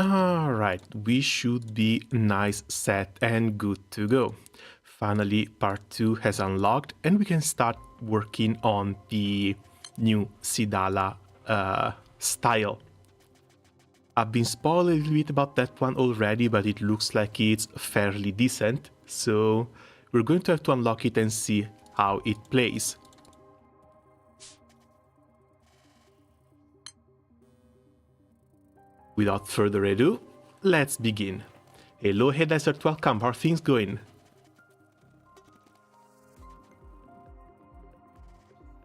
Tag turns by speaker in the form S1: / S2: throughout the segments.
S1: Alright, we should be nice, set, and good to go. Finally, part 2 has unlocked, and we can start working on the new Sidala style. I've been spoiled a little bit about that one already, but it looks like it's fairly decent, so we're going to have to unlock it and see how it plays. Without further ado, let's begin. Hello, Hey Desert, welcome, how are things going?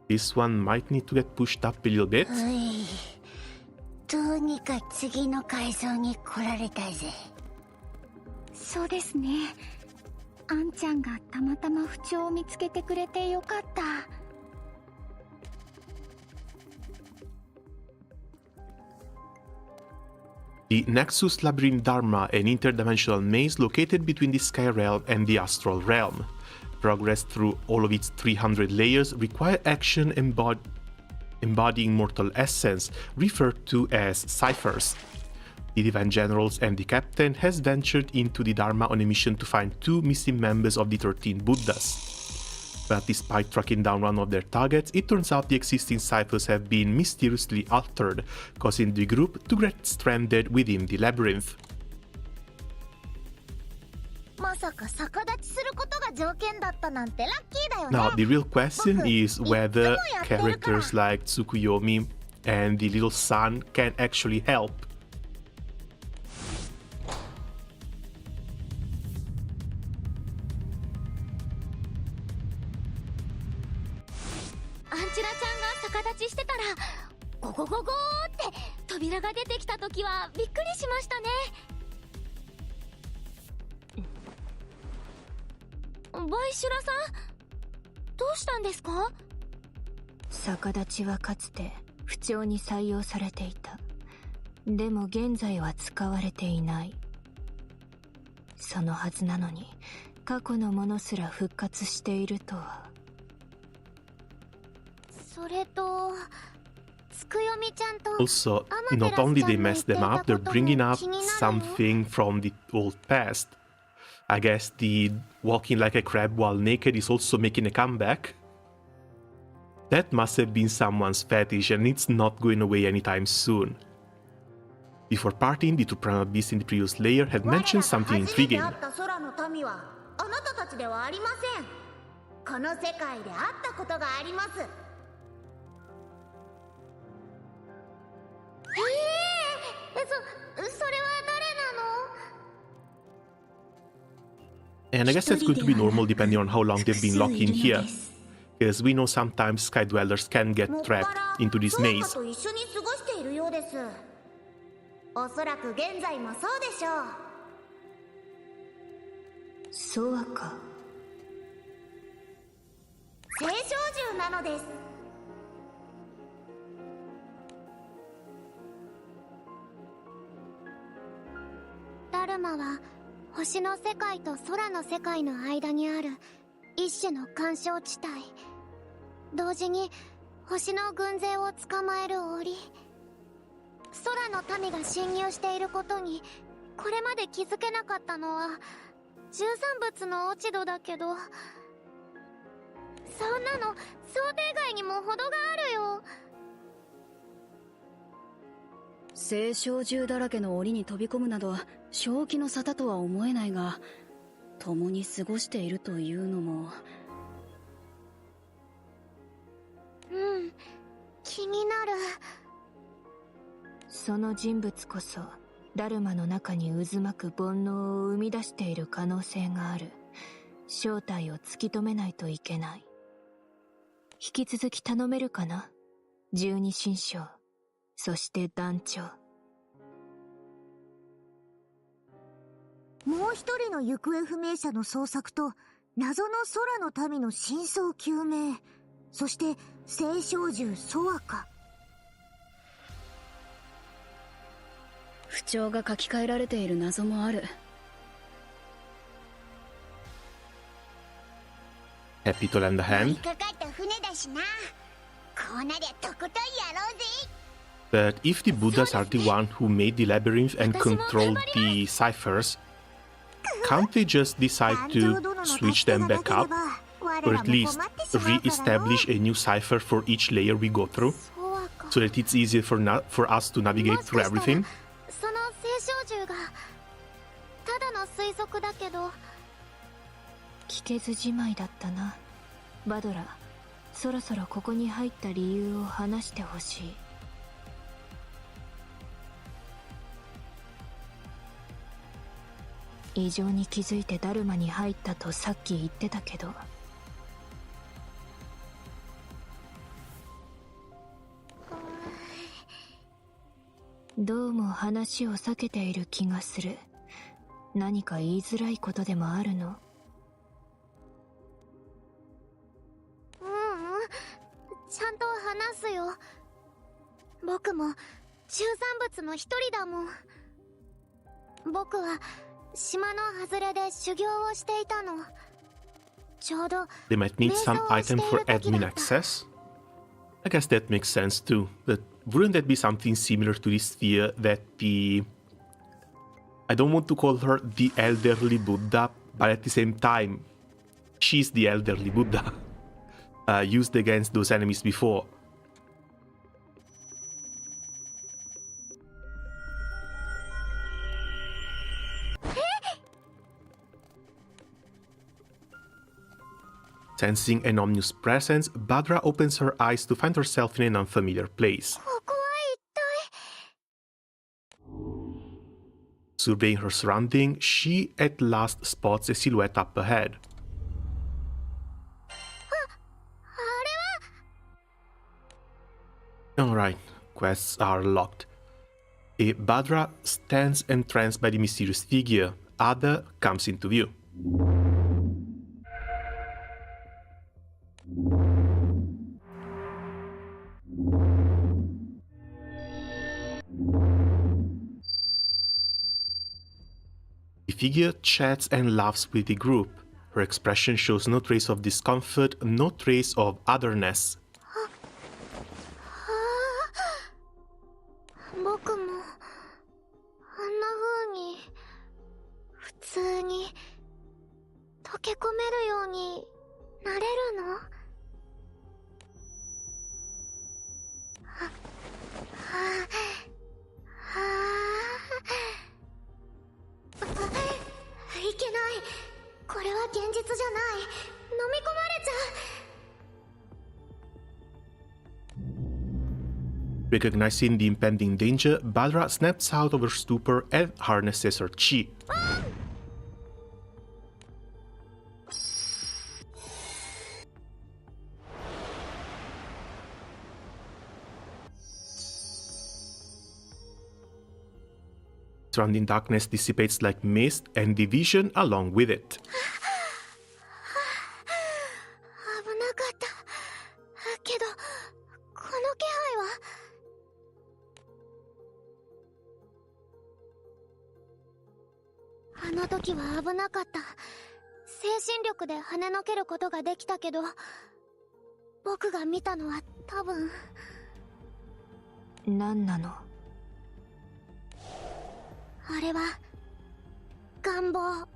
S1: This one might need to get pushed up a little bit.
S2: どうにか次の改造に来られたぜ。
S3: そうですね。あんちゃんがたまたま不調を見つけてくれてよかった。
S1: The Nexus Labyrinth Dharma, an interdimensional maze located between the Sky Realm and the Astral Realm. Progress through all of its 300 layers require action embodying mortal essence, referred to as ciphers. The Divine Generals and the Captain has ventured into the Dharma on a mission to find 2 missing members of the 13 Buddhas. But despite tracking down one of their targets, it turns out the existing ciphers have been mysteriously altered, causing the group to get stranded within the labyrinth.
S2: まさか逆立ちすることが条件だったなんてラッキーだよね。
S1: Now, the real question is whether characters like Tsukuyomi and the little son can actually help.
S2: アンチラちゃんが逆立ちしてたらゴゴゴゴーって扉が出てきた時はびっくりしましたね。バイシュラさん、どうしたんですか？
S3: 逆立ちはかつて不調に採用されていた。でも現在は使われていない。そのはずなのに過去のものすら復活しているとは。
S2: それとつくよみちゃんと
S1: Also, not only they mess them up, they're bringing up something from the old past. I guess the walking like a crab while naked is also making a comeback. That must have been someone's fetish, and it's not going away anytime soon. Before parting, the 2 primal beasts in the previous layer had mentioned something intriguing.
S2: あなたたちではありません。この世界で会ったことがあります。それは誰なの？
S1: And I guess that's going to be normal depending on how long they've been locked in here. Because we know sometimes Sky Dwellers can get trapped into this maze.
S2: と一緒に過ごしているようです。おそらく現在もそうでしょう。
S3: そうか。
S2: 青少獣なのです。ダルマは星の世界と空の世界の間にある一種の干渉地帯。同時に星の軍勢を捕まえる檻。空の民が侵入していることにこれまで気づけなかったのは13物の落ち度だけど、そんなの想定外にも程があるよ。
S4: 青少獣だらけの檻に飛び込むなど正気の沙汰とは思えないが、共に過ごしているというのも。
S2: 気になる。
S3: その人物こそダルマの中に渦巻く煩悩を生み出している可能性がある。正体を突き止めないといけない。引き続き頼めるかな？十二神将、そして団長。
S2: もう一人の行方不明者の捜索と謎の空の民の真相究明、そして青少獣ソアカ。
S4: 不調が書き換えられている謎もある。
S1: Happy to lend a hand.
S2: かかった船だしな。こうなりゃとことんやろうぜ。
S1: But if the Buddhas are the one who made the labyrinth and controlled the ciphers, can't they just decide to switch them back up? Or at least re-establish a new cipher for each layer we go through, so that it's easier for us to navigate through everything?
S2: その聖少獣がただの推測だけど、
S3: 聞けずじまいだったな。バドラ、そろそろここに入った理由を話してほしい。異常に気づいてダルマに入ったとさっき言ってたけど、どうも話を避けている気がする。何か言いづらいことでもあるの？
S2: ちゃんと話すよ。僕も中産物の一人だもん。僕は島の外れで修行をしていたの。ちょうど
S1: They might need some item for admin access? I guess that makes sense too, but wouldn't that be something similar to the sphere that the... I don't want to call her the elderly Buddha, but at the same time, she's the elderly Buddha, used against those enemies before. Sensing an ominous presence, Badra opens her eyes to find herself in an unfamiliar place.
S2: ここは一体。
S1: Surveying her surrounding, she at last spots a silhouette up ahead.
S2: あれは
S1: Alright, quests are locked. Badra stands entranced by the mysterious figure. Ada comes into view. The figure chats and laughs with the group. Her expression shows no trace of discomfort, no trace of otherness.
S2: 僕もあんな風に普通に溶け込めるようになれるの？いけない。これは現実じゃない。飲み込まれちゃう。
S1: Recognizing the impending danger, Badra snaps out of her stupor and harnesses her chi. Surrounding darkness dissipates like mist, and the vision along with it.
S2: 危なかった。けど、この気配は。あの時は危なかった。精神力で跳ねのけることができたけど、僕が見たのは多分。
S3: 何なの？
S2: あれは願望。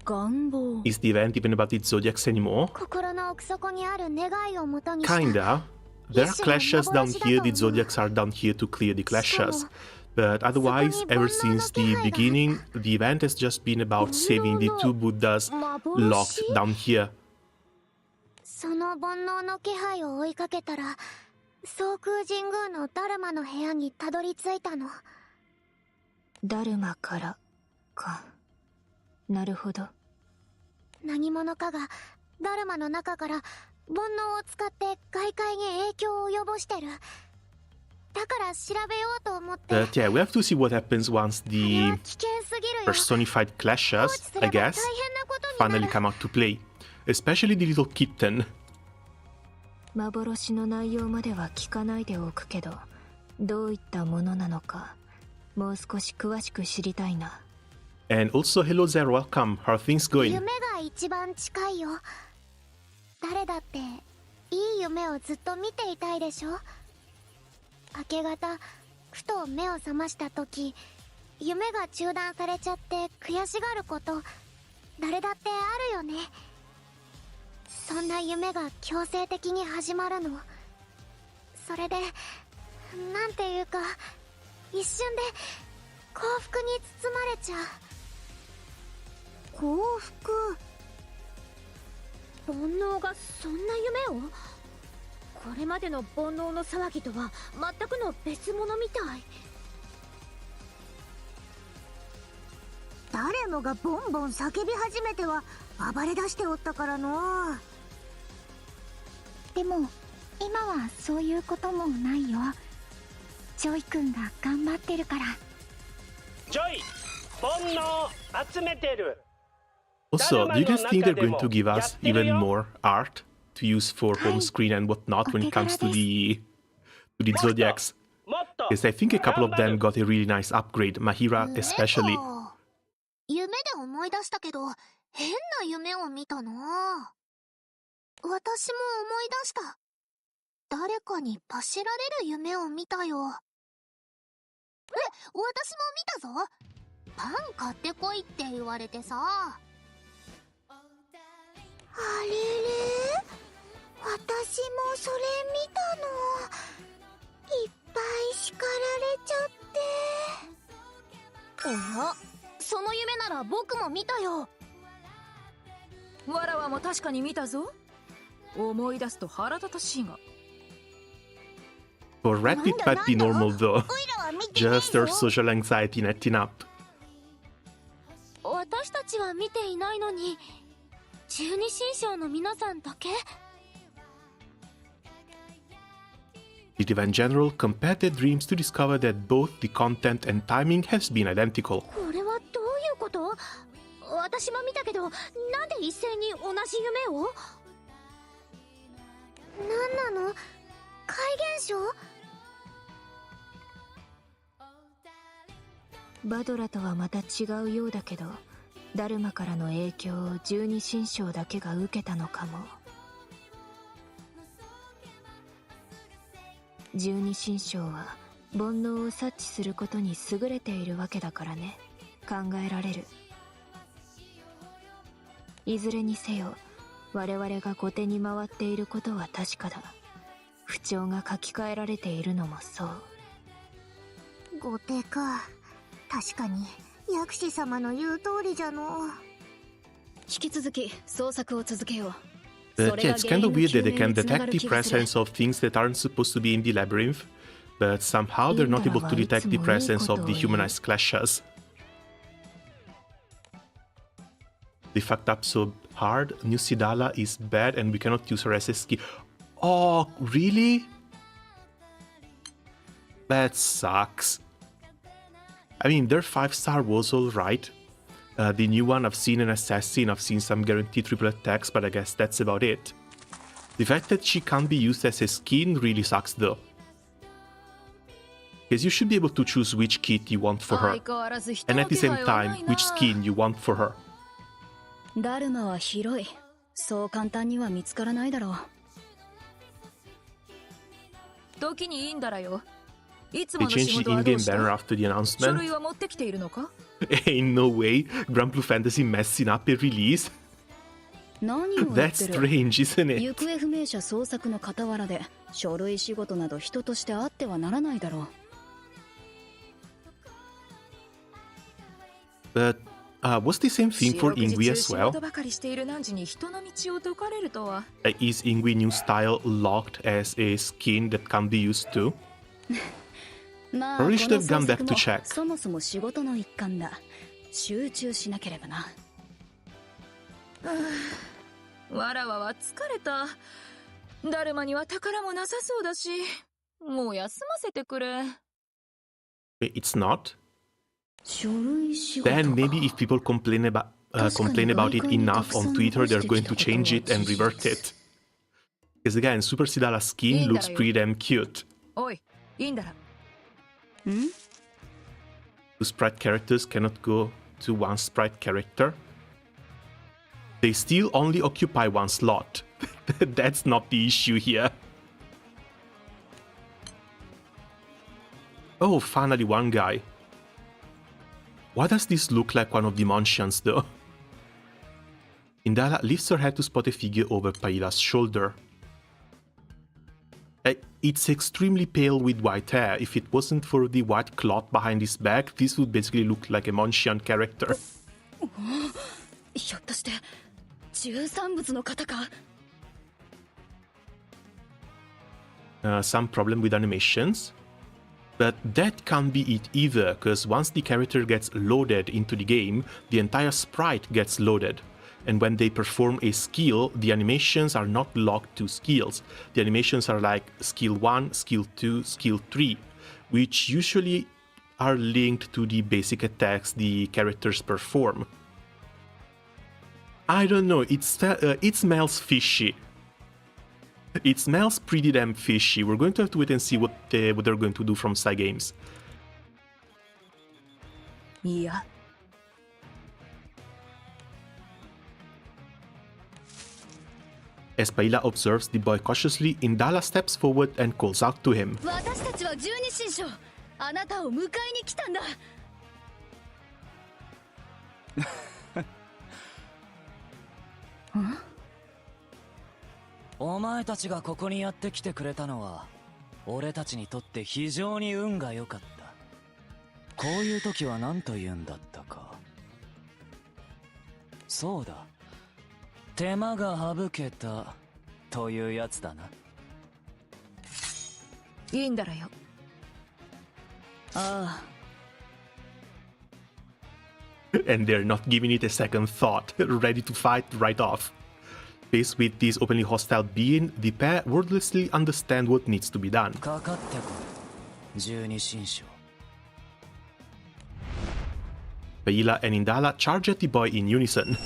S4: 願望。
S1: Is the event even about the ZODIACS anymore?
S2: 心の奥底にある願いをもとにした。
S1: Kinda. There are clashes down here, the ZODIACS are down here to clear the clashes. But otherwise, ever since the beginning, the event has just been about saving the two Buddhas locked down here.
S2: その煩悩の気配を追いかけたら、総空神宮のダルマの部屋にたどり着いたの。
S3: ダルマからか。なるほど。
S2: 何者かがダルマの中から煩悩を使って外界に影響を及ぼしてる。だから調べようと思って。
S1: But yeah, we have to see what happens once the personified clashes, I guess, finally come out to play. Especially the little kitten.
S3: 幻の内容までは聞かないでおくけど、どういったものなのか、もう少し詳しく知りたいな。
S1: And also, hello there, welcome. How are things going?
S2: 夢が一番近いよ。誰だっていい夢をずっと見ていたいでしょ。明け方ふと目を覚ました時、夢が中断されちゃって悔しがること誰だってあるよね。そんな夢が強制的に始まるの。それでなんていうか一瞬で幸福に包まれちゃう。幸福。煩悩がそんな夢を？これまでの煩悩の騒ぎとは全くの別物みたい。誰もがボンボン叫び始めては暴れ出しておったからの。でも今はそういうこともないよ。ジョイ君が頑張ってるから。
S5: ジョイ、煩悩集めてる。
S1: Also, do you guys think they're going to give us even more art to use for home screen and whatnot when it comes to the ZODIACs?
S5: もっと
S1: Because I think a couple of them got a really nice upgrade, Mahira especially.
S2: 夢で思い出したけど変な夢を見たな。私も思い出した。誰かにパシられる夢を見たよ。私も見たぞ。パン買ってこいって言われてさ。あれれ、私もそれ見たの。いっぱい叱られちゃって。おや、その夢なら僕も見たよ。
S3: わらわも確かに見たぞ。思い出すと腹立たしいが。
S1: For Red, it might be normal though. Just their social anxiety netting up.
S2: 私たちは見ていないのに、十二神将の皆さんだけ？
S1: Positive and General compared their dreams to discover that both the content and timing has been identical.
S2: これはどういうこと？私も見たけど、なんで一斉に同じ夢を？なんなの？怪現象？
S3: バドラとはまた違うようだけど、ダルマからの影響を十二神将だけが受けたのかも。十二神将は煩悩を察知することに優れているわけだからね。考えられる。いずれにせよ、我々が後手に回っていることは確かだ。不調が書き換えられているのもそう。
S2: 後手か。確かに薬師様の言う通りじゃの。
S4: 引き続き捜索を続けよう。
S1: But yeah, it's kind of weird that they can detect the presence of things that aren't supposed to be in the labyrinth, but somehow they're not able to detect the presence of the humanized clashes. They fucked up so hard. New Sidala is bad and we cannot use her as a ski. Oh, really? That sucks. I mean, their 5-star was alright. The new one, I've seen an assassin, I've seen some guaranteed triple attacks, but I guess that's about it. The fact that she can't be used as a skin really sucks though. Because you should be able to choose which kit you want for her, and at the same time, which skin you want for her.
S4: ダルマは広い。そう簡単には見つからないだろう。
S3: 時にいいんだらよ。いつ
S1: They
S3: もの仕
S1: changed the
S3: 事はどう
S1: in-game
S3: した？
S1: banner after the
S3: 書
S1: announcement.
S3: 類は持ってきているのか？
S1: In no way, Granblue Fantasy messing up a release.
S4: 何をやっ
S1: That's
S4: てる？
S1: strange, isn't it?
S4: 行方不明者捜索の傍らで書類仕事など人としてあってはならないだろう。
S1: But was the same thing for Ingui as well?
S3: ばかりしている汝に人の道を解かれるとは。
S1: Is Ingui new style locked as a skin that can be used too?
S4: まあ、
S1: Probably
S4: こ
S1: should
S4: の
S1: have gone
S4: 捜
S1: back
S4: 索
S1: to
S4: も
S1: check.
S4: そもそも仕事の一環だ。集中しなければな。
S3: わらわは疲れた。ダルマには宝もなさそうだし、もう休ませてくれ。
S1: It's not?
S4: 書類仕事
S1: Then
S4: か。
S1: maybe if people complain about it enough on Twitter, they're going to change it and revert it. Because again, Super Sidala's skin looks pretty damn cute.
S3: おい、いいんだら。
S4: ん？
S1: Two sprite characters cannot go to one sprite character. They still only occupy one slot. That's not the issue here. Oh, finally one guy. Why does this look like one of the Munchans though? Indala lifts her head to spot a figure over Paila's shoulder. It's extremely pale with white hair. If it wasn't for the white cloth behind his back, this would basically look like a Munchian character.
S4: ひょっとして13物の方か
S1: Some problem with animations. But that can't be it either, because once the character gets loaded into the game, the entire sprite gets loaded. And when they perform a skill, the animations are not locked to skills. The animations are like skill 1, skill 2, skill 3, which usually are linked to the basic attacks the characters perform. I don't know, it smells fishy. It smells pretty damn fishy. We're going to have to wait and see what they're going to do from Cygames.
S3: いや
S1: As Paila observes the boy cautiously, Indala steps forward and calls out to him.
S4: 私たちは十二神将あなたを迎えに来たんだ
S6: お前たちがここにやってきてくれたのは俺たちにとって非常に運が良かった。こういう時は何と言うんだったか。そうだ、手間が省けたというやつだな。
S3: いいんだらよ。
S4: ああ
S1: And they're not giving it a second thought, ready to fight right off. Faced with this openly hostile being, the pair wordlessly understand what needs to be done.
S6: かかってこい、十二神将。
S1: Paila and Indala charge at the boy in unison.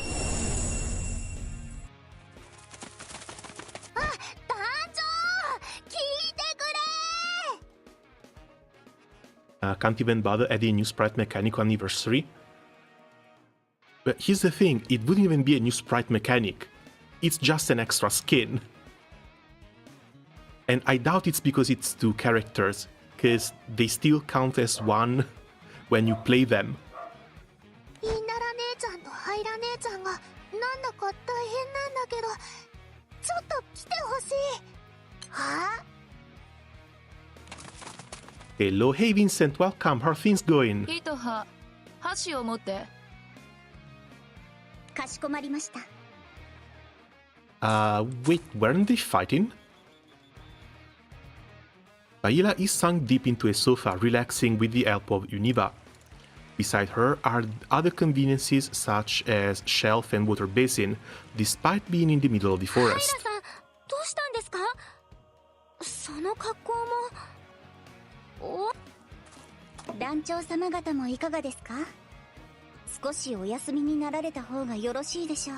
S2: 団長聞いてくれ
S1: Can't even bother adding a new sprite mechanic on anniversary. But here's the thing, it wouldn't even be a new sprite mechanic. It's just an extra skin. And I doubt it's because it's two characters, because they still count as one when you play them.
S2: インダラ姉ちゃんとハイラ姉ちゃんがなんだか大変なんだけどちょっと来てほしいはあ
S1: Hello, hey Vincent, welcome, how are things going?
S3: 糸葉箸を持って。
S2: かしこまりました
S1: Wait, weren't they fighting? Paila is sunk deep into a sofa, relaxing with the help of Univa. Beside her are other conveniences such as shelf and water basin, despite being in the middle of the
S2: ハイラ
S1: forest.
S2: さんどうしたんですかその格好も団長様方もいかがですか少しお休みになられた方がよろしいでしょう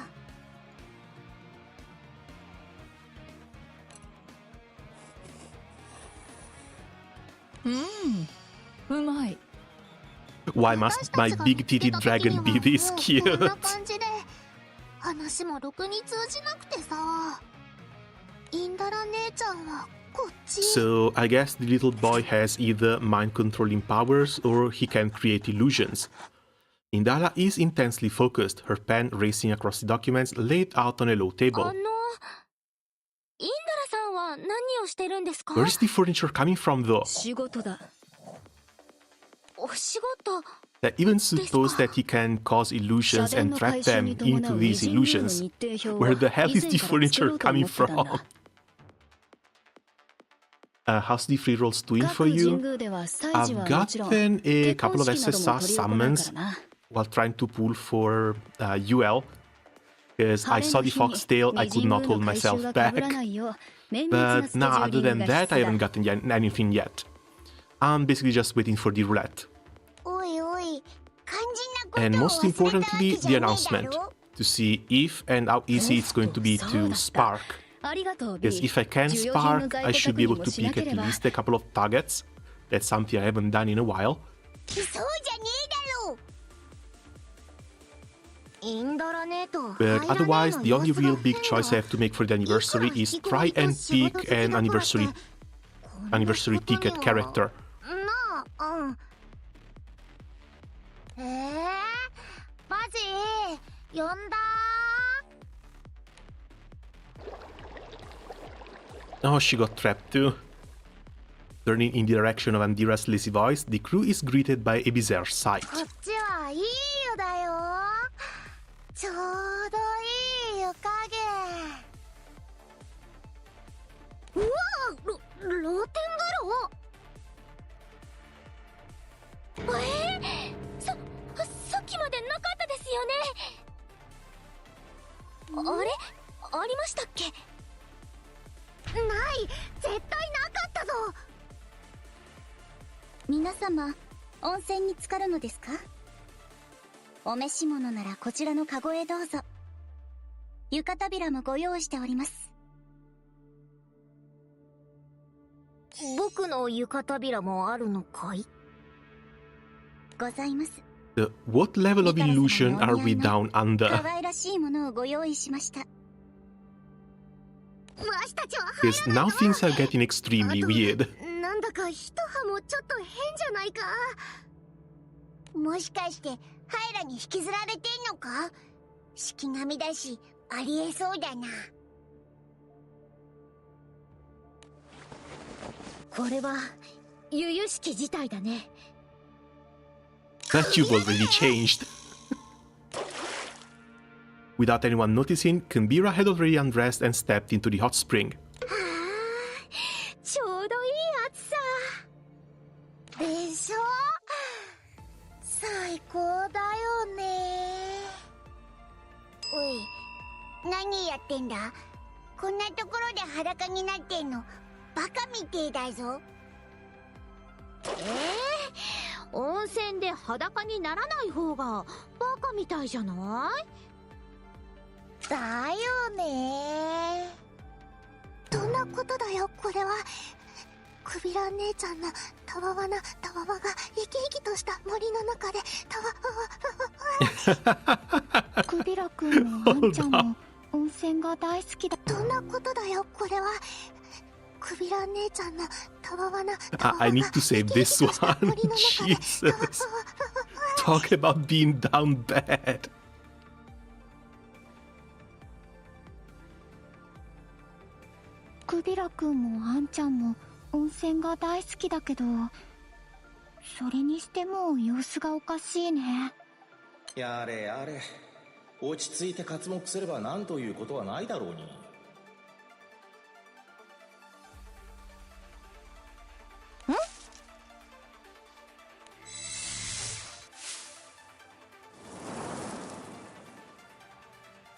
S3: うまい。
S1: Why must my big-titted dragon be this
S2: こん
S1: cute?
S2: な感じで話もろくに通じなくてさインダラ姉ちゃんはこっち
S1: So, I guess the little boy has either mind-controlling powers or he can create illusions. Indala is intensely focused, her pen racing across the documents laid out on a low
S2: イン
S1: table.
S2: ダラさんは何をしてるんですか
S1: Where is the furniture coming from though?
S4: 仕事だ
S2: お仕事
S1: That even suppose that he can cause illusions and trap them into these illusions. Where the hell is the furniture coming from? How's the free rolls doing for you? I've gotten a couple of SSR summons while trying to pull for UL. Because I saw the foxtail, I could not hold myself back. But nah, other than that, I haven't gotten anything yet. I'm basically just waiting for the roulette.
S2: おいおい肝心なことを
S1: And most
S2: 忘れたわけ
S1: importantly,
S2: じゃ
S1: the
S2: ねえだ
S1: announcement
S2: ろ
S1: to see if and how easy it's going to be to spark.
S4: ありがとう
S1: Because if I can spark, I should be able to pick at least a couple of targets. That's something I haven't done in a while.
S2: そうじゃねえだろインダラ姉と
S1: But
S2: ハイラ姉
S1: otherwise,
S2: の
S1: the
S2: 様
S1: only
S2: 子が
S1: real big
S2: 変
S1: choice
S2: だ
S1: I have to make for the anniversary is try and pick an anniversary ticket character.
S2: なあうんマジ呼んだ
S1: Oh, she got trapped too. Turning in the direction of Andira's lazy voice, the crew is greeted by a bizarre sight.
S2: こっちはいい湯だよちょうどいい湯加減うわ露天風呂さっきまでなかったですよねあれありましたっけない絶対なかったぞ皆様温泉に浸かるのですかお召し物ならこちらのカゴへどうぞ浴衣びらもご用意しております僕の浴衣びらもあるのかいございます
S1: What level of illusion are we down
S2: 可
S1: under?
S2: 愛らしいものをご用意しました
S1: Because now things are getting extremely weird.
S2: なんだか一葉もちょっと変じゃないかもしかしてハイラに引きずられてんのか式神だしありえそうだなこれは由々しき事態だね
S1: That you've already changed. Without anyone noticing, Kambira had already undressed and stepped into the hot spring.
S2: ちょうどいい暑さでしょ最高だよねおい何やってんだこんなところで裸になってんのバカみてえだぞ温泉で裸にならない方がバカみたいじゃないだよねどんなことだよこれはクビラ姉ちゃんのたわわが生き生きとした森の中でクビラくんもあんちゃんも温泉が大好きだどんなことだよこれはクビラ姉ちゃんのたわわ
S1: I need to save this one. Jesus. Talk about being down bad.
S2: クビラくんもあんちゃんも温泉が大好きだけどそれにしても様子がおかしいね
S7: やれやれ落ち着いて刮目すれば何ということはないだろうに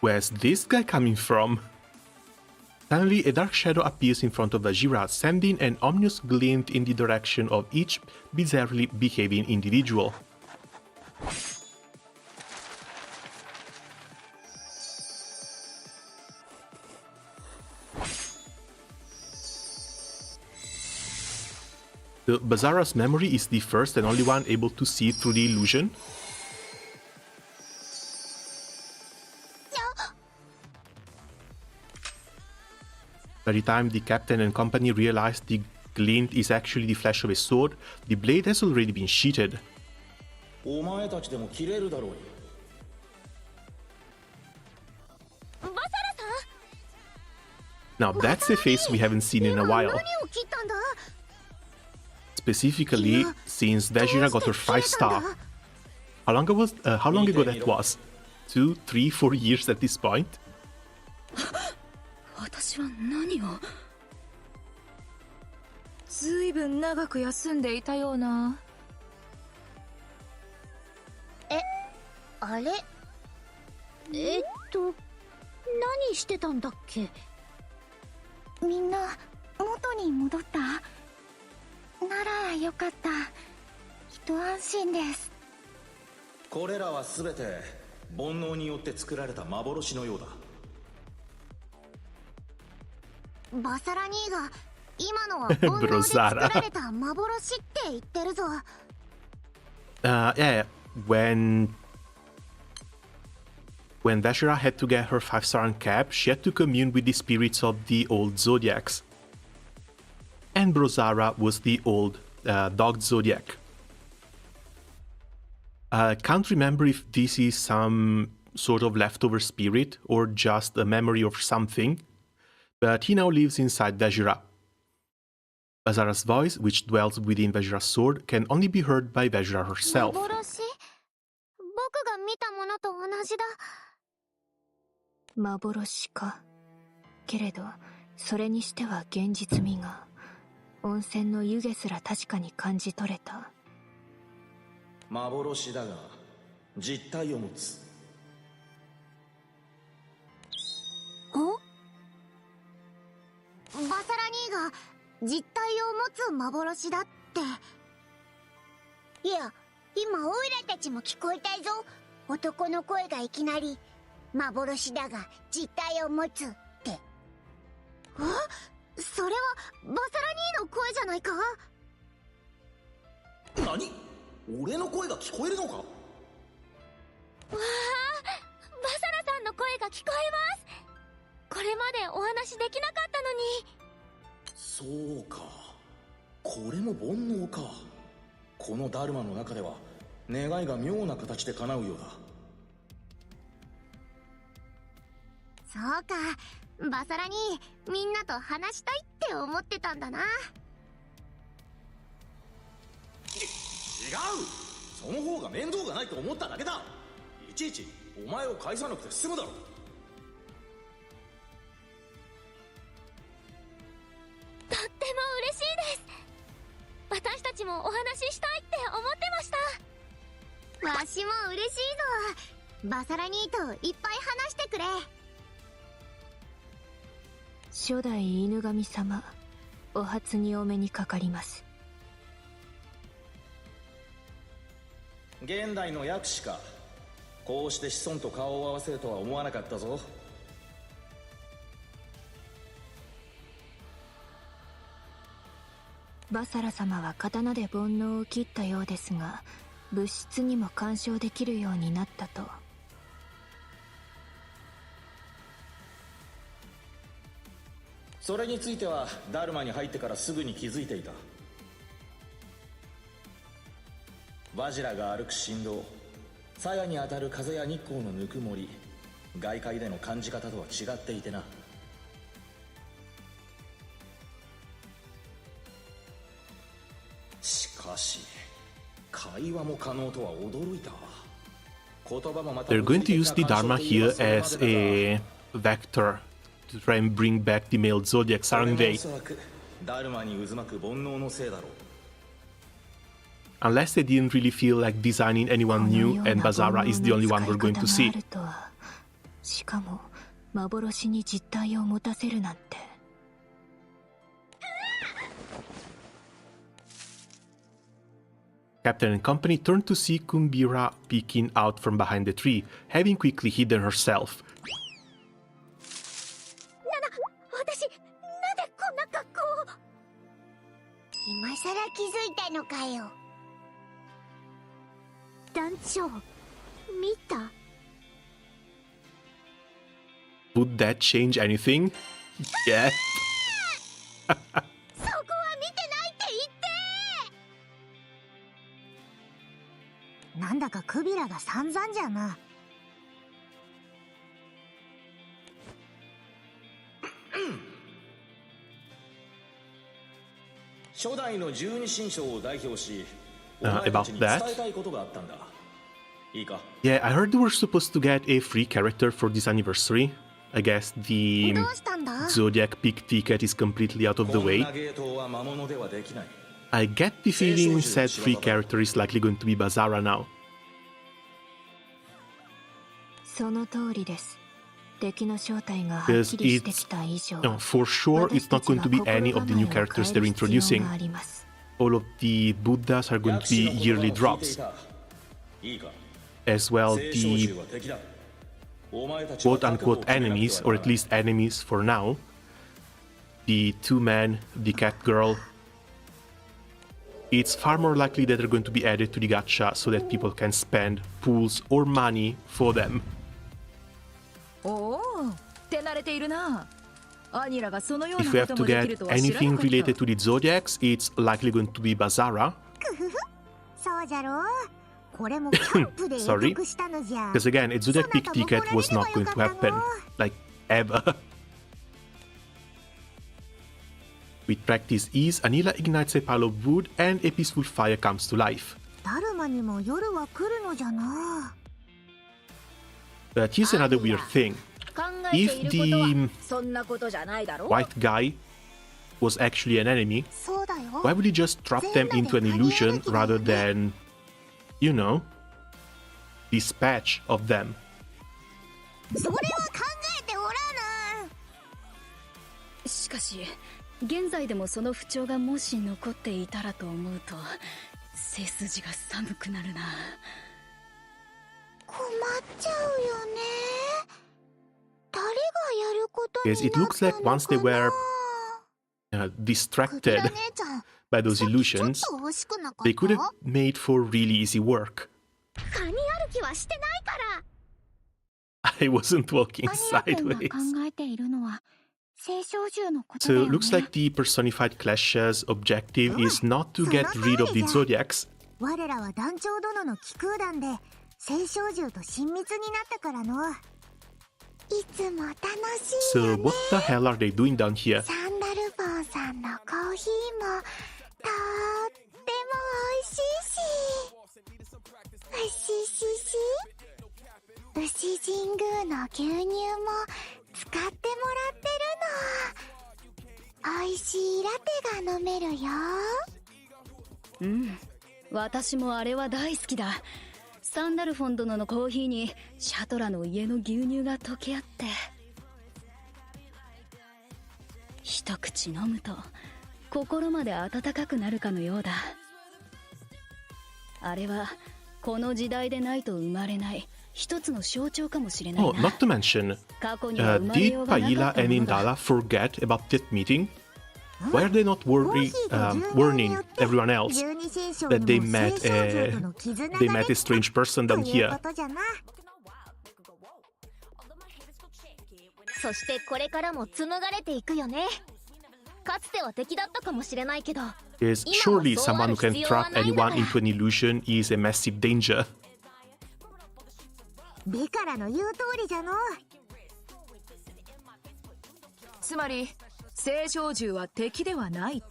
S1: Where's this guy coming from? Suddenly, a dark shadow appears in front of Vajira, sending an ominous glint in the direction of each bizarrely behaving individual. Bazara's memory is the first and only one able to see through the illusion. By the time the captain and company realize the glint is actually the flash of a sword, the blade has already been sheathed.
S7: お前たちでも切れるだろうに
S1: Now that's a face we haven't seen in a while. Specifically, since Vajira got her 5-star. How long ago that was? 2, 3, 4 years at this point?
S4: 私は何をずいぶん長く休んでいたような
S2: あれ何してたんだっけみんな元に戻ったならよかった一安心です
S7: これらは全て煩悩によって作られた幻のようだ
S2: バサラ兄が今のは煩悩で作られた幻って言ってるぞ
S1: Yeah. When Vajira had to get her 5-star on cap, she had to commune with the spirits of the old ZODIACS. And Brozara was the old dog Zodiac. I can't remember if this is some sort of leftover spirit or just a memory of something, but he now lives inside Vajira. Vajira's voice, which dwells within Vajira's sword, can only be heard by Vajira herself.
S2: 幻？僕が見たものと同じだ。
S3: 幻か。けれど、それにしては現実味が。温泉の湯気すら確かに感じ取れた。
S7: 幻だが、実体を持つ。
S2: お？バサラ兄が実体を持つ幻だって。いや、今オイラたちも聞こえたぞ。男の声がいきなり幻だが実体を持つって。あ、それはバサラ兄の声じゃないか。
S7: 何？俺の声が聞こえるのか？わ
S2: あ、バサラさんの声が聞こえます。これまでお話できなかったのに。
S7: そうか、これも煩悩か。このダルマの中では願いが妙な形で叶うようだ。
S2: そうか、バサラにみんなと話したいって思ってたんだな。
S7: 違う、その方が面倒がないと思っただけだ。いちいちお前を返さなくて済むだろう。
S2: とっても嬉しいです。私たちもお話ししたいって思ってました。わしも嬉しいぞ。バサラ兄といっぱい話してくれ。
S3: 初代犬神様、お初にお目にかかります。
S7: 現代の薬師か。こうして子孫と顔を合わせるとは思わなかったぞ。
S3: バサラ様は刀で煩悩を切ったようですが、物質にも干渉できるようになったと。
S7: それについてはダルマに入ってからすぐに気づいていた。バジラが歩く振動、鞘に当たる風や日光のぬくもり、外界での感じ方とは違っていてな。しかし会話も可能とは驚いた。言葉もまた
S1: They're going to use the Dharma here as a vector to try and bring back the male Zodiacs, aren't they?
S7: ダルマに渦巻く煩悩のせいだろう。
S1: Unless they didn't really feel like designing anyone new and Bazara is the only one we're going to see.
S3: しかも幻に実体を持たせるなんて。
S1: Captain and company turned to see Kumbira peeking out from behind the tree, having quickly hidden herself.
S2: 私、なんでこんな格好を。今さら気づいたのかよ。団長、見た？
S1: Would that change anything? Yeah.
S2: そこは見てないって言って。なんだかクビラが散々じゃな。
S7: 初代の十二神将を代表し、
S1: about that.
S7: 伝えたいことがあったんだ。いいか？
S1: Yeah, I heard they were supposed to get a free character for this anniversary. I guess the
S2: どうしたんだ？
S1: Zodiac pick ticket is completely out of the
S7: こん
S1: way.
S7: なゲートは魔物ではできない。
S1: I get the feeling said free character is likely going to be Bazara now.
S3: その通りです。敵の正体がはっきり
S1: Because
S3: してきた以上、
S1: for sure it's not going to be any of the new characters they're introducing. All of the Buddhas are going to be yearly drops.
S7: いいか？
S1: As well,
S7: 聖
S1: the
S7: 書獣は敵だ。お前たちは
S1: quote-unquote enemies, or at least enemies for now, the two men, the cat girl, it's far more likely that they're going to be added to the gacha so that people can spend pools or money for them.
S8: おお、手慣れているな。アニラがそのよう
S1: If
S8: な
S1: we
S8: こ
S1: have
S8: と
S1: to
S8: もでき
S1: get
S8: るとは知らな
S1: anything
S8: かった。
S1: related to the Zodiacs, it's likely going to be Bazara.
S2: そうじゃろう。
S1: Sorry. Because again, a Zodiac Peak ticket was not going to happen. Like, ever. With practice ease, Anila ignites a pile of wood and a peaceful fire comes to life. But here's another weird thing. If the white guy was actually an enemy, why would he just drop them into an illusion rather than, you know, dispatch of them?
S4: しかし現在でもその不調がもし残っていたらと思うと背筋が寒くなるな。
S2: 困っちゃうよね。誰がやることに
S1: Yes, it looks like once they were distracted by those illusions, they could have made for really easy work.
S2: カニ歩きはしてないから。
S1: I wasn't walking sideways. So it looks like the personified Clash's objective is not to get rid of the Zodiacs.
S2: 我らは団長殿の気空団で青少獣と親密になったからの。いつも楽しいよ
S1: So
S2: ね。
S1: what the hell are they doing down here?
S2: サンダルフォンさんのコーヒーもとっても美味しいし。うししし。牛神宮の牛乳も使ってもらってるの。美味しいラテが飲めるよ。
S4: うん、私もあれは大好きだ。サンダルフォン殿のコーヒーにシャトラの家の牛乳が溶け合って一口飲むと心まで温かくなるかのようだ。あれはこの時代でないと生まれない一つの象徴かもしれないな。
S1: Oh, not to mention, did Paila and Indala forget about that meeting? Why are they not warning everyone else that they met a strange person down here?
S2: そしてこれからも紡がれていくよね。かつては敵だったかもしれないけど。
S1: Yes, surely someone who can trap anyone into an illusion is a massive danger.
S2: ベカラの言う通りじゃの。
S8: つまり青少獣は敵ではないと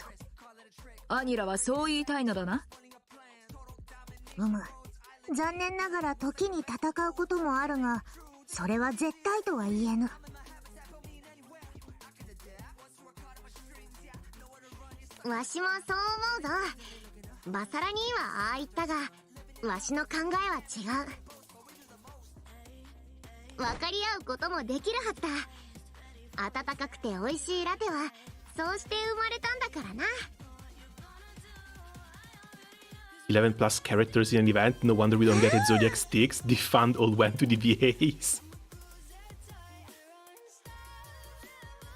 S8: アニラはそう言いたいのだな。
S2: 残念ながら時に戦うこともあるが、それは絶対とは言えぬ。わしもそう思うぞ。バサラにはああ言ったが、わしの考えは違う。分かり合うこともできるはずだ。温かくて美味しいラテはそうして生まれたんだからな。
S1: 11 plus characters in an event, no wonder we don't get a Zodiac sticks. The fund all went to the VAs.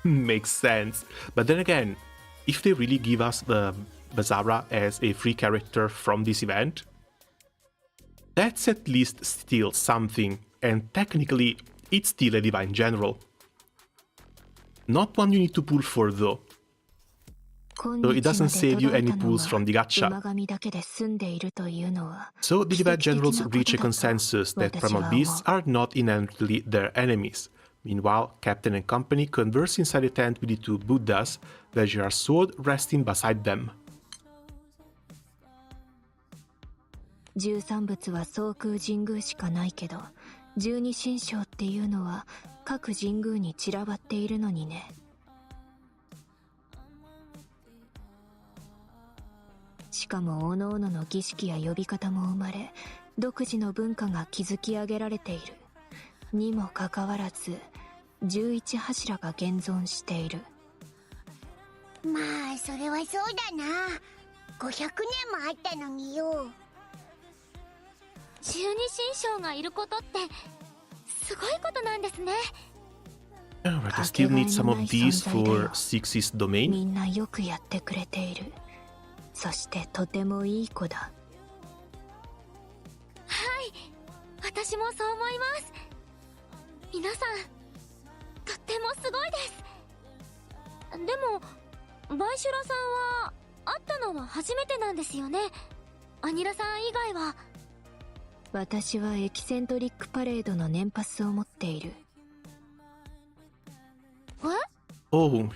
S1: Makes sense. But then again, if they really give us the Bazara as a free character from this event, that's at least still something, and technically it's still a Divine General. Not one you need to pull for though. So it doesn't save you any pulls from the gacha. So the Divine Generals reach a consensus that primal beasts are not inherently their enemies. Meanwhile, Captain and company converse inside a tent with the two Buddhas, Vajra's sword resting beside them.
S3: 13仏は総空神宮しかないけど、12神将っていうのは各神宮に散らばっているのにね。しかも各々の儀式や呼び方も生まれ、独自の文化が築き上げられている。にもかかわらず、11柱が現存している。
S2: まあそれはそうだな。500年もあったのによ。12神将がいることってすごいことなんですね。
S1: Alright, I still need some of these for Six's domain.
S3: みんなよくやってくれている。そしてとてもいい子だ。
S2: はい、私もそう思います。皆さん、とってもすごいです。でも、バイシュラさんは会ったのは初めてなんですよね。アニラさん以外は。
S3: 私はエキセントリックパレードの年パスを持っている。
S1: Oh,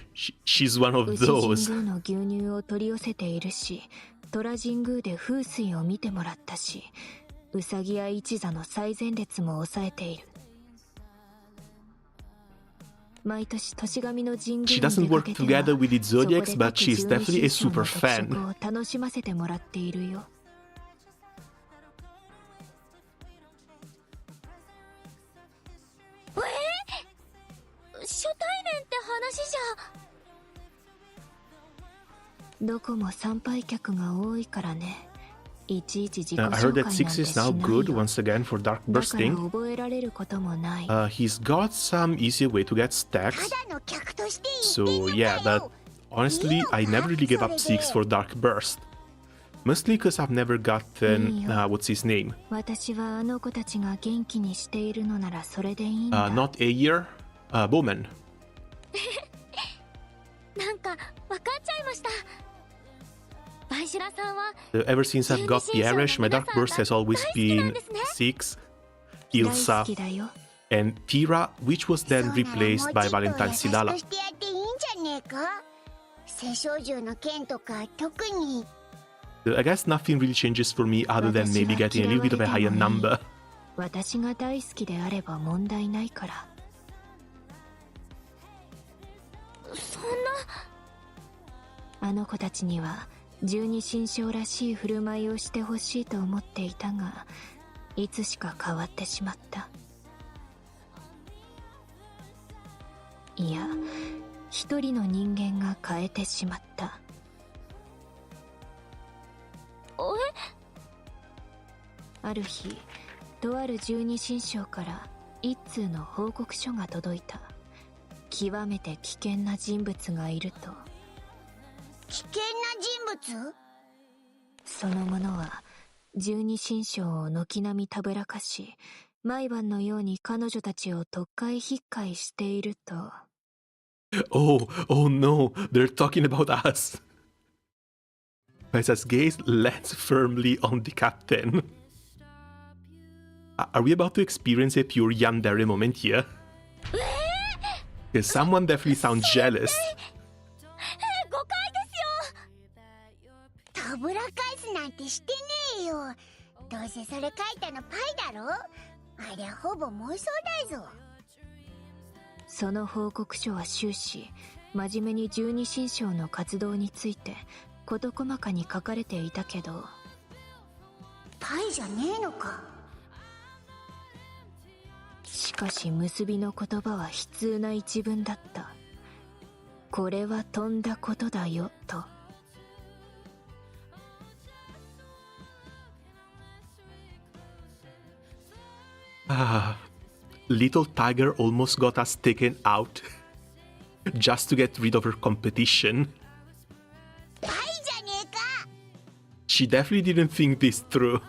S1: she's one of
S3: 牛神
S1: those.
S3: 宮の牛乳を取り寄せているし、虎神宮で風水を見てもらったし、ウサギや一座の最前列も抑えている。毎年年神の神宮
S1: She
S3: に
S1: doesn't
S3: 出か
S1: work
S3: けては
S1: together with the
S3: そこで
S1: ZODIACS, but
S3: 各
S1: she's
S3: 十二
S1: definitely a
S3: 神将
S1: super
S3: の特
S1: fan.
S3: 色を楽しませてもらっているよ。
S2: 初対面って話じゃ。
S3: どこも参拝客が多いからね。いちいち自己
S1: I
S3: 紹
S1: heard
S3: 介
S1: that
S3: なんて
S1: Six
S3: し
S1: is
S3: な
S1: now
S3: い
S1: good
S3: よ。
S1: once again for dark
S3: だから
S1: bursting.
S3: 覚えられることもない。
S1: He's got some easier way to get
S2: た
S1: stacks.
S2: だの客として言って
S1: So
S2: んのか
S1: yeah, but
S2: よ。
S1: honestly, I never really gave up Six for Dark Burst. Mostly because I've never gotten what's his name?
S3: 私はあの子たちが元気にしているのならそれでいいんだ。
S1: Not a year. Bowman.
S2: なんかわかっちゃいました。バイシュラさんは
S1: Ever since I've got the Arish, my Dark Burst has always been Six,
S3: 大
S1: Ilsa,
S3: 好きだよ。
S1: and Tira, which was then replaced by Valentine
S2: そう
S1: Sidala.
S2: ならもうちょっと優しくしてやっていいんじゃねえか。青少獣の件とか特に。
S1: I guess nothing really changes for me other than maybe getting a little bit of a higher number.
S3: 私が大好きであれば問題ないから。
S2: そんな。
S3: あの子たちには十二神将らしい振る舞いをしてほしいと思っていたが、いつしか変わってしまった。いや、一人の人間が変えてしまった。ある日、とある十二神将から一通の報告書が届いた。極めて危険な人物がいると。
S2: 危険な人物？
S3: その者は十二神将を軒並みたぶらかし、毎晩のように彼女たちを特会引っかいしていると。
S1: Oh no, they're talking about us. Maisa's gaze lands firmly on the captain. Are we about to experience a pure yandere moment here? Because someone definitely sounds jealous.
S2: 誤解ですよ。たぶらかすなんてしてねえよ。どうせそれ書いたのパイだろ。ありゃほぼ妄想だぞ。
S3: その報告書は終始真面目に十二神将の活動について事細かに書かれていたけど、
S2: パイじゃねえのか。
S3: しかし結びの言葉は悲痛な一文だった。これはとんだことだよと。
S1: Little Tiger almost got us taken out just to get rid of her competition.
S2: パイじゃねえか。
S1: She definitely didn't think this through.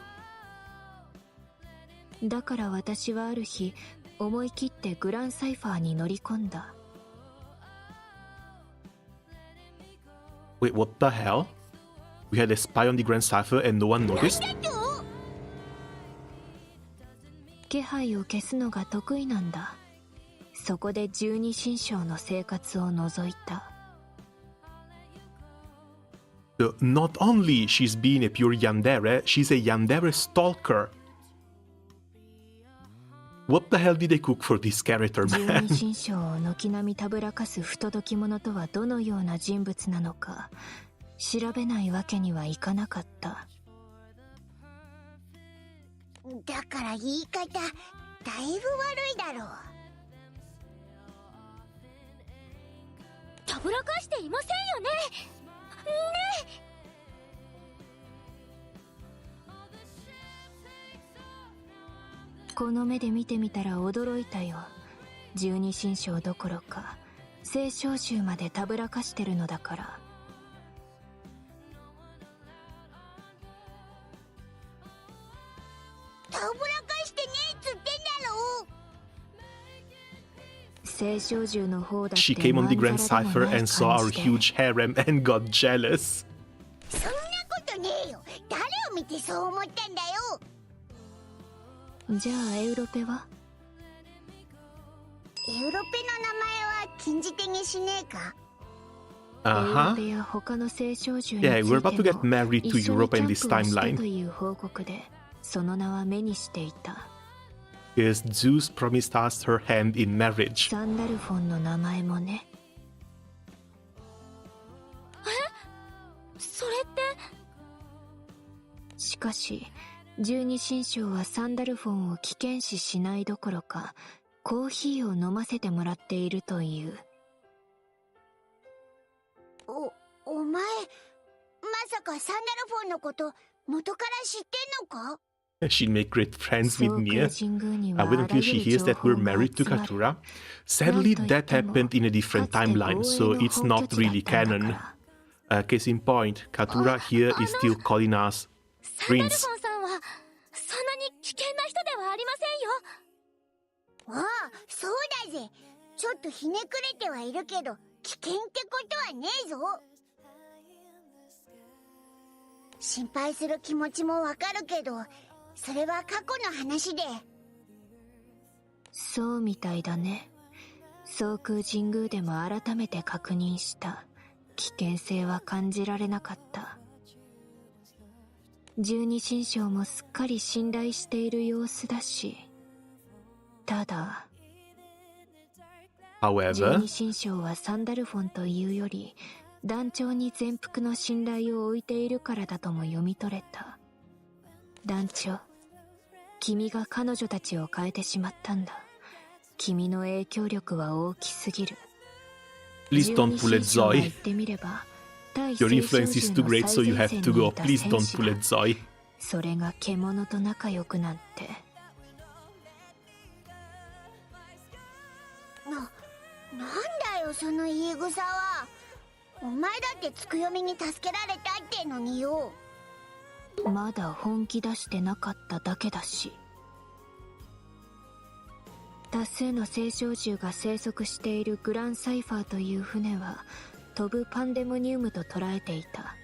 S3: だから私はある日思い切ってグランサイファーに乗り込んだ。
S1: Wait, what the hell? We had a spy on the Grand Cipher and no one noticed?
S3: 気配を消すのが得意なんだ。そこで十二神将の生活を覗いた。
S1: Not only she's being a pure yandere, she's a yandere stalker. What the hell did they cook for this character,
S3: 十
S1: man?
S3: 二神将を軒並みたぶらかす不届き者とはどのような人物なのか調べないわけにはいかなかった。
S2: だから言い方だいぶ悪いだろう。たぶらかしていませんよね。ね。
S3: この目で見てみたら驚いたよ。十二神将どころか青少獣までたぶらかしてるのだから。
S2: たぶらかしてねえっつってんだろう。
S3: 青少獣の方だって
S1: She came on the
S3: ま
S1: Grand
S3: んざらで
S1: Cipher
S3: もない
S1: and saw
S3: 感
S1: our
S3: じで
S1: huge harem and got jealous.
S2: そんなことねえよ。誰を見てそう思ったんだよ。
S3: じゃあエウロペは？
S2: エウロペの名前は禁じ手にしねえか？
S3: エウロ
S1: Uh-huh.
S3: ペや他の聖少獣につい
S1: Yeah,
S3: て
S1: we're about to get
S3: も
S1: married
S3: 一
S1: to
S3: 緒に
S1: Europa
S3: キ
S1: in
S3: ャン
S1: this
S3: プをしたと
S1: timeline.
S3: いう報告でその名は目にしていた。
S1: Because Zeus promised us her hand in marriage.
S3: サンダルフォンの名前もね。
S4: それって。
S3: しかし十二神将はサンダルフォンを危険視しないどころかコーヒーを飲ませてもらっているという。
S2: お前、まさかサンダルフォンのこと元から知ってんのか？
S1: She'll make great friends with
S3: 総
S1: Nia.
S3: 空神宮には
S1: Wait
S3: あら
S1: until
S3: ゆ
S1: she
S3: る
S1: hears
S3: 情
S1: that
S3: 報
S1: we're
S3: が
S1: married to
S3: 集まる。
S1: Katura. Sadly, that happened in a different
S3: かつて
S1: timeline,
S3: 防
S1: so
S3: 衛の
S1: it's
S3: 本拠
S1: not
S3: 地だ
S1: really
S3: ったんだ
S1: canon.
S3: から。
S1: Case in point, Katura here is still calling us
S4: サンダルフォ
S1: prince.
S4: ンさんはそんなに危険な人ではありませんよ。
S2: ああ、そうだぜ。ちょっとひねくれてはいるけど、危険ってことはねえぞ。心配する気持ちもわかるけど、それは過去の話で。
S3: そうみたいだね。総空神宮でも改めて確認した。危険性は感じられなかった。十二神将もすっかり信頼している様子だし。ただ、十
S1: However,
S3: 二神将はサンダルフォンというより団長に全幅の信頼を置いているからだとも読み取れた。団長、君が彼女たちを変えてしまったんだ。君の影響力は大きすぎる。
S1: please don't pull at
S3: 十二神将は言っ
S1: Zoe.
S3: てみれば対
S1: Your
S3: 聖
S1: influence
S3: 少
S1: is
S3: 獣
S1: too
S3: の
S1: great,
S3: 最
S1: so you
S3: 前
S1: have
S3: 線
S1: to
S3: に
S1: go.
S3: いた
S1: Please
S3: 戦
S1: don't
S3: 士
S1: pull
S3: だ。
S1: at Zoe.
S3: それが獣と仲良くなんて。
S2: なんだよその言い草は。お前だってつくよみに助けられたってのによ。
S3: まだ本気出してなかっただけだし。多数の聖少獣が生息しているグランサイファーという船は飛ぶパンデモニウムと捉えていた。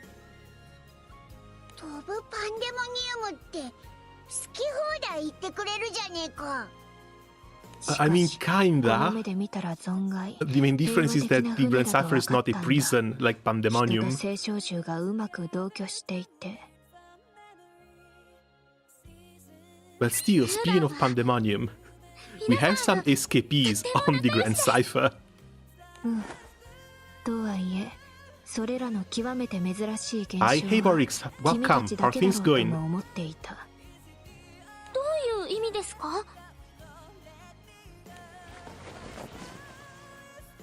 S2: 飛ぶパンデモニウムって好き放題言ってくれるじゃねえか。
S1: I mean,
S3: この
S1: kinda.
S3: 目で見たら存外
S1: The main difference is that the Grand Cipher is not a
S3: 平和的な船だと分かったんだ。
S1: prison like
S3: 人が
S1: Pandemonium.
S3: 聖少獣がうまく同居していて。
S1: But still, speaking of Pandemonium, we have some escapees on the Grand Cipher.
S3: とはいえそれらの極めて珍しい現象
S1: Hi, hey
S3: は
S1: Borix,
S3: 君た
S1: welcome.
S3: ち
S1: How
S3: だ
S1: are
S3: けだろ
S1: things
S3: うと
S1: going?
S3: も思っていた。
S4: どういう意味ですか？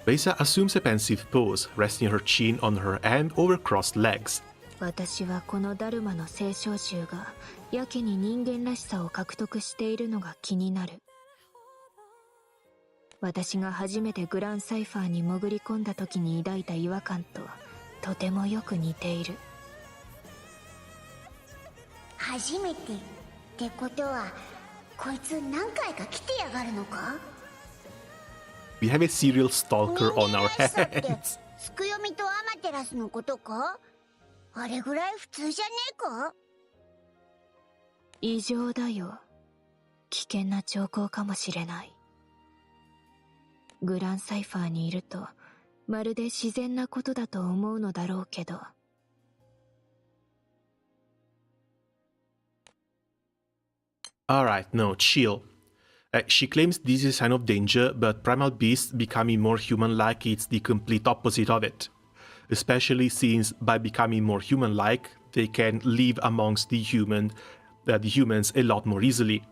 S1: Reza assumes a pensive pose, resting her chin on her hand over crossed legs.
S3: 私はこのダルマの聖少獣がやけに人間らしさを獲得しているのが気になる。私が初めてグランサイファーに潜り込んだ時に抱いた違和感ととてもよく似ている。
S2: 初めてってことはこいつ何回か来てやがるのか？
S1: We have a serial stalker
S2: 人
S1: on
S2: 間
S1: our
S2: らしさって
S1: hands.
S2: つくよみとアマテラスのことか？あれぐらい普通じゃねえか？
S3: 異常だよ。危険な兆候かもしれない。グランサイファーにいるとまるで自然なことだと思うのだろうけど。
S1: Alright, no, chill. She claims this is a sign of danger, but primal beasts becoming more human-like is the complete opposite of it. Especially since by becoming more human-like, they can live amongst the humans a lot more easily.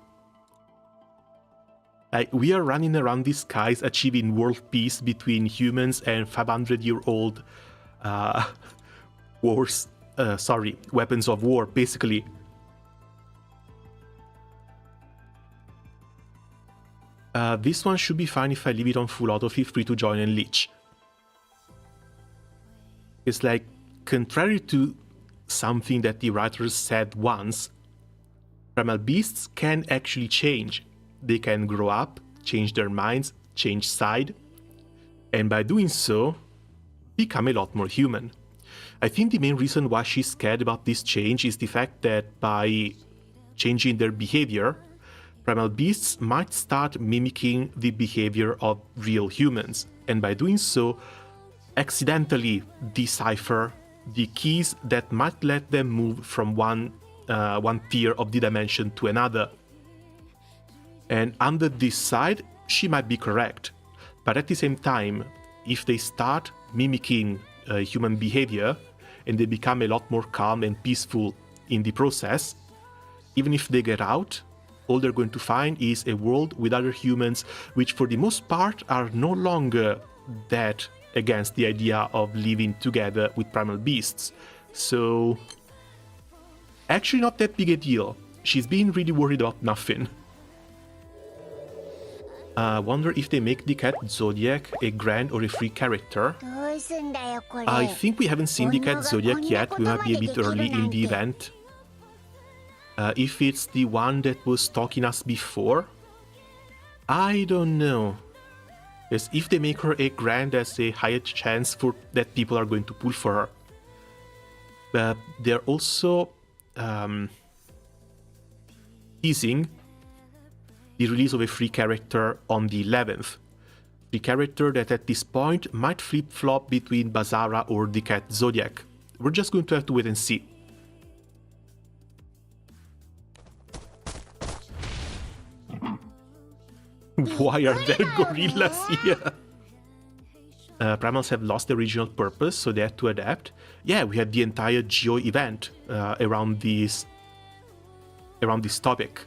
S1: We are running around the skies achieving world peace between humans and 500-year-old weapons of war, basically. This one should be fine if I leave it on full auto. Feel free to join and leech. It's like, contrary to something that the writers said once, primal beasts can actually change. They can grow up, change their minds, change side, and by doing so, become a lot more human. I think the main reason why she's scared about this change is the fact that by changing their behavior, primal beasts might start mimicking the behavior of real humans, and by doing so, accidentally decipher the keys that might let them move from one tier of the dimension to another. And under this side, she might be correct. But at the same time, if they start mimicking human behavior and they become a lot more calm and peaceful in the process, even if they get out, all they're going to find is a world with other humans which for the most part are no longer that against the idea of living together with primal beasts. So actually not that big a deal. She's been really worried about nothing. Wonder if they make the cat Zodiac a grand or a free character. I think we haven't seen the cat Zodiac yet. We might be a bit early in the event. If it's the one that was stalking us before, I don't know. Because if they make her a grand, there's a higher chance for that people are going to pull for her. But they're also teasing the release of a free character on the 11th. The character that at this point might flip-flop between Bazara or the cat Zodiac. We're just going to have to wait and see. Why are there gorillas here? Primals have lost their original purpose, so they had to adapt. Yeah, we had the entire Geo event around this topic.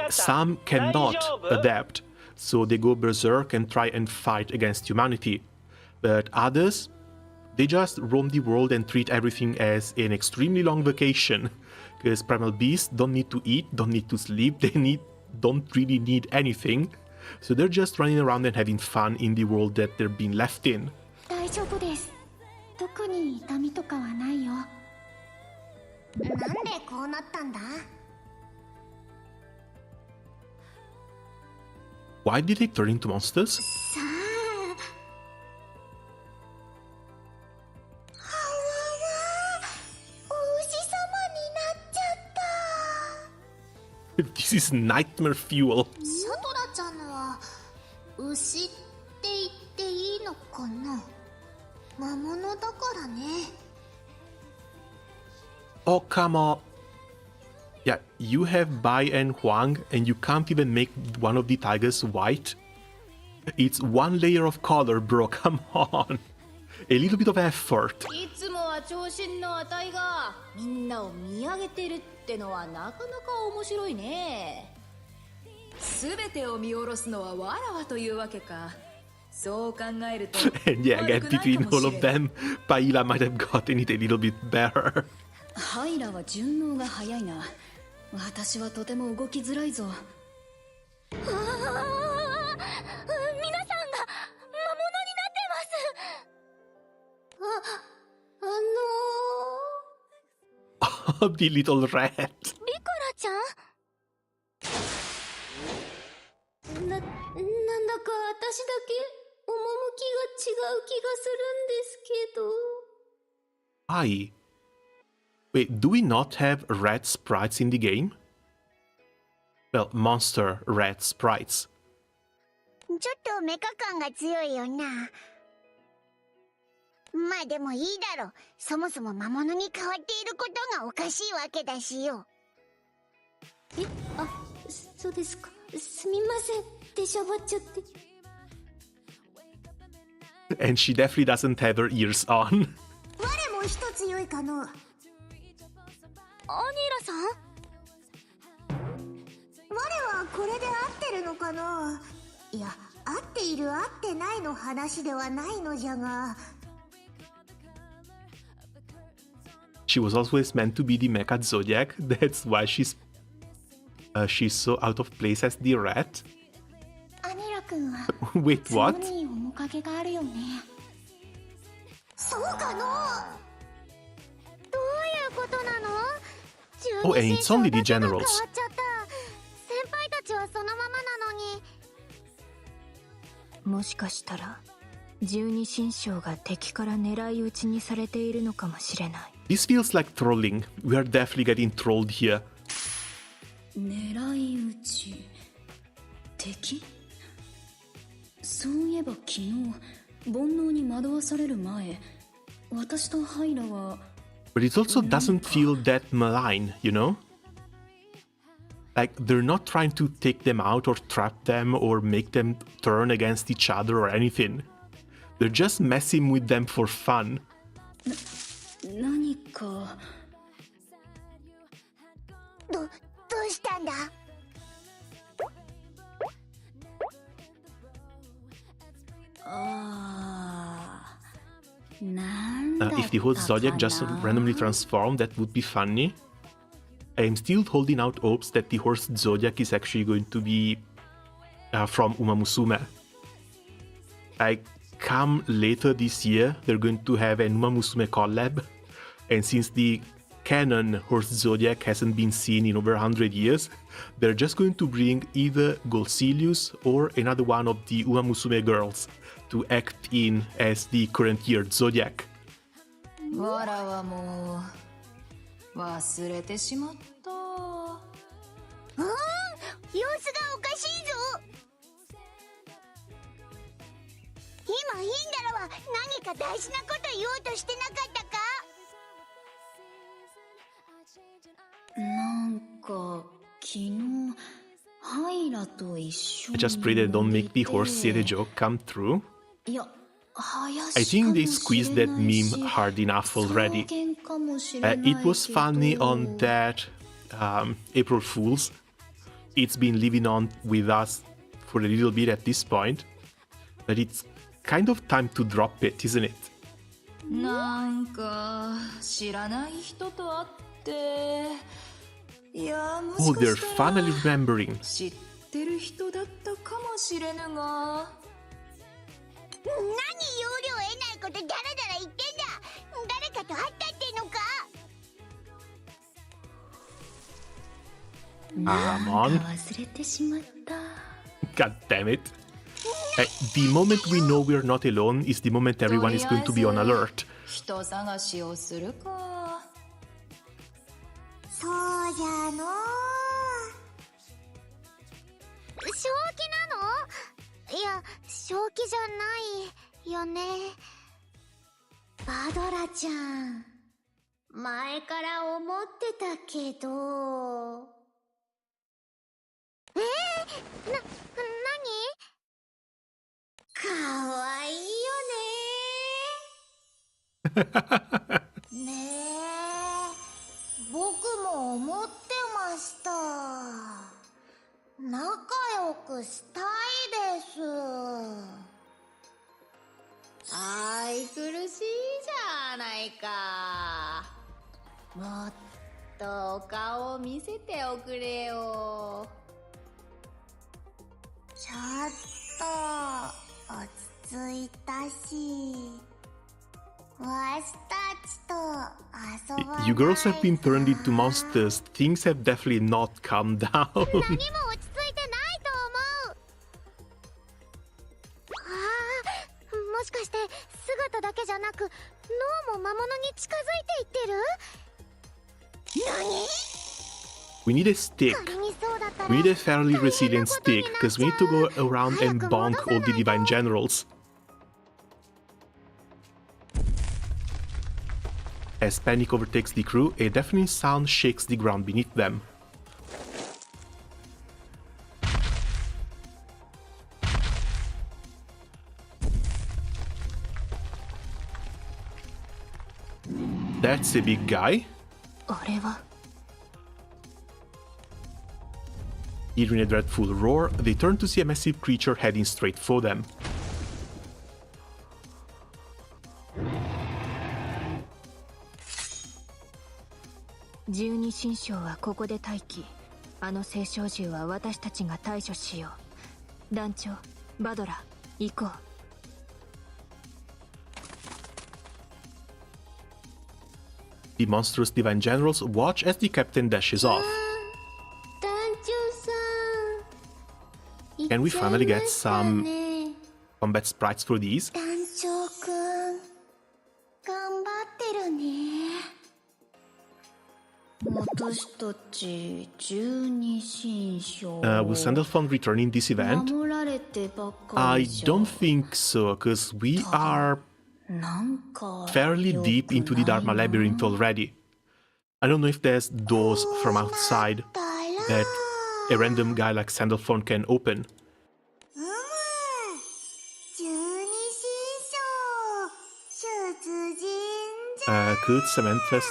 S1: Some cannot adapt, so they go berserk and try and fight against humanity. But others, they just roam the world and treat everything as an extremely long vacation. Because primal beasts don't need to eat, don't need to sleep, don't really need anything. So they're just running around and having fun in the world that they're being left in. Why did they turn into monsters? This is nightmare fuel. Oh, come on. Yeah, you have Bai and Huang, and you can't even make one of the tigers white? It's one layer of color, bro, come on. A little bit of effort. And yeah, again, between all of them, Paila might have gotten it a little bit better.
S4: ハイラは順応が早いな。私はとても動きづらいぞ。皆さんが魔物になってます。
S1: The little rat.
S2: リコラちゃん？なんだか私だけ趣が違う気がするんですけど。
S1: Why? Wait, do we not have rat sprites in the game? Well, monster rat sprites.
S2: ちょっとメカ感が強いよな。まあでもいいだろ。そもそも魔物に変わっていることがおかしいわけだしよ。そうですか。すみません。出しゃばっちゃって。
S1: And she definitely doesn't have her ears on.
S2: 我も一つ良いかの。アニラさん？我はこれで合ってるのかな？いや、合っている合ってないの話ではないのじゃが。
S1: She was always meant to be the mecha Zodiac. That's why she's so out of place as the rat.
S2: アニラ君は
S1: Wait, what?
S2: 角に面影があるよね。そうかの？どういうことなの？
S1: Oh, and it's only the generals.
S2: 先輩たちはそのままなのに。
S3: もしかしたら12神将が敵から狙い撃ちにされているのかもしれない。
S1: This feels like trolling. We are definitely getting trolled here.
S4: 狙い撃ち敵？そういえば昨日煩悩に惑わされる前、私とハイラは
S1: But it also doesn't feel that malign, you know? Like, they're not trying to take them out or trap them or make them turn against each other or anything. They're just messing with them for fun.
S4: 何か
S2: どうしたんだ？If
S1: the whole Zodiac just randomly transformed, that would be funny. I am still holding out hopes that the horse Zodiac is actually going to be from Uma Musume. Like, come later this year, they're going to have an Uma Musume collab, and since the canon horse Zodiac hasn't been seen in over 100 years, they're just going to bring either Golsilius or another one of the Uma Musume girls to act in as the current year Zodiac.
S8: わらはもう忘れてしまった。
S2: 様子がおかしいぞ。今ヒンダラは何か大事なこと言おうとしてなかったか？
S4: なんか昨日ハイラと一緒
S1: I
S4: に
S1: just pray they don't make the horse say the joke come true.
S4: いや
S1: I think they squeezed that meme hard enough already. It was funny on that April Fool's. It's been living on with us for a little bit at this point, but it's kind of time to drop it, isn't it?
S8: なんか知らない人と会って、いやもし
S1: Oh,
S8: か
S1: they're
S8: したら
S1: finally remembering.
S8: 知ってる人だったかもしれぬが。
S2: 何要領得ないことダラダラ言ってんだ。誰かと会ったってのか？Come
S1: on.
S4: 忘れてしまった。
S1: God damn it. The moment we know we're not alone is the moment everyone is going to be on alert.
S8: 人探しをするか。
S2: そうじゃの。正気なの？いや、正気じゃないよね。バドラちゃん、前から思ってたけど。何？かわいいよね。ねえ、僕も思ってました。仲良くしたいです。愛くるしいじゃないか。もっとお顔を見せておくれよ。ちょっと落ち着いたし、わしたちと遊ばない？
S1: You girls have been turned into monsters. Things have definitely not calmed down.
S2: 何も落ち着いてないと思う。もしかして姿だけじゃなく脳も魔物に近づいていってる？何
S1: We need a stick. We need a fairly resilient stick, because we need to go around and bonk all the divine generals. As panic overtakes the crew, a deafening sound shakes the ground beneath them. That's a big guy.
S3: あれは
S1: Hearing a dreadful roar, they turn to see a massive creature heading straight for them.
S3: 十二神将はここで待機。あの聖唱獣は私たちが対処しよう。団長、バドラ、行こう。
S1: The monstrous divine generals watch as the captain dashes off.
S2: 団長さん。
S1: Can we finally get some combat sprites for these?
S2: 団長くん、頑張ってるね。
S4: 私たち12神将
S1: Will Sandalphon return in this event?
S4: 守られてばか
S1: I
S4: りじゃ
S1: don't think so, because we are
S4: なんか
S1: fairly
S4: 良く
S1: deep into the
S4: ない
S1: Dharma
S4: な
S1: labyrinth already. I don't know if there's doors from outside that a random guy like Sandalphon can open.
S2: 十二神将出陣
S1: Could Samantha's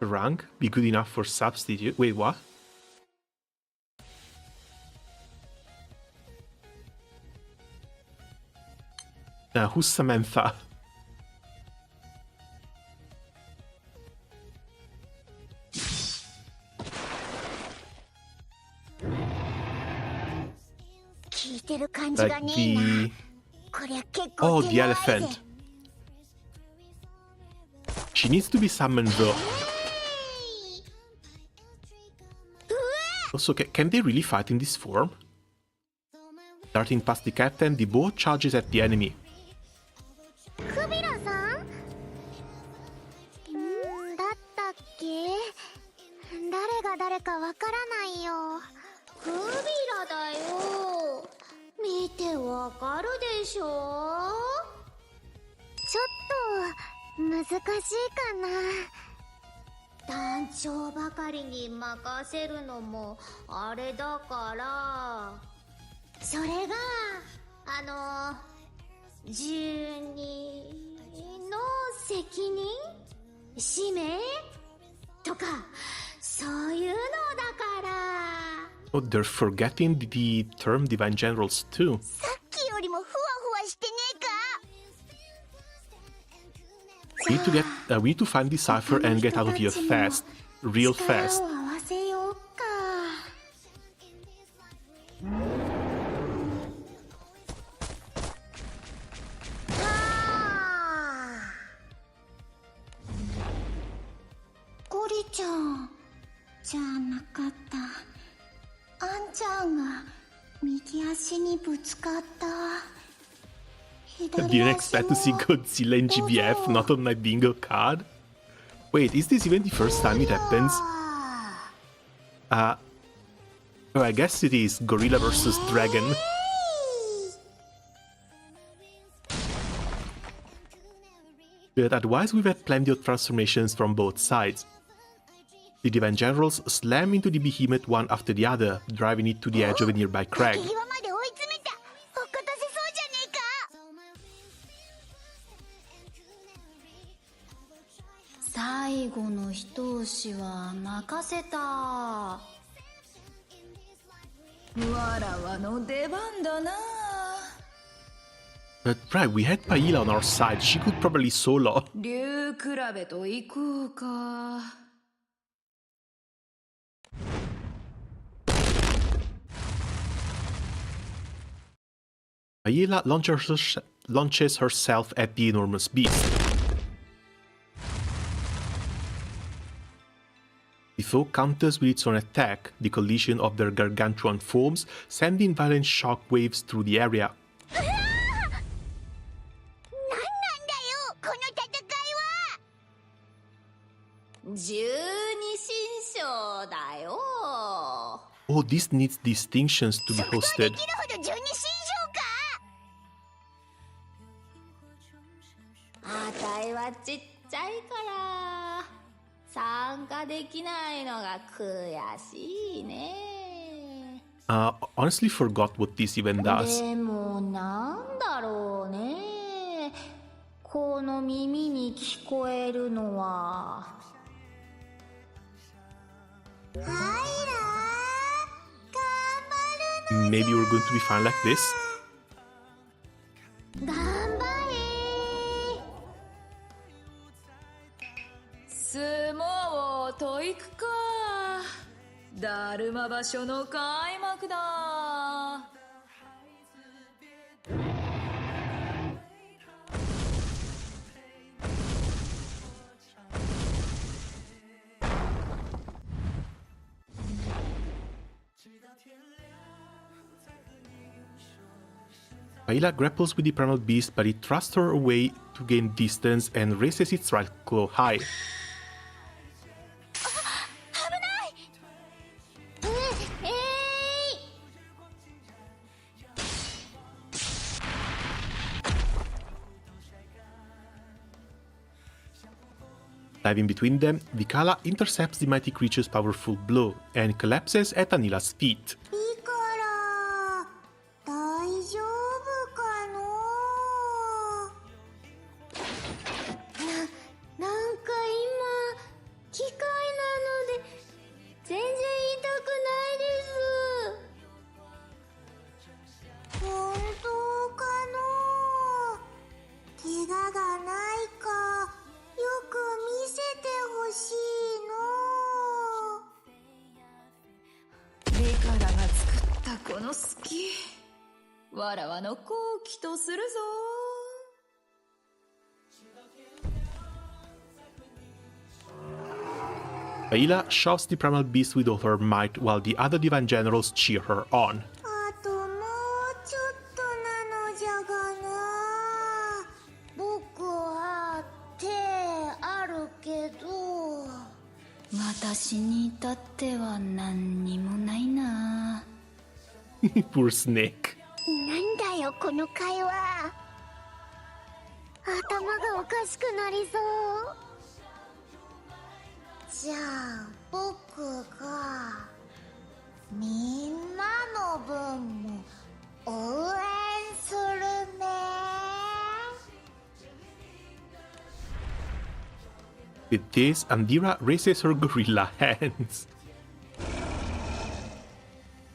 S1: rank be good enough for substitute? Wait, what? Who's Samantha? Like the... Oh, the elephant. She needs to be summoned though. Also, can they really fight in this form? Darting past the captain, the boat charges at the enemy.
S2: クビラさんだったっけ誰が誰かわからないよ。クビラだよ。見てわかるでしょ。ちょっと難しいかな。団長ばかりに任せるのもあれだから。それが12の責任使命とかそういうのだから。
S1: Oh, they're forgetting the term Divine Generals too.
S2: さっきよりもふわふわしてねえか。
S1: We need to find the cipher and get out of here fast. Real fast.
S2: 力を合わせようか。ゴリちゃんじゃなかった。あんちゃんが右足にぶつかった。
S1: Didn't expect to see Godzilla in GBF, not on my bingo card. Wait, is this even the first time it happens? Oh, I guess it is Gorilla versus Dragon. But otherwise we've had plenty of transformations from both sides. The Divine Generals slam into the behemoth one after the other, driving it to the edge of a nearby crag.
S4: 最後の一押しは任せた。
S8: わらわの出番だな。
S1: But right, we had Paila on our side, she could probably solo.
S8: 竜比べと行こうか。
S1: Paila launches herself at the enormous beast. The foe counters with its own attack, the collision of their gargantuan forms sending violent shockwaves through the area.
S2: なんなんだよこの戦いは。十二神将だよ。
S1: Oh, this needs distinctions to be hosted.
S2: できるほど十二神将か。あたいはちっちゃいから参加できないのが悔しいね。
S1: Honestly forgot what this event does.
S2: でもなんだろうね。この耳に聞こえるのは。はいら、頑張るの。
S1: Maybe we're going to be fine like this.
S2: 頑張
S8: 相撲と行くか。だるま場所の開幕だ。
S1: Paila grapples with the primal beast, but it thrusts her away to gain distance and raises its right claw high.
S2: れ。
S1: Diving between them, Vikala intercepts the mighty creature's powerful blow and collapses at Anila's feet.
S2: いいから大丈夫かの。なんか今機械なので全然痛くないです。本当かの。怪我がないかよく見せてほしいの。
S8: リカラが作ったこの隙、わらわの好機とするぞ。
S1: Aila shoves the primal beast with all her might while the other divine generals cheer her on.
S2: あともうちょっとなのじゃがな。僕は手あるけど。
S4: 私に至っては何にもないな。
S1: Poor Snake.
S2: なんだよこの会話。頭がおかしくなりそう。じゃあ僕がみんなの分も応援するね。
S1: With this, Andira raises her gorilla hands.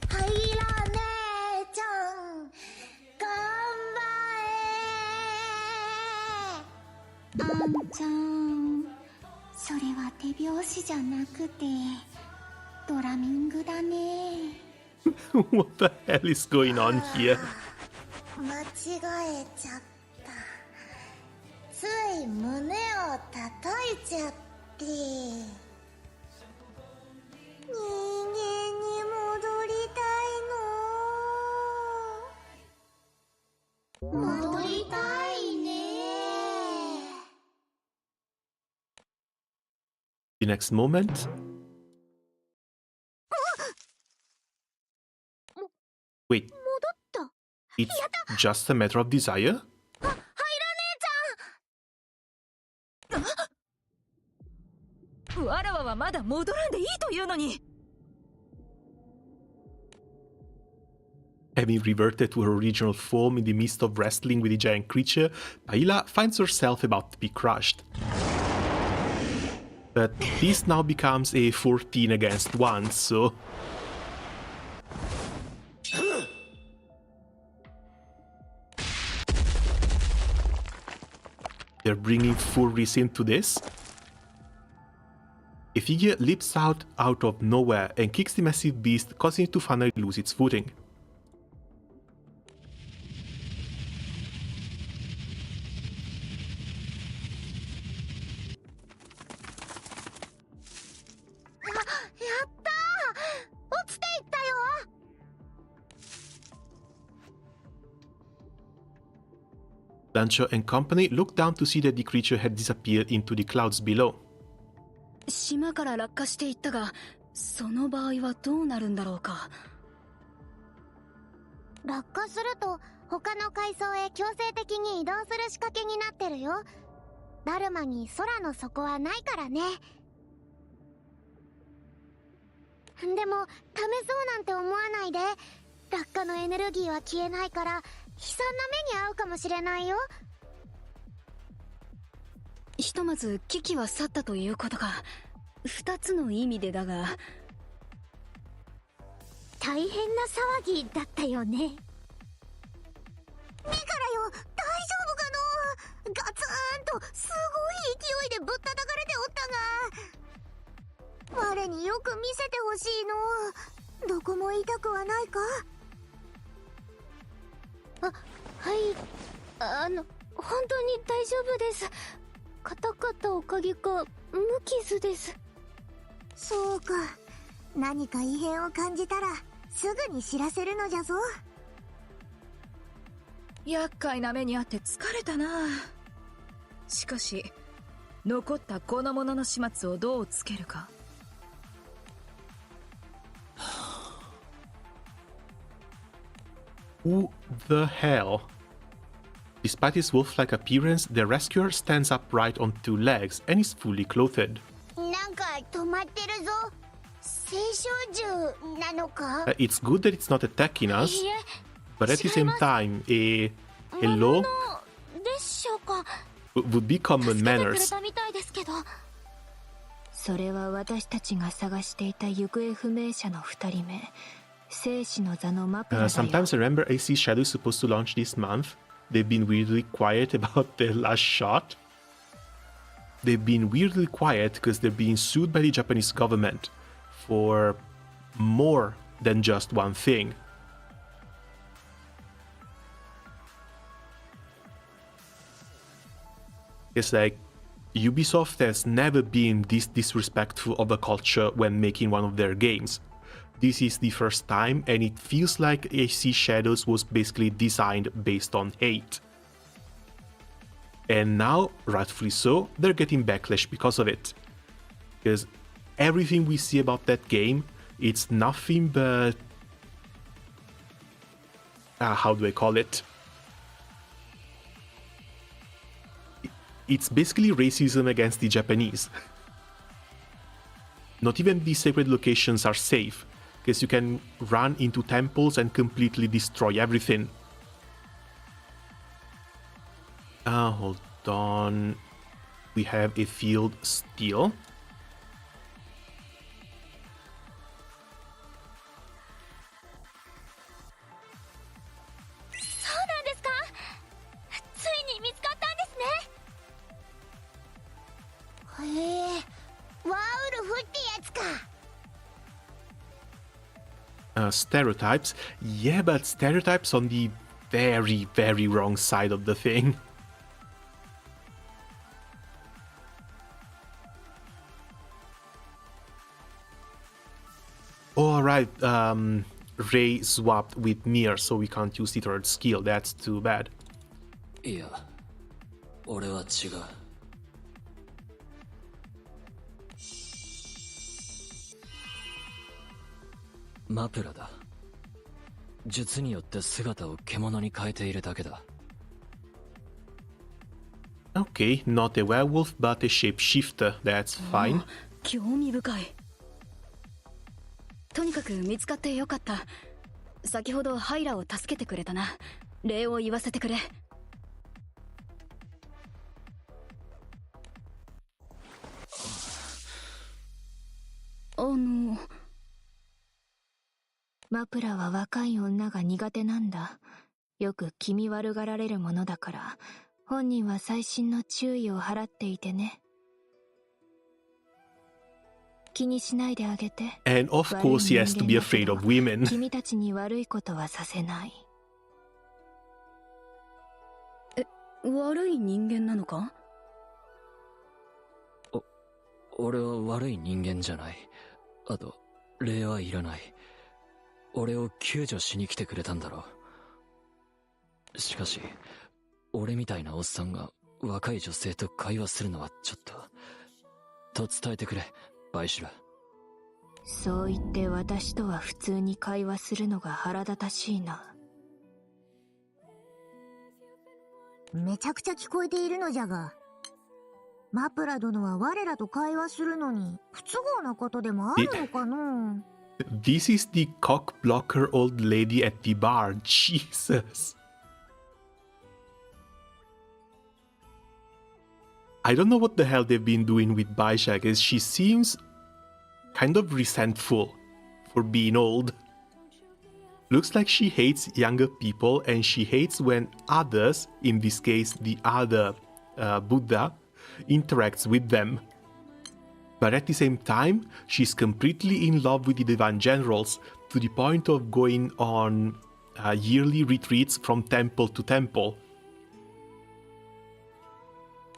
S2: はいら姉ちゃん頑張れ。あんちゃんそれは手拍子じゃなくてドラミングだね。
S1: What the hell is going on here?
S2: 間違えちゃった。つい胸を叩いちゃって。人間に戻りたいの。戻りたいね。
S1: The next moment... Wait,
S2: 戻った。
S1: it's just a matter of desire?
S8: わらわはまだ戻らんでいいというのに。
S1: Having reverted to her original form in the midst of wrestling with the giant creature, Aila finds herself about to be crushed. But this now becomes a 14 against 1, so... They're bringing full reason to this. A figure leaps out of nowhere and kicks the massive beast, causing it to finally lose its footing.
S2: やったー。落ちていったよ。
S1: Dancho and company looked down to see that the creature had disappeared into the clouds below.
S4: 島から落下していったが、その場合はどうなるんだろうか。
S2: 落下すると他の階層へ強制的に移動する仕掛けになってるよ。ダルマに空の底はないからね。でも試そうなんて思わないで。落下のエネルギーは消えないから悲惨な目に遭うかもしれないよ。
S4: ひとまず危機は去ったということか。二つの意味でだが、
S2: 大変な騒ぎだったよね。目からよ、大丈夫かの。ガツンとすごい勢いでぶったたかれておったが、我によく見せてほしいの。どこも痛くはないか。はい、本当に大丈夫です。硬かったおかげか無傷です。そうか、何か異変を感じたらすぐに知らせるのじゃぞ。
S8: 厄介な目にあって疲れたな。しかし残ったこの者の始末をどうつけるか。
S1: Who the hell? Despite his wolf-like appearance, the rescuer stands upright on two legs and is fully clothed.
S2: なんか止まってるぞ。青少獣なのか？
S1: It's good that it's not attacking us,
S2: いいえ、
S1: but at the same time, a
S2: 魔
S1: hello
S2: 物でしょうか？
S1: would be common
S2: 助けてくれ
S1: manners.
S2: たみたいですけど。
S3: それは私たちが探していた行方不明者の2人目、生死の座のマプラだよ。
S1: Sometimes I remember AC Shadow is supposed to launch this month. They've been weirdly quiet about the last shot. They've been weirdly quiet because they're being sued by the Japanese government for more than just one thing. It's like Ubisoft has never been this disrespectful of the culture when making one of their games. This is the first time, and it feels like AC Shadows was basically designed based on hate. And now, rightfully so, they're getting backlash because of it. Because everything we see about that game, it's nothing but... how do I call it? It's basically racism against the Japanese. Not even the sacred locations are safe, because you can run into temples and completely destroy everything. Hold on. We have a field still.
S2: そうなんですか？ついに見つかったんですね。へえ、ワーウルフってやつか。
S1: Stereotypes? Yeah, but stereotypes on the very, very wrong side of the thing. Alright, Ray swapped with Mir, so we can't use the third skill. That's too bad.
S6: いや、俺は違う。マプラだ。術によって姿を獣に変えているだけだ。
S1: Okay, not a werewolf, but a shapeshifter. That's fine.
S4: 興味深い。とにかく見つかってよかった。先ほどハイラを助けてくれたな。礼を言わせてくれ。
S3: マプラは若い女が苦手なんだ。よく気味悪がられるものだから、本人は細心の注意を払っていてね。気にしないであげて。
S1: And of course he has to be afraid of women.
S3: 君たちに悪いことはさせない。
S4: 悪い人間なのか？
S6: 俺は悪い人間じゃない。あと、礼はいらない。俺を救助しに来てくれたんだろう。しかし、俺みたいなおっさんが若い女性と会話するのはちょっと。と伝えてくれ、バイシュラ。
S3: そう言って私とは普通に会話するのが腹立たしいな。
S2: めちゃくちゃ聞こえているのじゃが、マプラ殿は我らと会話するのに不都合なことでもあるのかの？
S1: This is the cock blocker old lady at the bar. Jesus. I don't know what the hell they've been doing with Baisha, because she seems kind of resentful for being old. Looks like she hates younger people, and she hates when others, in this case the other Buddha, interacts with them. But at the same time, she's completely in love with the Divine Generals, to the point of going on yearly retreats from temple to temple.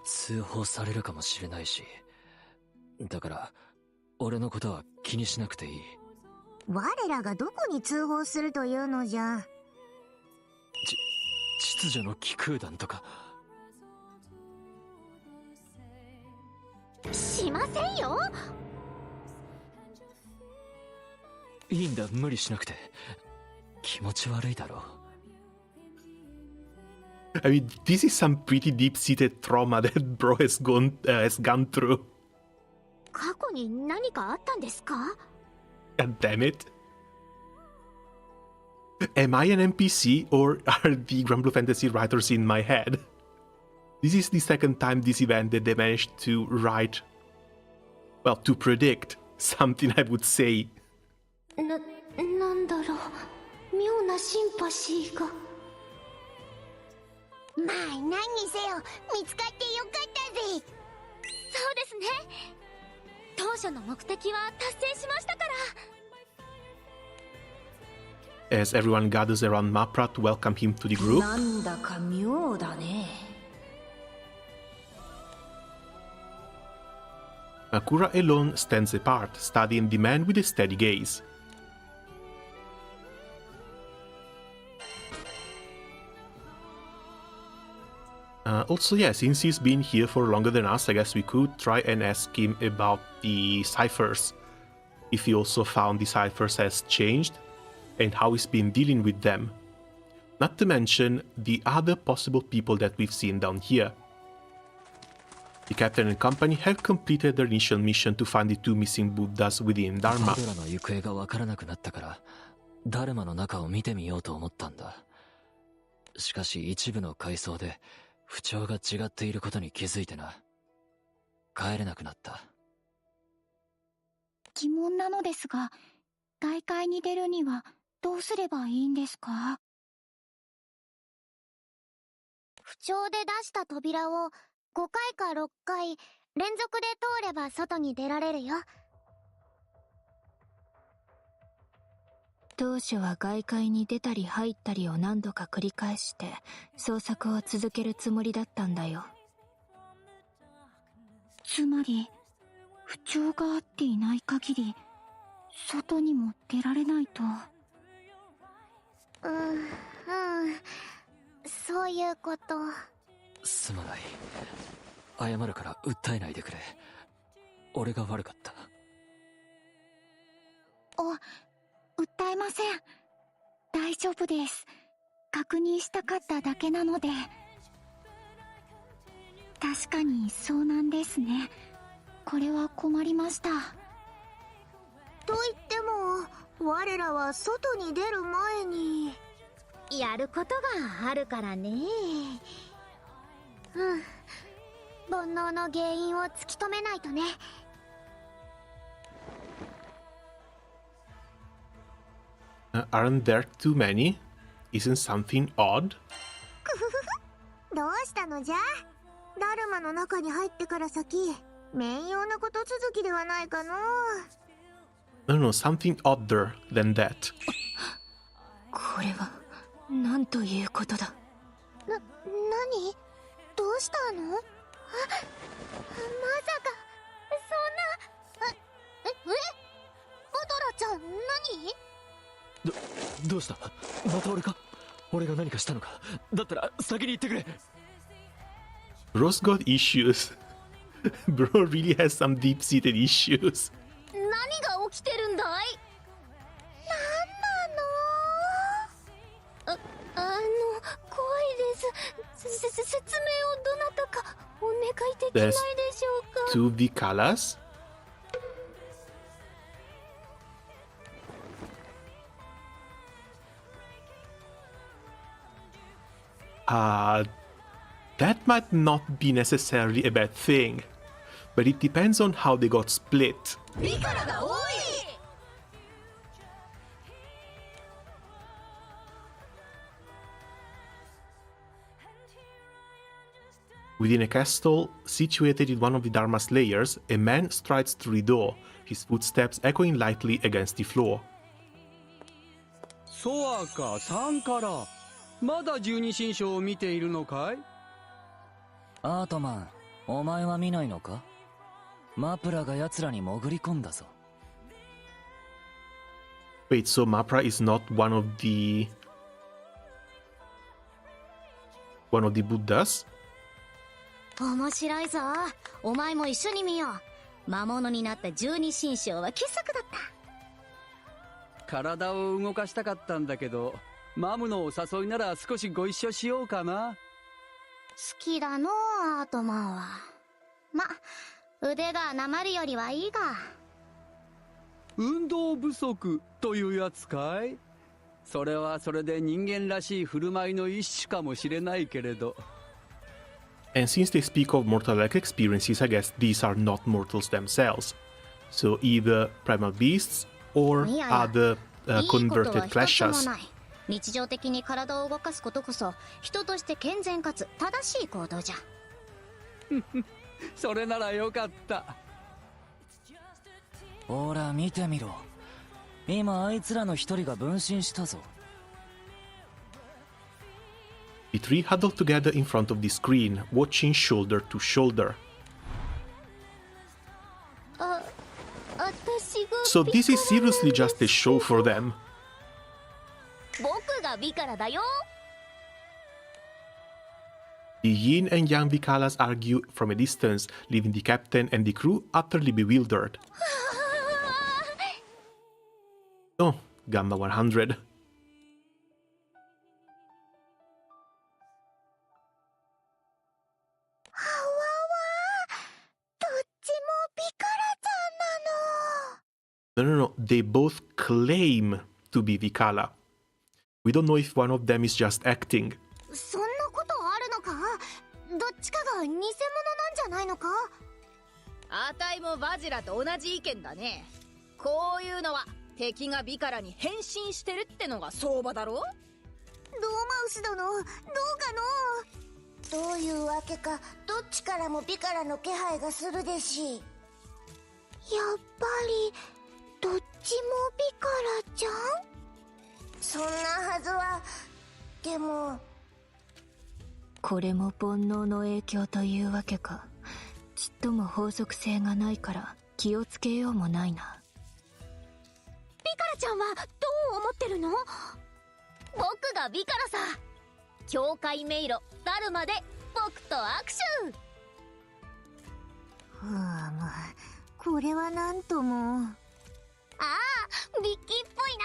S6: 通報されるかもしれないし、だから俺のことは気にしなくていい。
S2: 我らがどこに通報するというのじゃ。
S6: 秩序の気空団とか。
S2: しませんよ。
S6: いいんだ、無理しなくて。気持ち悪いだろ
S1: I mean, this is some pretty deep-seated trauma that bro has gone through.
S2: 過去に何かあったんですか？
S1: God damn it. Am I an NPC or are the Granblue fantasy writers in my head? This is the second time this event that they managed to write, well, to predict something I would say.
S2: なんだろう、妙なシンパシーが。まあ何にせよ見つかってよかったぜ。そうですね。当初の目的は達成しましたから。
S1: As everyone gathers around Mapra to welcome him to the group,
S8: なんだか妙だね。
S1: Makura alone stands apart, studying the man with a steady gaze. Also, yeah, since he's been here for longer than us, I guess we could try and ask him about the ciphers. If he also found the ciphers has changed, and how he's been dealing with them. Not to mention the other possible people that we've seen down here. The captain and company have completed their initial mission to find the two missing Buddhas within Dharma.
S6: 彼らの行方がわからなくなったから、ダルマの中を見てみようと思ったんだ。しかし一部の階層で不調が違っていることに気づいてな。帰れなくなった。
S2: 疑問なのですが、大会に出るにはどうすればいいんですか？不調で出した扉を5回か6回連続で通れば外に出られるよ。
S3: 当初は外界に出たり入ったりを何度か繰り返して捜索を続けるつもりだったんだよ。
S2: つまり不調があっていない限り外にも出られないと。そういうこと。
S6: すまない。謝るから訴えないでくれ。俺が悪かった。
S2: 訴えません。大丈夫です。確認したかっただけなので。確かにそうなんですね。これは困りました。と言っても我らは外に出る前にやることがあるからね。煩悩の原因を突き止めないとね。
S1: Aren't there too many? Isn't something odd?
S2: どうしたのじゃ？ダルマの中に入ってから先、面用なこと続きではないかの。
S1: No, something odder than that.
S3: これは何ということだ。
S2: 何？どうしたの？まさかそんな。バトラちゃん何？
S6: どうした？また俺か？俺が何かしたのか？だったら先に言ってくれ。
S1: Bro's got issues. Bro really has some deep-seated issues.
S2: 何が起きてるんだい？何なの？怖いです。説明をどなたかお願いできないでしょうか？
S1: To the colors? That might not be necessarily a bad thing, but it depends on how they got split. Within a castle situated in one of the Dharma's layers, a man strides through the door, his footsteps echoing lightly against the floor.
S9: ソアかサンカラ、まだ十二神将を見ているのかい？
S6: アートマン、お前は見ないのか？マプラが奴らに潜り込んだぞ。
S1: Wait, so Mapra is not one of the Buddhas?
S2: 面白いぞ。お前も一緒に見よう。魔物になった十二神将は傑作だった。
S9: 体を動かしたかったんだけど、マムのお誘いなら少しご一緒しようかな。
S2: きだのアートマンは。ま、腕がなまるよりはいいが。
S9: 運動不足というやつかい？それはそれで人間らしい振る舞いの一種かもしれないけれど。
S1: And since they speak of mortal-like experiences, I guess these are not mortals themselves. So either primal beasts or other converted kleshas.
S2: 日常的に体を動かすことこそ人として健全かつ正しい行動じゃ。
S9: それならよかった。
S10: ほら見てみろ。今あいつらの一人が分身したぞ。
S1: The three huddled together in front of the screen, watching shoulder to shoulder. So this is seriously just a show for them.
S2: 僕がビカラだよ。
S1: The yin and yang Vikalas argue from a distance, leaving the captain and the crew utterly bewildered. Oh, Gamma 100.
S2: どっちもビカラちゃんなの。
S1: No. They both claim to be Vikala. We don't know if one of them is just acting.
S2: そんなことあるのか？どっちかが偽物なんじゃないのか？
S4: あたいもバジラと同じ意見だね。こういうのは敵がビカラに変身してるってのが相場だろ？
S2: ドーマウス殿、どうかの？どういうわけか、どっちからもビカラの気配がするでし。やっぱりどっちもビカラちゃん？そんなはずは。でも
S3: これも煩悩の影響というわけか。ちっとも法則性がないから気をつけようもないな。
S2: ビカラちゃんはどう思ってるの？僕がビカラさ。境界迷路ダルマで僕と握手。これはなんとも。ああ、ビッキーっぽいな。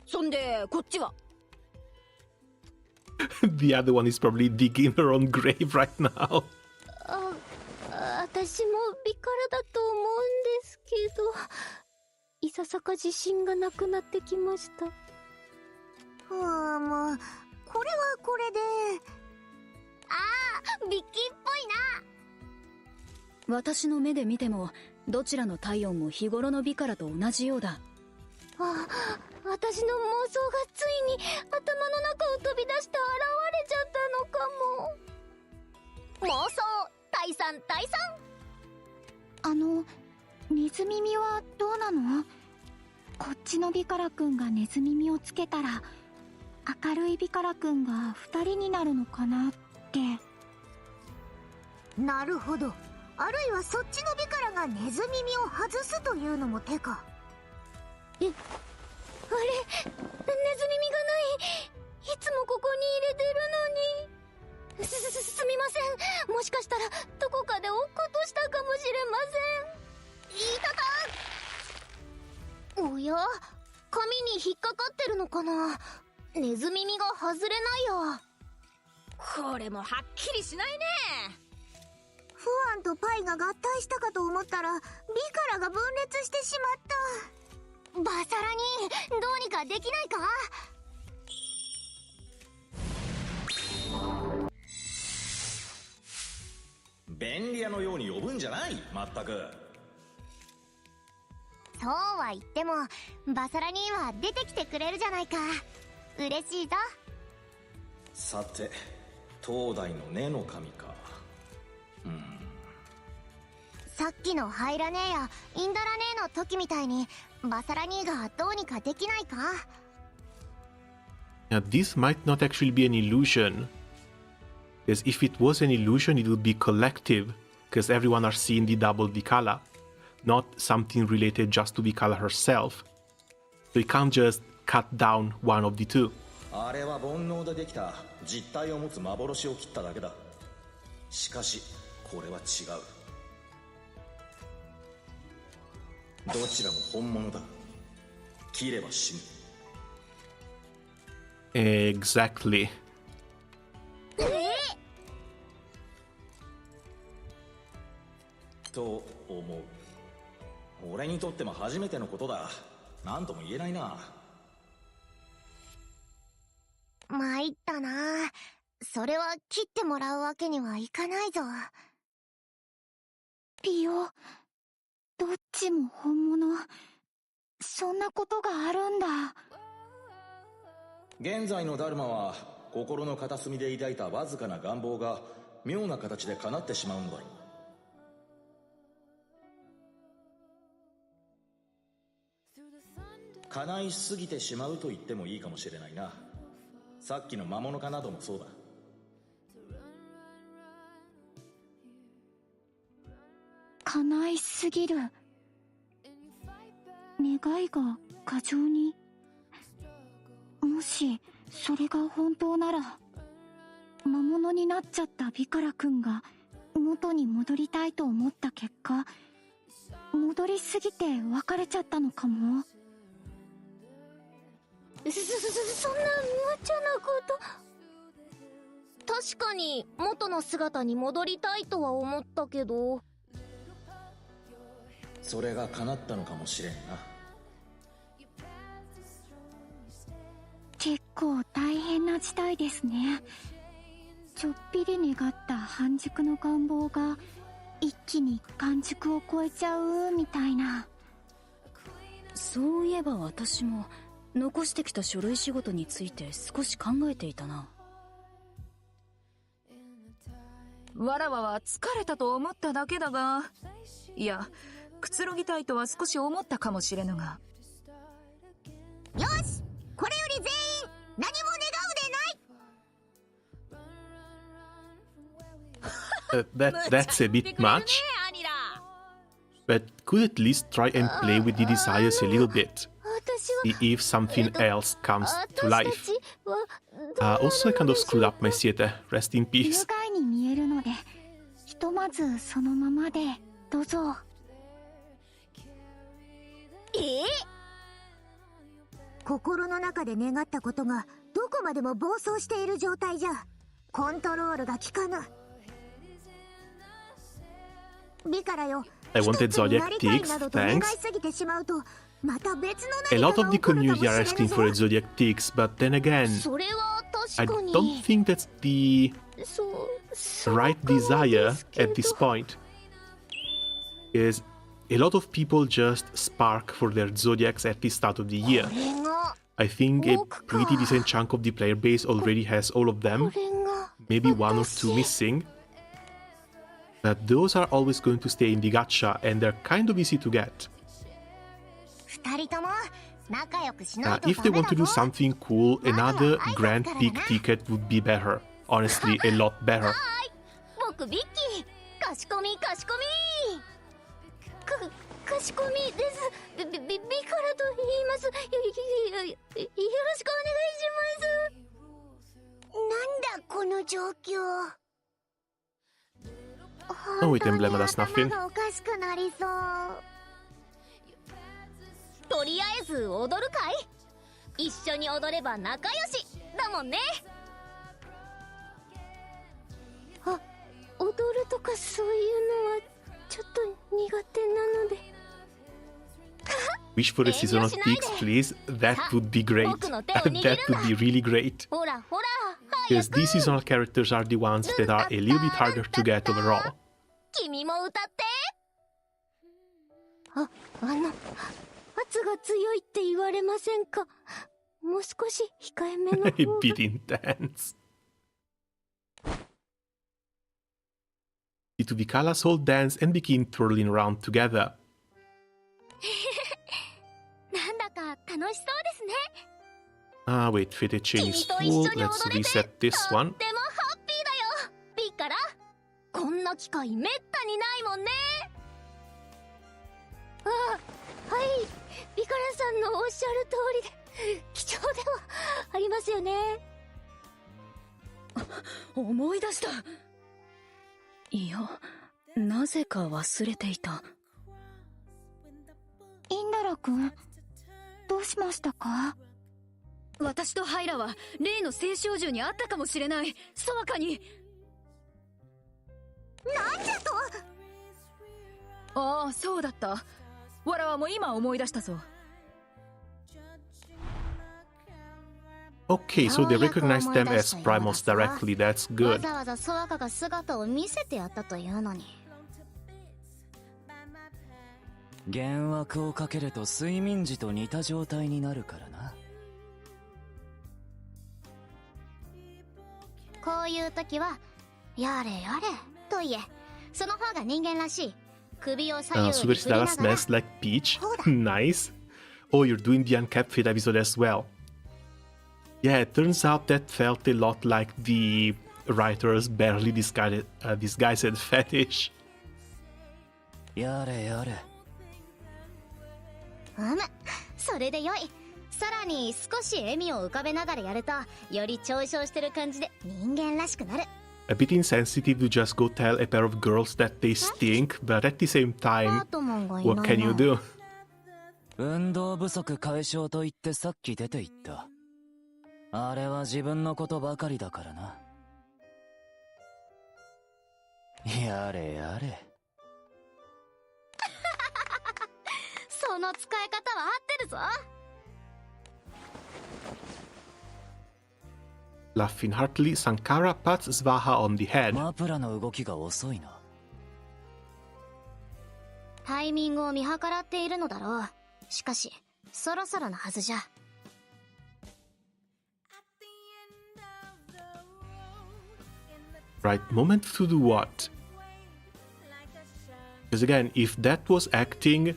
S4: そんでこっちは
S1: The other one is probably digging her own grave right now.
S2: 私もビカラだと思うんですけど、いささか自信がなくなってきました。もうこれはこれで。ああ、ビッキーっぽい
S4: な。私の目で見てもどちらの体温も日頃のビカラと同じようだ。
S2: 私の妄想がついに頭の中を飛び出して現れちゃったのかも。妄想退散退散。ネズ耳はどうなの？こっちのビカラくんがネズ耳をつけたら明るいビカラくんが2人になるのかなって。なるほど。あるいはそっちのビカラがネズ耳を外すというのも手か。あれ、ネズ耳がない。いつもここに入れてるのに。すみません。もしかしたらどこかで落っことしたかもしれません。いたた。おや、紙に引っかかってるのかな。ネズ耳が外れないや。
S4: これもはっきりしないね。
S2: フアンとパイが合体したかと思ったらビカラが分裂してしまった。バサラにどうにかできないか？
S7: 便利屋のように呼ぶんじゃない。まったく。
S2: そうは言ってもバサラには出てきてくれるじゃないか。嬉しいぞ。
S7: さて、東大の根の神か。
S2: さっきのハイラネーやインダラネーの時みたいにバサラニーがどうにかできないか？
S1: Now, this might not actually be an illusion. Because if it was an illusion, it would be collective, because everyone are seeing the double Vikala, not something related just to Vikala herself. So you can't just cut down one of the two.
S7: あれは煩悩でできた実体を持つ幻を切っただけだ。しかしこれは違う。どちらも本物だ。切れば死ぬ。
S1: Exactly.
S7: っても初めてのことだ。なんとも言えないな。
S2: 参ったな。それは切ってもらうわけにはいかないぞ。
S11: ピオ、どっちも本物。そんなことがあるんだ。
S7: 現在のダルマは心の片隅で抱いたわずかな願望が妙な形で叶ってしまうのだろう。叶いすぎてしまうと言ってもいいかもしれないな。さっきの魔物かなどもそうだ。
S11: 叶いすぎる。願いが過剰に。もしそれが本当なら、魔物になっちゃったビカラ君が元に戻りたいと思った結果、戻りすぎて別れちゃったのかも。
S2: そんな無茶なこと。確かに元の姿に戻りたいとは思ったけど。
S7: それが叶ったのかもしれんな。
S11: 結構大変な事態ですね。ちょっぴり願った半熟の願望が一気に完熟を超えちゃうみたいな。
S4: そういえば私も残してきた書類仕事について少し考えていたな。
S8: わらわは疲れたと思っただけだが、いや、くつろぎたいとは少し思ったかもしれぬが。
S2: よし、これより全員何も願うでない。
S1: That's a bit much. But could at least try and play with the desires a little bit. If something else comes to life. Also, I kind of screwed up my theater. Rest in peace.
S11: 有害に見えるので、ひとまずそのままでどうぞ。
S2: 心の中で願ったことがどこまでも暴走している状態じゃ。コントロールが効かぬ。ビカラよ、
S1: I wanted ZODIACS, thanks. A lot of the community are asking for a ZODIACS, but then again, I don't think that's the right desire at this point. Because a lot of people just spark for their ZODIACS at the start of the year. I think a pretty decent chunk of the player base already has all of them, maybe one or two missing. But those are always going to stay in the gacha, and they're kind of easy to get. If they want to do something cool, another Grand Big ticket would be better. Honestly, a lot better.
S2: かしこみです。ビカラと言います。よろしくお願いします。なんだこの状況。
S1: Oh, it emblem does nothing.
S2: おかしくなりそう。とりあえず踊るかい？一緒に踊れば仲良しだもんね。踊るとかそういうのはちょっと苦手なので。
S1: Wish for a seasonal peaks, please. That would be great. That would be really great. Because these seasonal characters are the ones that are a little bit harder to get overall.
S2: 君も歌って。圧が強いって言われませんか？もう少し控えめの方が。
S1: A bit intense. The two Vikalas all dance and begin twirling around together.
S2: なんだか楽しそうですね。
S1: Ah, wait, fitted chain is full. Let's reset this one.
S2: でもハッピーだよ、ビカラ。こんな機会めったにないもんね。はい、ビカラさんのおっしゃる通りで貴重ではありますよね。
S4: 思い出した。いや、なぜか忘れていた。
S11: インダラ君、どうしましたか？
S4: 私とハイラは例の聖少獣に会ったかもしれない。そわかに。
S2: なんじゃと？
S8: ああ、そうだった。わらわも今思い出したぞ。
S1: Okay, so they recognize them as primals directly. That's
S2: わ
S1: good.
S2: ざわざソワカが姿を見せてやったというのに。
S10: 幻惑をかけると睡眠時と似た状態になるからな。
S2: こういう時はやれやれと言え。その方が人間らしい。首を左右に
S1: Switch
S2: 振りな
S1: Dara
S2: がら。
S1: smells like peach. Nice. Oh, you're doing the uncapped fit episode as well. Yeah, it turns out that felt a lot like the writer's barely disguised fetish.
S10: やれやれ。
S2: それでよい。さらに少し笑みを浮かべながらやると、より嘲笑してる感じで人間らしくなる。
S1: A bit insensitive to just go tell a pair of girls that they stink, but at the same time, what can you do?
S10: 運動不足解消と言ってさっき出て行った。あれは自分のことばかりだからな。やれやれ。
S2: その使い方は合ってるぞ。
S1: Laughing heartily, Sankara pats Svaha on the head.
S10: マプラの動きが遅いな。
S2: タイミングを見計らっているのだろう。しかし、そろそろのはずじゃ。
S1: Right moment to do what? Because again, if that was acting,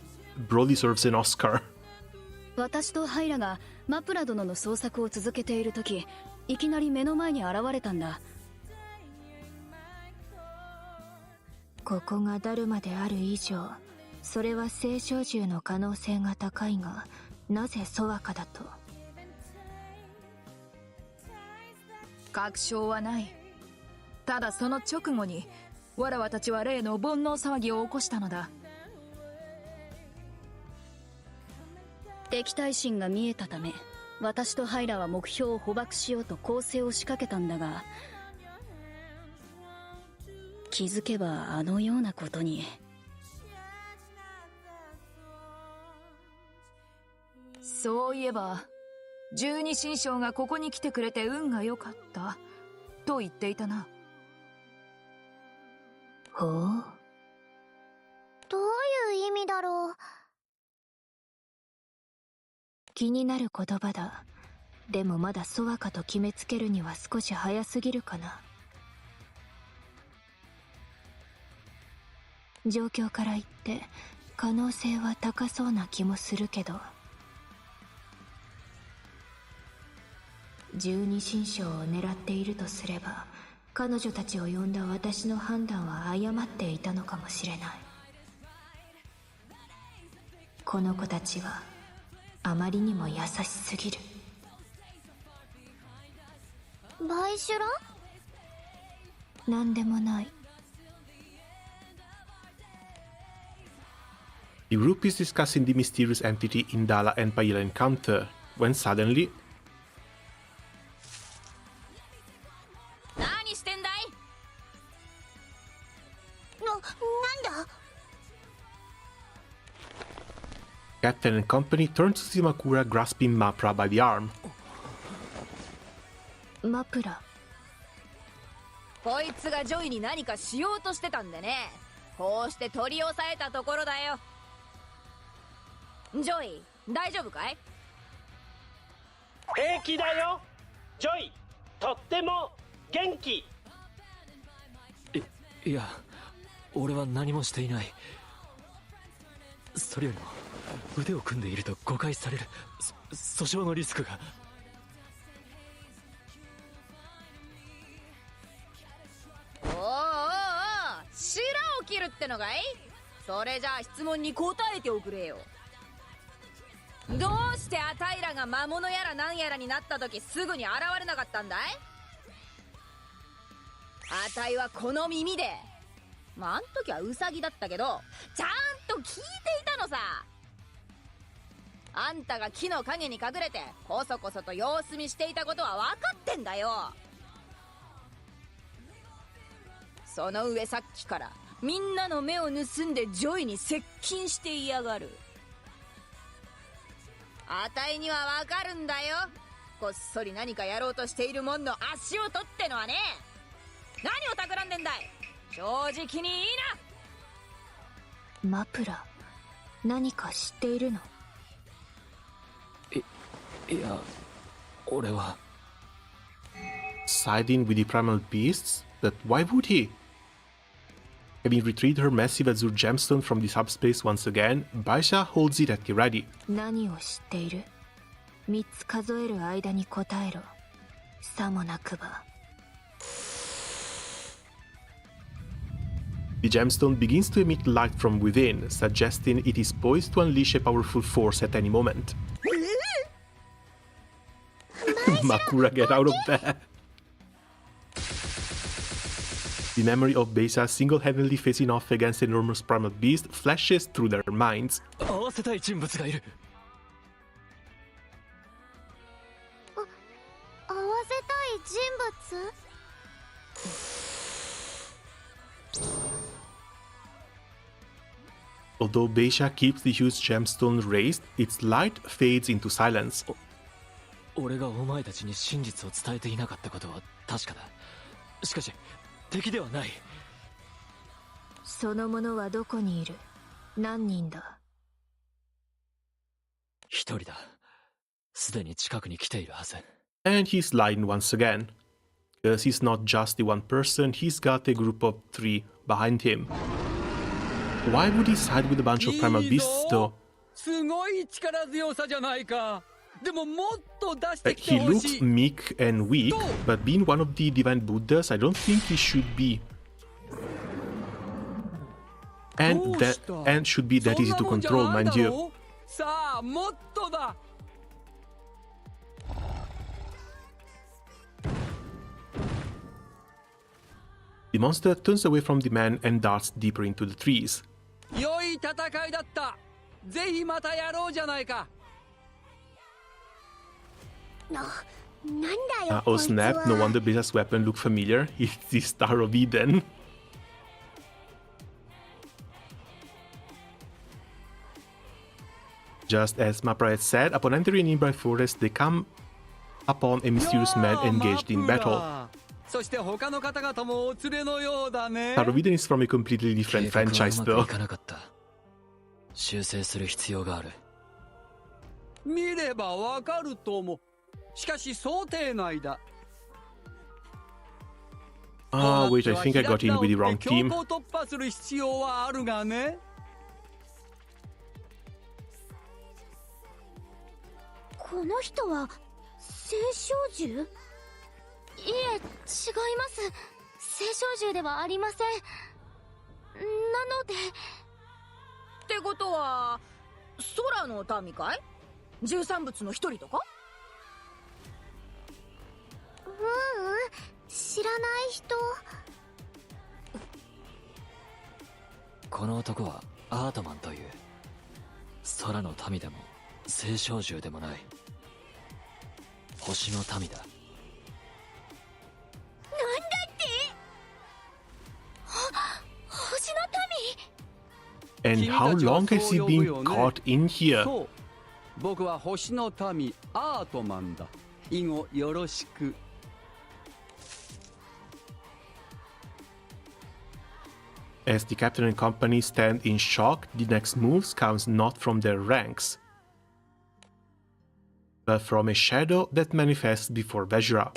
S1: Bro deserves an Oscar.
S4: 私とハイラがマプラ殿の捜索を続けている時、いきなり目の前に現れたんだ。
S3: ここがダルマである以上、それは聖少獣の可能性が高いが、なぜソワカだと？
S8: 確証はない。ただその直後にわらわたちは例の煩悩騒ぎを起こしたのだ。
S4: 敵対心が見えたため、私とハイラは目標を捕獲しようと攻勢を仕掛けたんだが、気づけばあのようなことに。
S8: そういえば十二神将がここに来てくれて運が良かったと言っていたな。
S3: ほう。
S2: どういう意味だろう。
S3: 気になる言葉だ。でもまだソワカと決めつけるには少し早すぎるかな。状況から言って可能性は高そうな気もするけど、十二神将を狙っているとすれば、彼女たちを呼んだ私の判断は誤っていたのかもしれない。この子たちはあまりにも優しすぎる。
S2: バイシュラ？
S3: なんでもない。
S1: The group is discussing the mysterious entity Indala and Paila encounter, when suddenly...
S8: 何してんだい？
S2: なんだ？
S1: Captain and company turn to Shimakura grasping Mapra by the arm.
S3: マプラ。
S8: こいつがジョイに何かしようとしてたんでね。こうして取り押さえたところだよ。ジョイ、大丈夫かい？
S5: 平気だよジョイ、とっても元気。
S6: いや、俺は何もしていない。それよりも腕を組んでいると誤解される訴訟のリスクが。
S8: おーおーおー、白を切るってのかい？それじゃあ質問に答えておくれよ。どうしてアタイらが魔物やらなんやらになった時すぐに現れなかったんだい？あたいはこの耳で、まあ、あん時はウサギだったけどちゃんと聞いていたのさ。あんたが木の陰に隠れてこそこそと様子見していたことは分かってんだよ。その上さっきからみんなの目を盗んでジョイに接近していやがる。あたいにはわかるんだよ。こっそり何かやろうとしているもんの足音ってのはね。何を企んでんだい。正直にいい
S3: マプラ、何か知っているの？
S6: いや、俺は。
S1: Siding with the primal beasts? But why would he? Having retrieved her massive azure gemstone from the subspace once again, Baisha holds it at the ready.
S3: 何を知っている？3つ数える間に答えろ。さもなくば。
S1: The gemstone begins to emit light from within, suggesting it is poised to unleash a powerful force at any moment. Makura, get out of there! The memory of Beisa single-handedly facing off against an enormous primal beast flashes through their minds.
S6: 合わせたい人物がいる。
S2: 合わせたい人物？
S1: Although Beisa keeps the huge gemstone raised, its light fades into silence.
S6: 俺がお前たちに真実を伝えていなかったことは確かだ。しかし敵ではない。
S3: その者はどこにいる？何人だ？
S6: 一人だ。すでに近くに来ているはず。
S1: And he's lying once again. Because he's not just the one person, he's got a group of 3 behind him. Why would he side with a bunch of primal beasts though?
S9: すごい力強さじゃないか。でももっと出してきて
S1: He
S9: ほし
S1: looks
S9: い。
S1: meek and weak, but being one of the divine Buddhas, I don't think he should be. And should be that easy to control, mind you.
S9: さあ、もっとだ。
S1: The monster turns away from the man and darts deeper into the trees.
S9: 良い戦いだった。ぜひまたやろうじゃないか。
S1: Oh snap, no wonder Beisa's weapon looked familiar. It's the Star of Eden. Just as Mapra had said, upon entering a nearby forest, they come upon a mysterious man engaged in battle.
S9: そして他の方々もお連れのようだね。
S1: Star of Eden is from a completely different franchise though.
S6: 修正する必要がある。
S9: 見ればわかるとも。しかし想定内だ。
S1: Ah, wait, I think I got in with the wrong team.
S9: 強行突破する必要はあるがね。
S2: この人は聖少獣？いえ、違います。聖少獣ではありません。なので。
S8: ってことは空の民かい？13物の一人とか？
S2: 知らない人。
S6: この男はアートマンという。空の民でも聖少獣でもない。星の民だ。
S2: なんだって？星の民？
S1: And how long has he been caught in here?
S9: そう。僕は星の民アートマンだ。以後よろしく。
S1: As the captain and company stand in shock, the next move comes not from their ranks, but from a shadow that manifests before Vajra.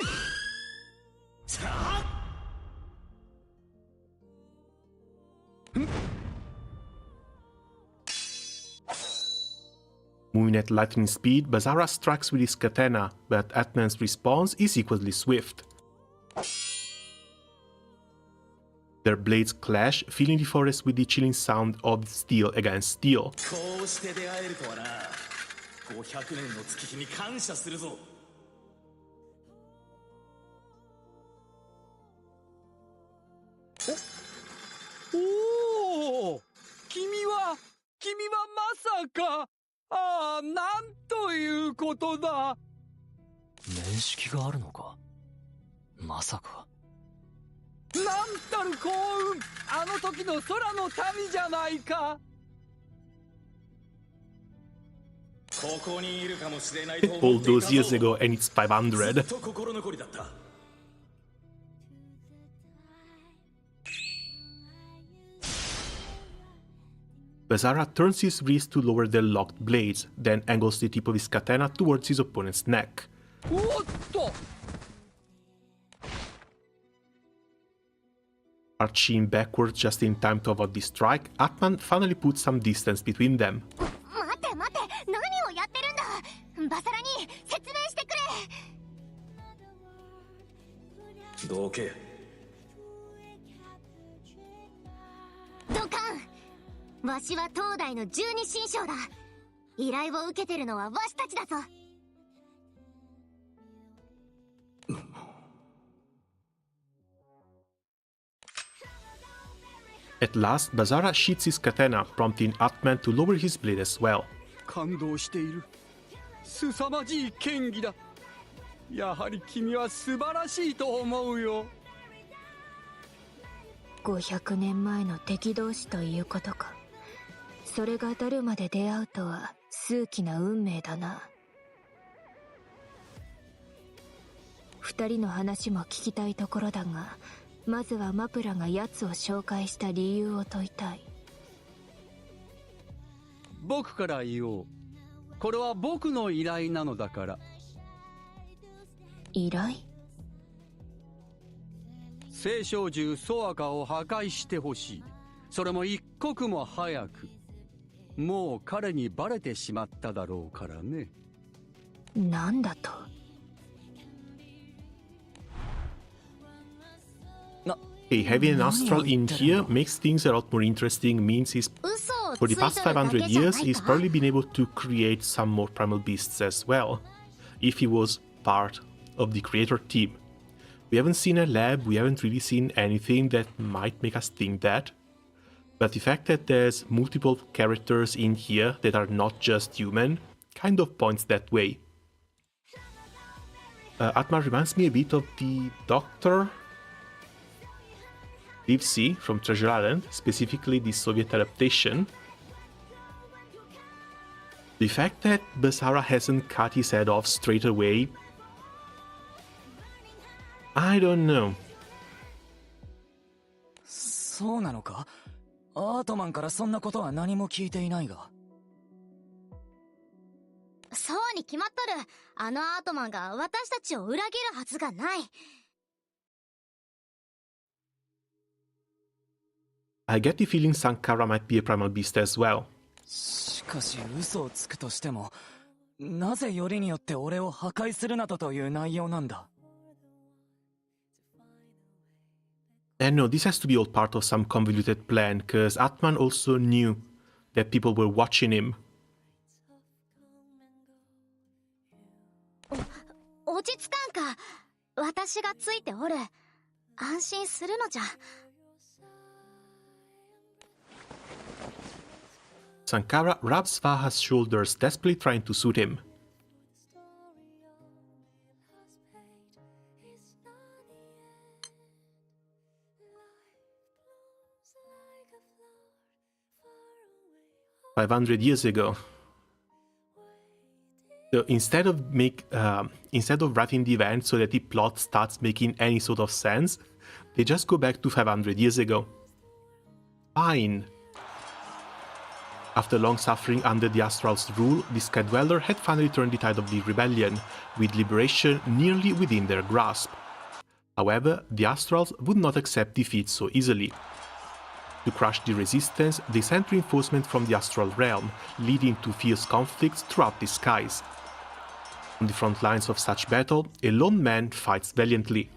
S1: Moving at lightning speed, Bazara strikes with his katana, but Atman's response is equally swift. Their blades clash, filling the forest with the chilling sound of steel against steel.
S7: こうして出会えるとはな。500年の月日に感謝するぞ。
S9: おお、君はまさか。ああ、なんということだ。
S6: 面識があるのか？まさか。
S9: なんたる幸運。あの時の空の民じゃないか。
S1: All those years ago, and it's 500. Basara turns his wrist to lower their locked blades, then angles the tip of his katana towards his opponent's neck. Arching backwards just in time to avoid the strike, Atman finally puts some distance between them. At last, Basara sheathes his katana, prompting Atman to lower his blade as well.
S9: 感動している。凄まじい剣技だ。やはり君は素晴らしいと思うよ。
S3: 500年前の敵同士ということか。それがダルマで出会うとは数奇な運命だな。二人の話も聞きたいところだが、まずはマプラが奴を紹介した理由を問いたい。
S9: 僕から言おう。これは僕の依頼なのだから。
S3: 依頼？
S9: 聖少獣ソアカを破壊してほしい。それも一刻も早く。もう彼にバレてしまっただろうからね。
S3: なんだと
S1: Hey, having an astral in here makes things a lot more interesting, means for the past 500 years he's probably been able to create some more primal beasts as well, if he was part of the creator team. We haven't seen a lab, we haven't really seen anything that might make us think that, but the fact that there's multiple characters in here that are not just human kind of points that way. Atma reminds me a bit of the Doctor Deep Sea from Treasure Island, specifically the Soviet adaptation. The fact that Basara hasn't cut his head off straight away, I don't know.
S10: そうなのか？アートマンからそんなことは何も聞いていないが。
S2: そうに決まっとる。あのアートマンが私たちを裏切るはずがない。
S1: I get the feeling Sankara might be a primal beast as well.
S10: しかし嘘をつくとしても、なぜよりによって俺を破壊するなどという内容なんだ。
S1: And no, this has to be all part of some convoluted plan, cause Atman also knew that people were watching him.
S2: 落ち着かんか。私がついておる。安心するのじゃ。
S1: Sankara rubs Vaha's shoulders, desperately trying to soothe him. "500 years ago." So instead of writing the event so that the plot starts making any sort of sense, they just go back to 500 years ago. Fine. After long suffering under the Astral's rule, the Skydweller had finally turned the tide of the rebellion, with liberation nearly within their grasp. However, the Astrals would not accept defeat so easily. To crush the resistance, they sent reinforcements from the Astral realm, leading to fierce conflicts throughout the skies. On the front lines of such battle, a lone man fights valiantly.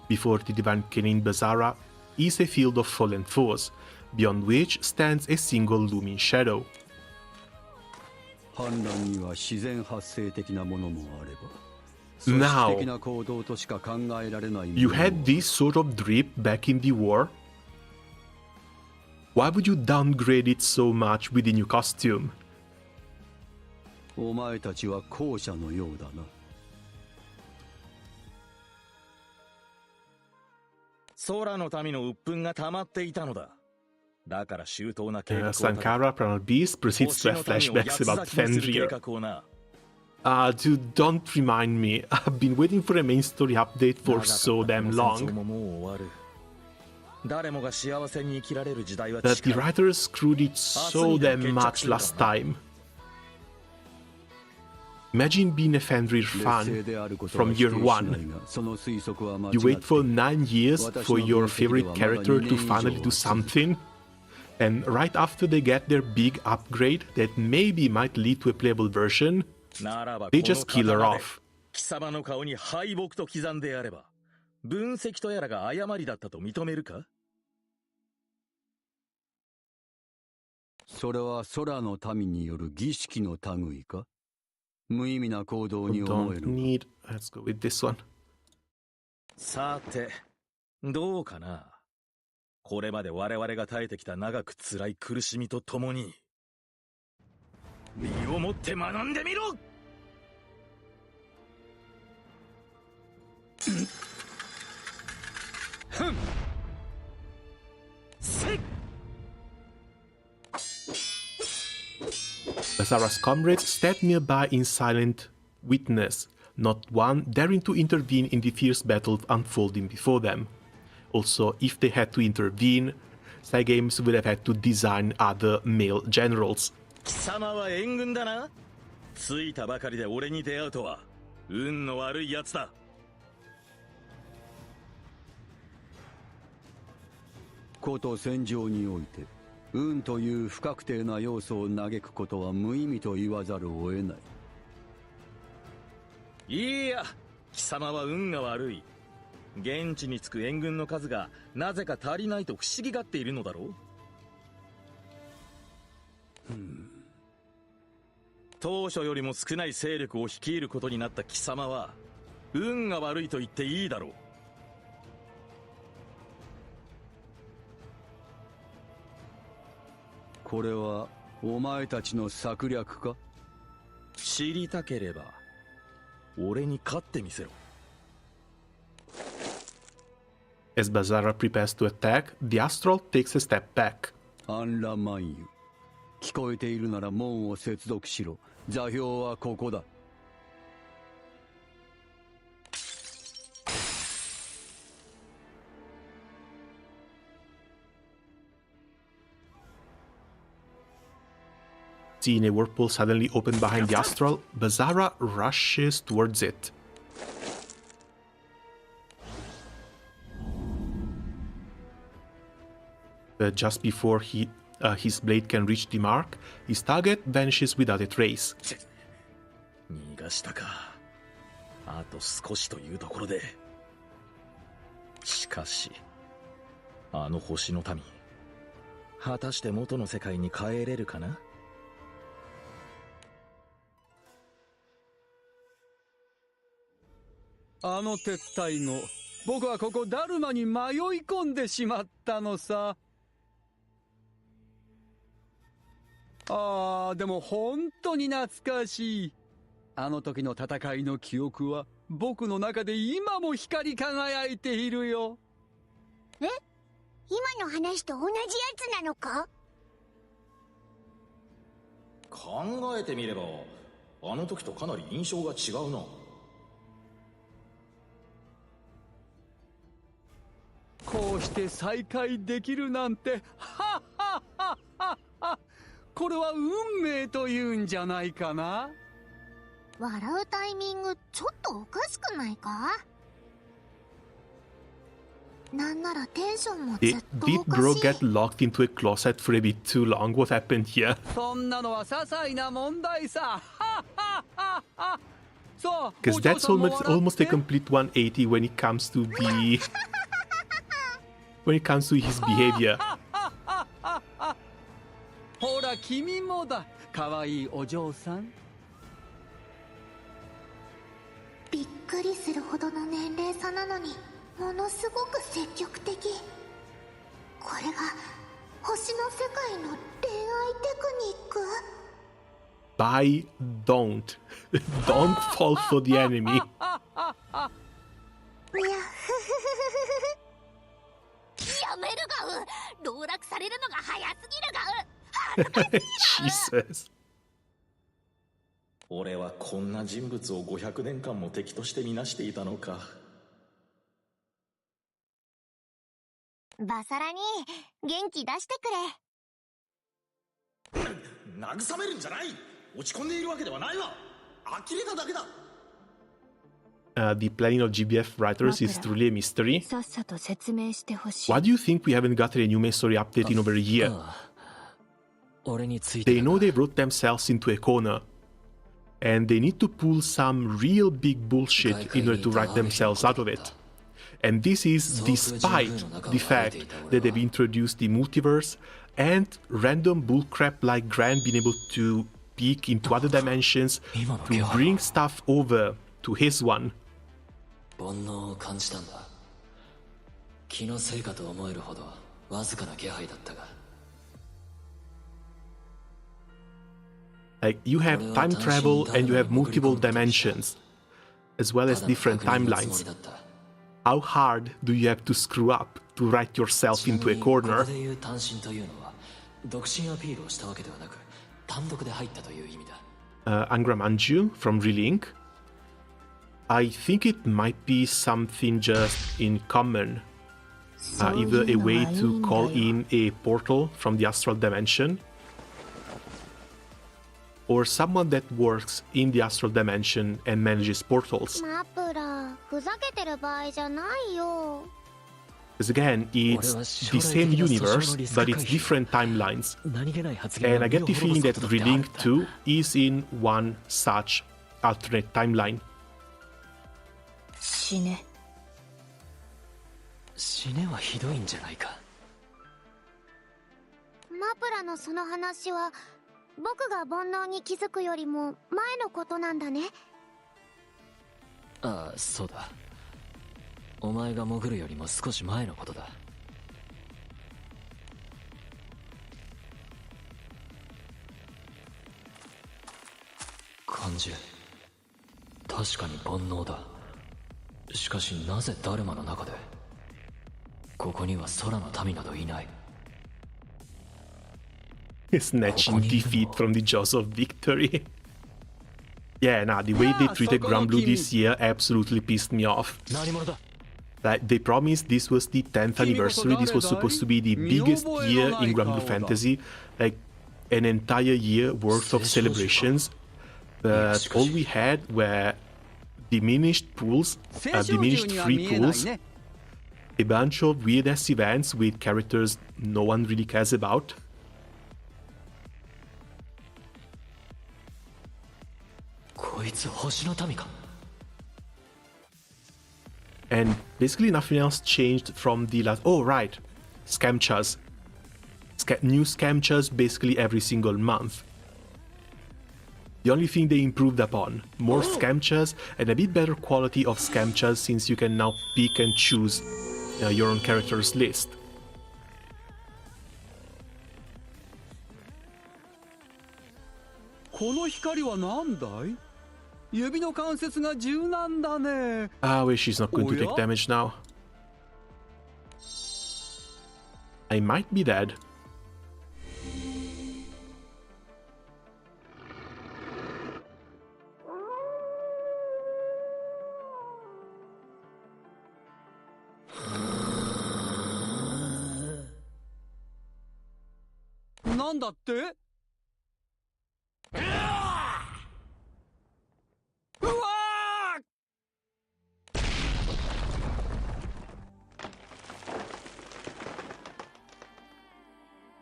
S1: Before the divine Kenin Basara is a field of fallen foes, beyond which stands a single looming shadow.
S9: 反乱には自然発生的なものもあれば
S1: Now,
S9: 的な行動としか考えられない。
S1: you had this sort of drip back in the war? Why would you downgrade it so much with the new costume?
S9: お前たちは後者のようだな。
S7: 空の民の鬱憤が溜まっていたのだ。だから周到な計画を立て
S1: Sankara Primal Beast proceeds to have flashbacks about Fenrir.
S7: 計画をな。
S1: Dude, don't remind me. I've been waiting for a main story update for so damn long.
S7: もう終わる。誰もが幸せに生きられる時代は
S1: That
S7: 近
S1: the
S7: い。
S1: writers screwed it so damn much last time. Imagine being a Fenrir fan from year one. You wait for 9 years for your favorite character to finally do something, and right after they get their big upgrade that maybe might lead to a playable version,
S7: ならば
S1: they just kill her
S7: この刀で
S1: off.
S7: 貴様の顔に敗北と刻んでやれば、分析とやらが誤りだったと認めるか？
S9: それは空の民による儀式の類か？無意味な行動に思え
S1: Don't
S9: る。
S1: need. Let's go with this one.
S7: さて、どうかな。これまで我々が耐えてきた長く辛い苦しみとともに、身をもって学んでみろ。ふん。せっ。
S1: Bazara's comrades stand nearby in silent witness, not one daring to intervene in the fierce battle unfolding before them. Also, if they had to intervene, Cygames would have had to design other male generals.
S7: 貴様は援軍だな。着いたばかりで俺に出会うとは、運の悪いやつだ。
S9: こと戦場において、運という不確定な要素を嘆くことは無意味と言わざるを得ない。
S7: いや、貴様は運が悪い。現地に着く援軍の数がなぜか足りないと不思議がっているのだろう。当初よりも少ない勢力を率いることになった貴様は、運が悪いと言っていいだろう。
S9: これはお前たちの策略か？
S7: 知りたければ俺に勝ってみせろ。
S1: As Bazara prepares to attack, the Astral takes a step back.
S9: アンラマンユ、聞こえているなら門を接続しろ。座標はここだ。
S1: Seeing a whirlpool suddenly open behind the Astral, Bazara rushes towards it. But just before his blade can reach the mark, his target vanishes without a trace.
S7: 逃がしたか。あと少しというところで。しかし、あの星の民、果たして元の世界に帰れるかな？
S9: あの撤退後、僕はここダルマに迷い込んでしまったのさ。ああ、でも本当に懐かしい。あの時の戦いの記憶は僕の中で今も光り輝いているよ。
S2: え？今の話と同じやつなのか？
S7: 考えてみれば、あの時とかなり印象が違うな。
S9: こうして再会できるなんて、はっはっはっはっは。これは運命というんじゃないかな。
S2: 笑うタイミングちょっとおかしくないか？なんならテンションもずっ
S1: Did
S2: と
S1: did
S2: おか
S1: Bro
S2: しい。
S1: get locked into a closet for a bit too long? What happened here?
S9: そんなのは些細な問題さ。はっはっはっは。そう。
S1: Because that's almost a complete 180 when it comes to his behavior.
S9: ほら君もだ。可愛いお嬢さん。
S2: びっくりするほどの年齢差なのにものすごく積極的。これが星の世界の恋愛テクニック。
S1: Bye, don't. Don't fall for the enemy.
S2: いや、ふふふふふ。やめるがう。籠絡されるのが早すぎるがう。恥ずかしい。
S1: Jesus.
S7: 俺はこんな人物を500年間も敵として見なしていたのか。
S2: バサラに元気出してくれ。
S7: 慰めるんじゃない。落ち込んでいるわけではないわ。呆れただけだ。
S1: The planning of GBF writers is truly a mystery.
S3: さっさと説明してほしい。
S1: Why do you think we haven't gotten a new main story update in over a year?
S6: 俺について
S1: They know they wrote themselves into a corner, and they need to pull some real big bullshit in order to write themselves out of it. And this is despite the fact that they've introduced the multiverse and random bullcrap like Grant being able to peek into other dimensions to bring stuff over to his one.
S6: 煩悩を感じたんだ。気のせいかと思えるほどわずかな気配だったが。
S1: Like, you have time travel and you have multiple dimensions, as well as different timelines. How hard do you have to screw up to write yourself into a corner?
S6: ここで言う単身というのは独身アピールをしたわけではなく単独で入ったという意味だ。
S1: Angra Manju from Relink. I think it might be something just in common. Either a way to call in a portal from the astral dimension, or someone that works in the astral dimension and manages portals.
S2: マプラ、ふざけてる場合じゃないよ。
S1: Because again, it's the same universe, but it's different timelines. And I get the feeling that Relink 2 is in one such alternate timeline.
S3: 死ね。
S6: 死ねはひどいんじゃないか。
S2: マプラのその話は僕が煩悩に気づくよりも前のことなんだね。
S6: ああ、そうだ。お前が潜るよりも少し前のことだ。感じ、確かに煩悩だ。しかしなぜダルマの中で。ここには空の民などいない。
S1: Snatching defeat from the jaws of victory. Yeah, nah, the way they treated Granblue this year absolutely pissed me off. Like, they promised this was the 10th anniversary, this was supposed to be the biggest year in Granblue Fantasy, like an entire year worth of celebrations, but all we had were diminished pools, diminished free pools, a bunch of weird-ass events with characters no one really cares about. And basically nothing else changed from the last... Oh, right. Scamchas. New Scamchas basically every single month. The only thing they improved upon. More Scamchas and a bit better quality of Scamchas since you can now pick and choose your own character's list.
S9: この光は何だい？指の関節が柔軟だね。
S1: Ah, wait, she's not going to take damage now. I might be dead.
S9: What? なんだって？うわ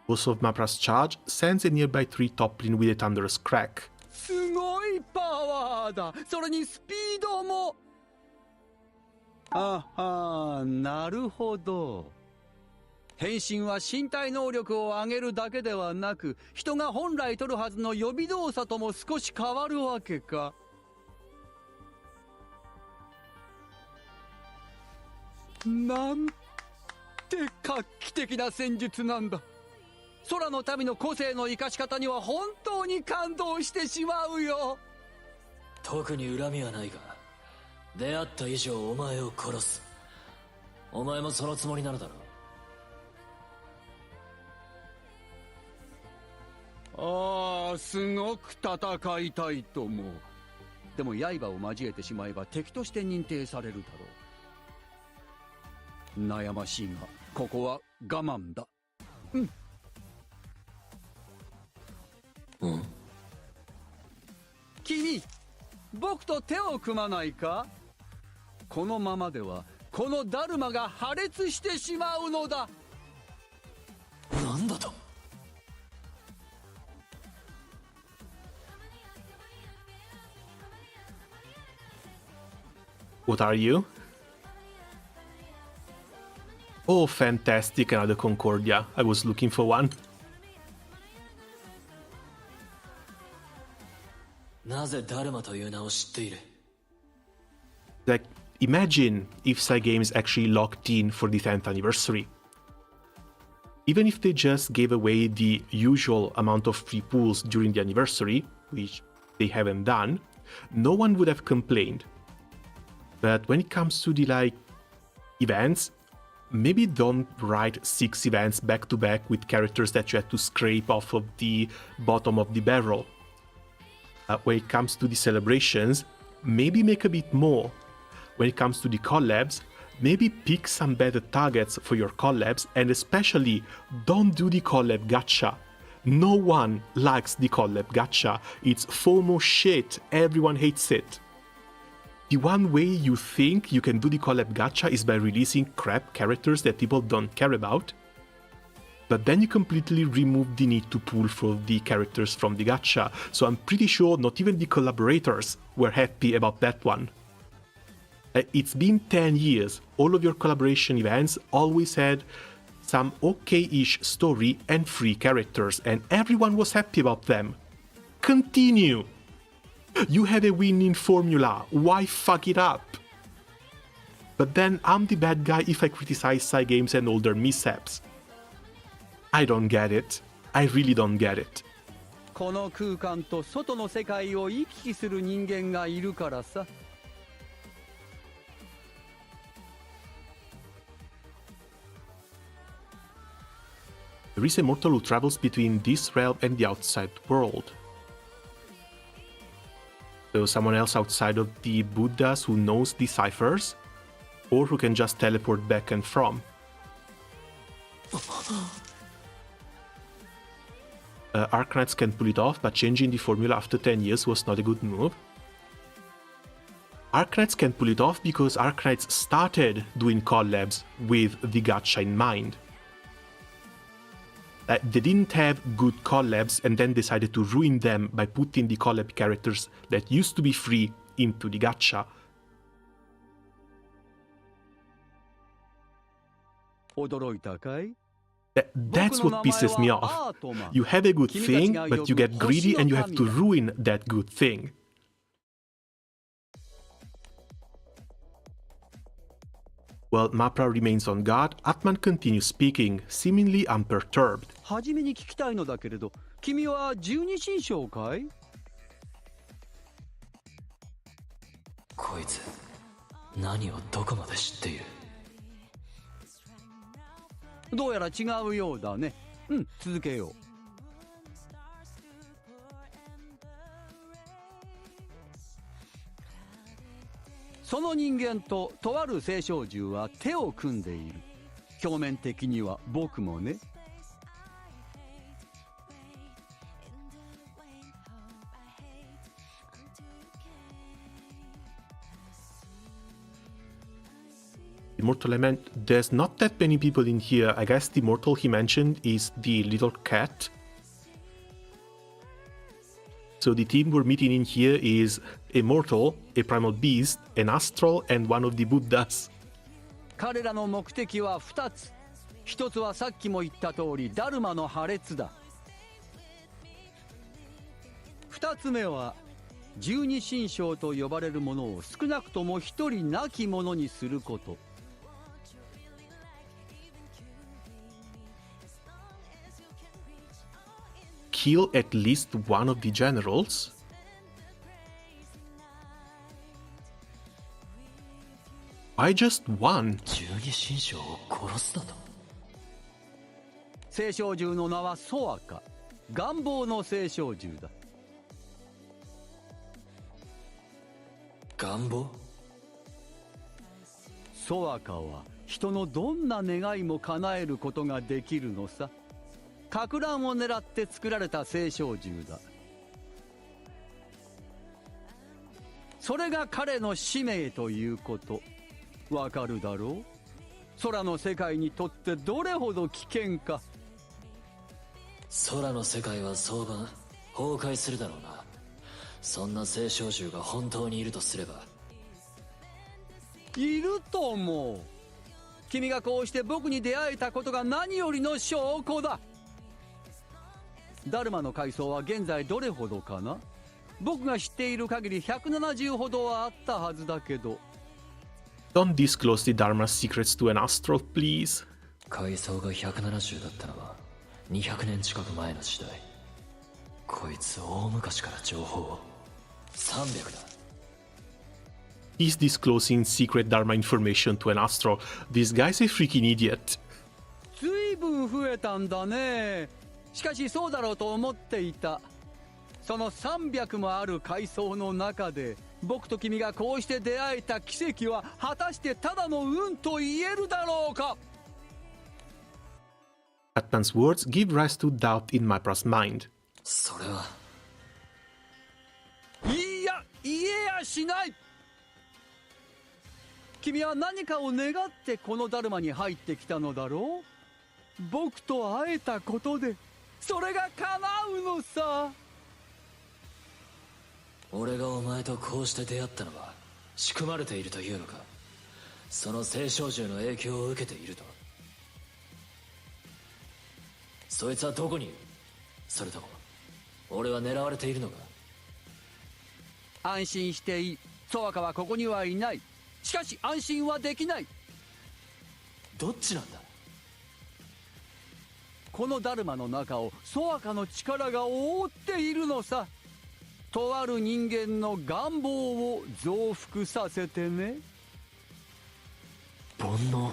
S1: Boss of Mapra's charge sends a nearby tree toppling with a thunderous crack.
S9: すごいパワーだ。それにスピードも。あはー、なるほど。変身は身体能力を上げるだけではなく、人が本来取るはずの予備動作とも少し変わるわけか。なんて画期的な戦術なんだ。空の民の個性の生かし方には本当に感動してしまうよ。
S6: 特に恨みはないが、出会った以上お前を殺す。お前もそのつもりなのだろ。
S9: ああ、すごく戦いたいと思う。でも刃を交えてしまえば敵として認定されるだろう。悩ましいが、ここは我慢だ。君、僕と手を組まないか？このままではこのダルマが破裂してしまうのだ。
S6: なんだと
S1: ？What are you? Oh, fantastic, another Concordia. I was looking for one.
S6: なぜダルマという名を知っている？
S1: Like, imagine if Cygames actually locked in for the 10th anniversary. Even if they just gave away the usual amount of free pools during the anniversary, which they haven't done, no one would have complained. But when it comes to the, events, maybe don't write 6 events back to back with characters that you had to scrape off of the bottom of the barrel. When it comes to the celebrations, maybe make a bit more. When it comes to the collabs, maybe pick some better targets for your collabs, and especially don't do the collab gacha. No one likes the collab gacha. It's FOMO shit. Everyone hates it. The one way you think you can do the collab gacha is by releasing crap characters that people don't care about. But then you completely remove the need to pull for the characters from the gacha, so I'm pretty sure not even the collaborators were happy about that one. It's been 10 years, all of your collaboration events always had some okay-ish story and free characters, and everyone was happy about them. Continue! You have a winning formula, why fuck it up? But then I'm the bad guy if I criticize Cygames and all their mishaps. I don't get it. I really don't get it.
S9: この空間と外の世界を行き来する人間がいるからさ。
S1: There is a mortal who travels between this realm and the outside world. So someone else outside of the Buddhas who knows the ciphers, or who can just teleport back and from. Arcanites can pull it off, but changing the formula after 10 years was not a good move. Arcanites can pull it off because Arcanites started doing collabs with the gacha in mind. They didn't have good collabs and then decided to ruin them by putting the collab characters that used to be free into the gacha. That's what pisses me off. You have a good thing, but you get greedy and you have to ruin that good thing. While Mapra remains on guard, Atman continues speaking, seemingly unperturbed.
S9: 初めに聞きたいのだけれど、君は十二神将かい？
S6: こいつ、何をどこまで知っている？
S9: どうやら違うようだね。続けよう。その人間ととある聖少獣は手を組んでいる。表面的には僕もね。
S1: Immortal element, there's not that many people in here. I guess the mortal he mentioned is the little cat. So the team we're meeting in here is a mortal, a primal beast, an astral, and one of the Buddhas.
S9: 彼らの目的は2つ。1つはさっきも言った通り、ダルマの破裂だ。2つ目は、十二神将と呼ばれるものを少なくとも1人なきものにすること。
S1: kill at least one of the generals? Why just one?
S6: 十二神将を殺すだと。
S9: 聖将獣の名はソアカ、願望の聖将獣だ。
S6: 願望？
S9: ソアカは人のどんな願いも叶えることができるのさ。かく乱を狙って作られた聖将獣だ。それが彼の使命ということ、わかるだろう？空の世界にとってどれほど危険か。
S6: 空の世界は早晩崩壊するだろうな。そんな聖将獣が本当にいるとすれば。
S9: いると思う。君がこうして僕に出会えたことが何よりの証拠だ。ダルマの階層は現在どれほどかな？僕が知っている限り170ほどはあったはずだけど。
S1: Don't disclose the Dharma secrets to an astral, please.
S6: 階層が170だったのは200年近く前の時代。こいつ大昔から情報を。300だ。
S1: He's disclosing secret Dharma information to an astral. This guy's a freaking idiot.
S9: ずいぶん増えたんだね。しかしそうだろうと思っていた。その300もある階層の中で僕と君がこうして出会えた奇跡は果たしてただの運と言えるだろうか。
S1: Batman's words give rise to doubt in Mapra's mind.
S6: それは。
S9: いや、言えやしない。君は何かを願ってこのダルマに入ってきたのだろう。僕と会えたことでそれが叶うのさ。
S6: 俺がお前とこうして出会ったのは仕組まれているというのか。その聖将獣の影響を受けていると。そいつはどこにいる？それとも俺は狙われているのか？
S9: 安心していい。ソアカはここにはいない。しかし安心はできない。
S6: どっちなんだ？
S9: このダルマの中をソアカの力が覆っているのさ。とある人間の願望を増幅させてね。
S6: 煩悩？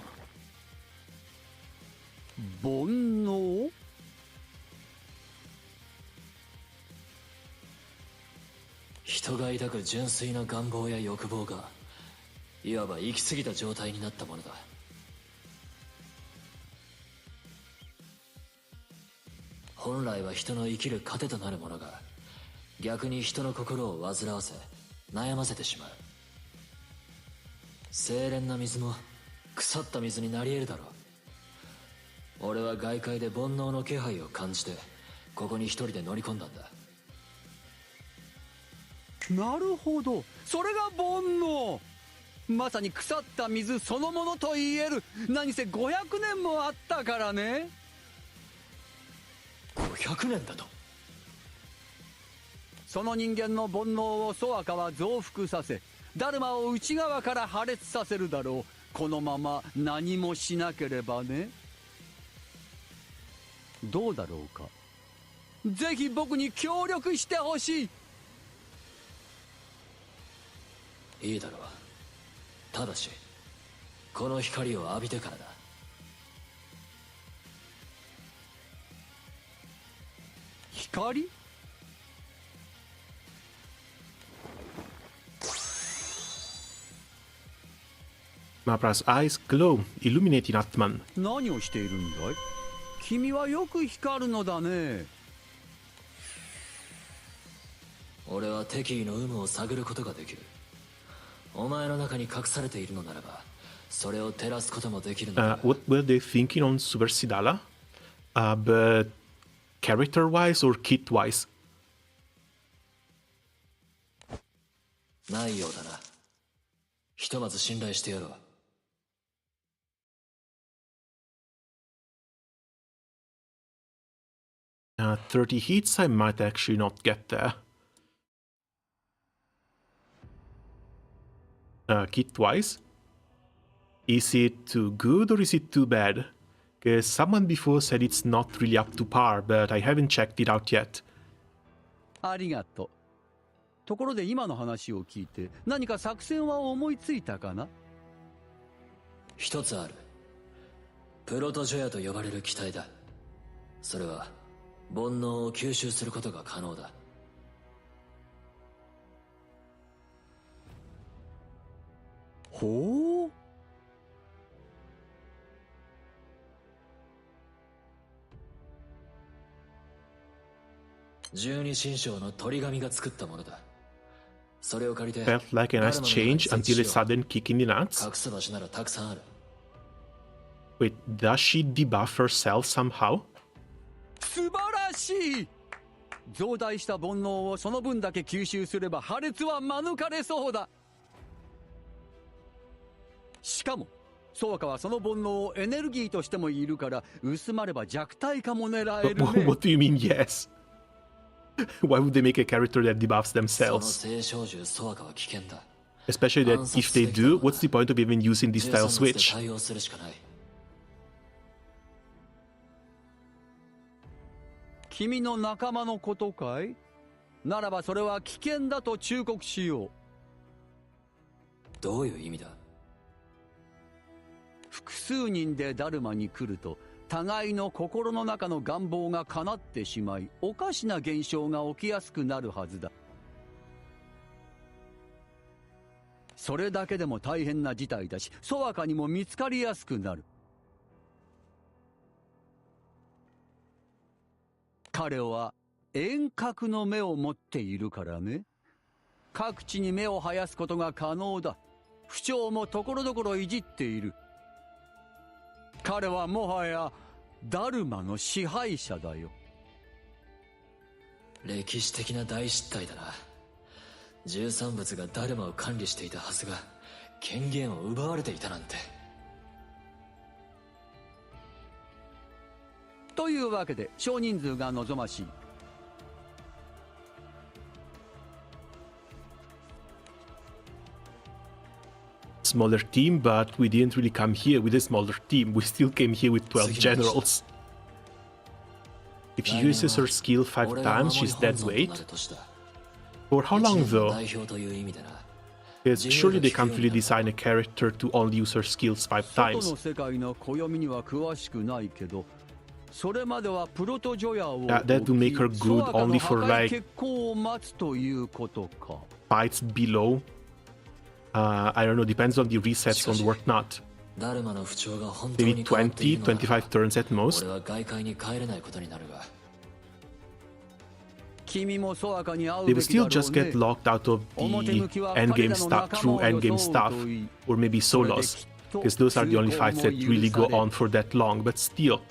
S9: 煩悩？
S6: 人が抱く純粋な願望や欲望がいわば行き過ぎた状態になったものだ。本来は人の生きる糧となるものが逆に人の心を煩わせ悩ませてしまう。清廉な水も腐った水になり得るだろう。俺は外界で煩悩の気配を感じてここに一人で乗り込んだんだ。
S9: なるほど、それが煩悩。まさに腐った水そのものと言える。何せ500年もあったからね。
S6: 500年だと？
S9: その人間の煩悩をソアカは増幅させ、ダルマを内側から破裂させるだろう。このまま何もしなければね。どうだろうか。ぜひ僕に協力してほしい。
S6: いいだろう。ただしこの光を浴びてからだ。
S9: 光？Mapra's
S1: eyes glow, illuminating Atman.
S9: 何をしているんだい？君はよく光るのだね。
S6: 俺は敵意の有無を探ることができる。お前の中に隠されているのならばそれを照らすこともできるのだ。
S1: What were they thinking on Super Sidala? But character-wise or kit-wise?
S6: ないようだな。ひとまず信頼してやろう。
S1: 30 hits, I might actually not get there. Kit-wise? Is it too good or is it too bad? Because someone before said it's not really up to par, but I haven't checked it out yet.
S9: ありがとう。ところで今の話を聞いて何か作戦は思いついたかな？
S6: 一つある。プロトジョヤと呼ばれる機体だ。それは煩悩を吸収することが可能だ。
S9: ほう。
S6: 十二神将の鳥神が作ったものだ。それを借りて
S1: Felt like a nice change until a sudden kick in the nuts.
S6: 隠す場所ならたくさんある。
S1: Wait, does she debuff herself somehow?
S9: 素晴らしい。増大した煩悩をその分だけ吸収すれば破裂は免れそうだ。しかもソワカはその煩悩をエネルギーとしてもいるから薄まれば弱体化も狙えるね。
S1: What do you mean, yes? Why would they make a character that debuffs themselves? Especially that if they do, what's the point of even using this style switch?
S9: 君の仲間のことかい？ならばそれは危険だと忠告しよう。
S6: どういう意味だ？
S9: 複数人でダルマに来ると互いの心の中の願望が叶ってしまいおかしな現象が起きやすくなるはずだ。それだけでも大変な事態だしソワカにも見つかりやすくなる。彼は遠隔の目を持っているからね。各地に目を生やすことが可能だ。不調もところどころいじっている。彼はもはやダルマの支配者だよ。
S6: 歴史的な大失態だな。13物がダルマを管理していたはずが権限を奪われていたなんて。
S9: というわけで少人数が望ましい。
S1: Smaller team, but we didn't really come here with a smaller team. We still came here with 12 generals. If she uses her skill 5 times, she's dead weight. For how long though? Because surely they can't really design a character to only use her skills 5 times. That will make her good only for like fights below. I don't know, depends on the resets and whatnot. Maybe 20, 25 turns at most. They will still just get locked out of the endgame stuff through endgame stuff, or maybe solos, because those are the only fights that really go on for that long, but still.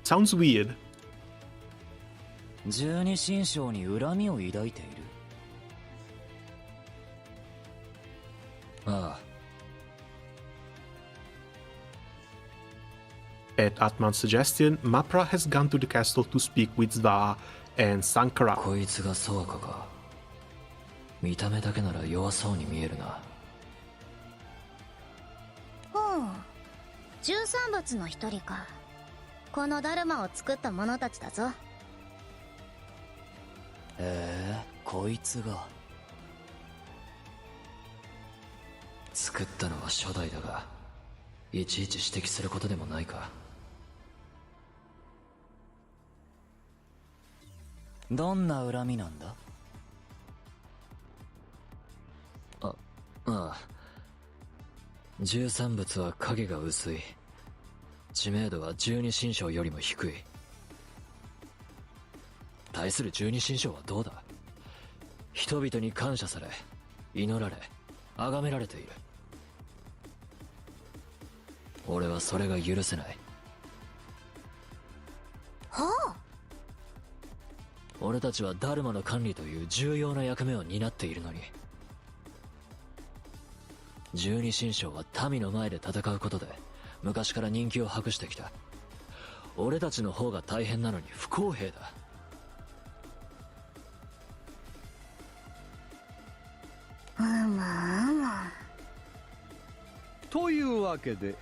S1: Sounds weird.
S10: 十二神将に恨みを抱いている。
S6: ああ。
S1: At Atman's suggestion, Mapra has gone to the castle to speak with Zva and Sankara.
S6: こいつがソワカか。見た目だけなら弱そうに見えるな。
S2: ほう、13物の一人か。このダルマを作った者たちだぞ。
S10: こいつが。
S6: 作ったのは初代だが、いちいち指摘することでもないか。
S10: どんな恨みなんだ？
S6: ああ。13物は影が薄い。知名度は十二神将よりも低い。対する十二神将はどうだ？人々に感謝され、祈られ、崇められている。俺はそれが許せない。
S2: はあ。
S6: 俺たちはダルマの管理という重要な役目を担っているのに、十二神将は民の前で戦うことで昔から人気を博してきた。俺たちの方が大変なのに不公平だ。
S9: というわけで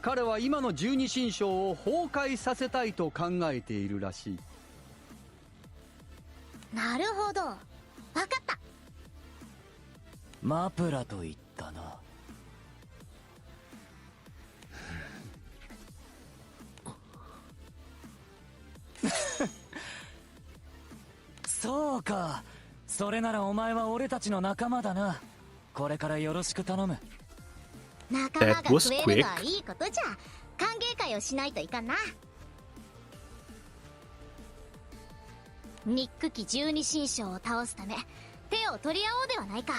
S9: 彼は今の十二神将を崩壊させたいと考えているらしい。
S2: なるほど、わかった。
S10: マプラと言ったな。そうか、それならお前は俺たちの仲間だな。これからよろしく頼む。
S2: 仲間が増えるのはいいことじゃ。歓迎会をしないといかんな。ニック期十二神将を倒すため手を取り合おうではないか。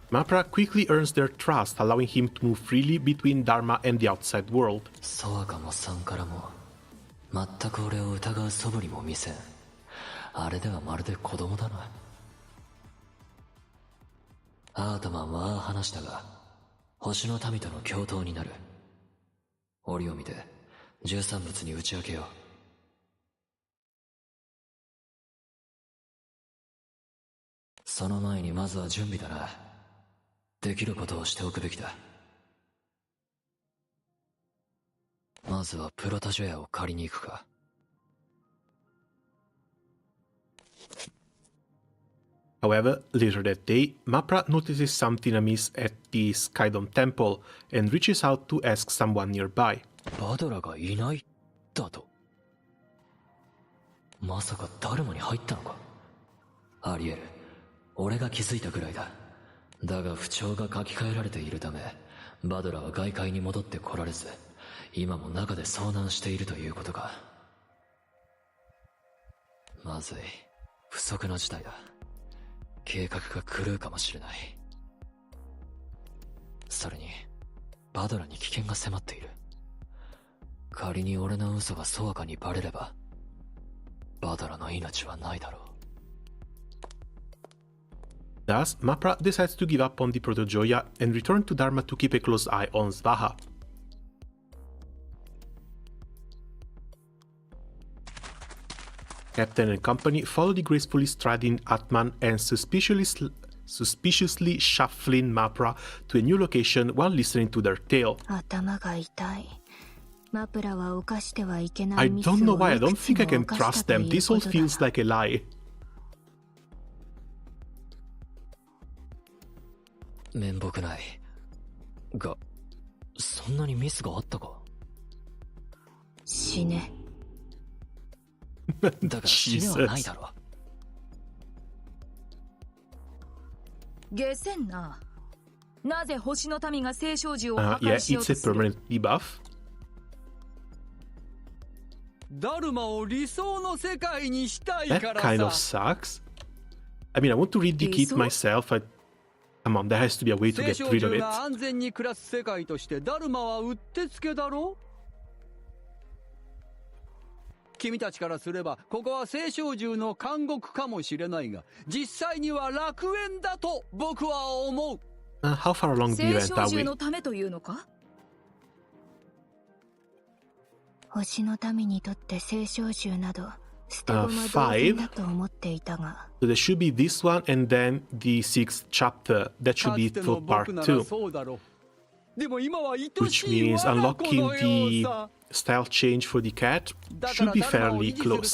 S1: Mapra quickly earns their trust, allowing him to move freely between Dharma and the outside world.
S6: ソワカもサンからも全く俺を疑う素振りも見せん。あれではまるで子供だな。アートマンはああ話したが、星の民との共闘になる。折を見て13物に打ち明けよう。その前にまずは準備だな。できることをしておくべきだ。まずはプロタジョヤを借りに行くか。
S1: However, later that day, Mapra notices something amiss at the Skydome Temple and reaches out to ask someone nearby.
S6: バドラがいないだと。まさかダルマに入ったのか。ありえる。俺が気づいたくらいだ。だが不調が書き換えられているため、バドラは外界に戻ってこられず、今も中で遭難しているということか。まずい。不測の事態だ。計画が狂うかもしれない。それにバドラに危険が迫っている。仮に俺の嘘がソワカにバレれば、バドラの命はないだろう。
S1: Thus, Mapra decides to give up on the Protojoya and return to Dharma to keep a close eye on Svaha. Captain and company follow the gracefully striding Atman and suspiciously shuffling Mapra to a new location while listening to their tale. I don't know why I don't think I can trust them. This all feels like a lie.
S6: 面目ない。が、そんなにミスがあったか。
S3: 死ね。
S6: だから死ねはないだろ。
S8: 下せんな。なぜ星の民が聖少女を破壊しようとする。
S1: Yeah, it's a permanent debuff.
S9: ダルマを理想の世界にしたいからさ。
S1: That kind of sucks. I mean, I want to read the kit myself. Come on, there has to be a way to get rid of it.
S9: が安全に暮らす世界としてダルマはうってつけだろ。君たちからすればここは聖少獣の監獄かもしれないが、実際には楽園だと僕は思う。
S1: How far along the event are we?
S8: 聖少獣のためというのか。
S3: 星の民にとって聖少獣など捨て駒同然だと思っていたが。
S1: So there should be this one and then the 6th chapter. That should be for part 2. Which means unlocking the style change for the cat should be fairly close.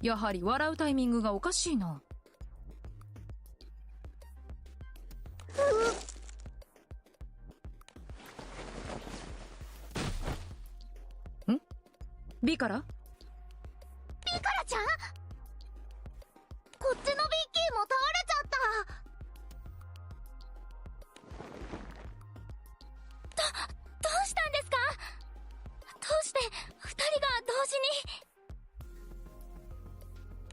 S8: やはり笑うタイミングがおかしいな。ビカラ？
S2: ビカラちゃん？こっちのビッキーも倒れちゃった。どうしたんですか？どうして二人が同時に。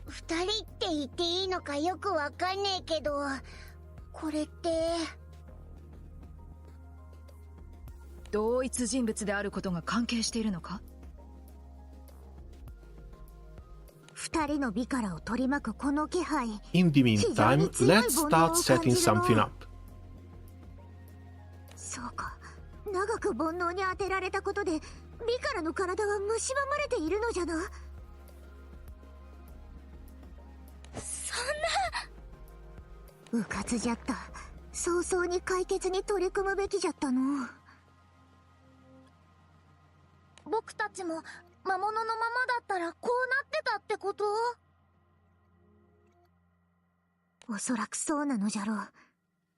S2: 二人って言っていいのかよくわかんねえけど、これって
S8: 同一人物であることが関係しているのか？
S2: 二人のビカラを取り巻くこの気配。
S1: In the meantime, let's start setting something up.
S2: そうか、長く煩悩に当てられたことでビカラの体は蝕まれているのじゃな。
S4: そ
S2: んな。うかつじゃった。早々に解決に取り組むべきじゃったの。僕たちも魔物のままだったらこうなってたってこと？おそらくそうなのじゃろう。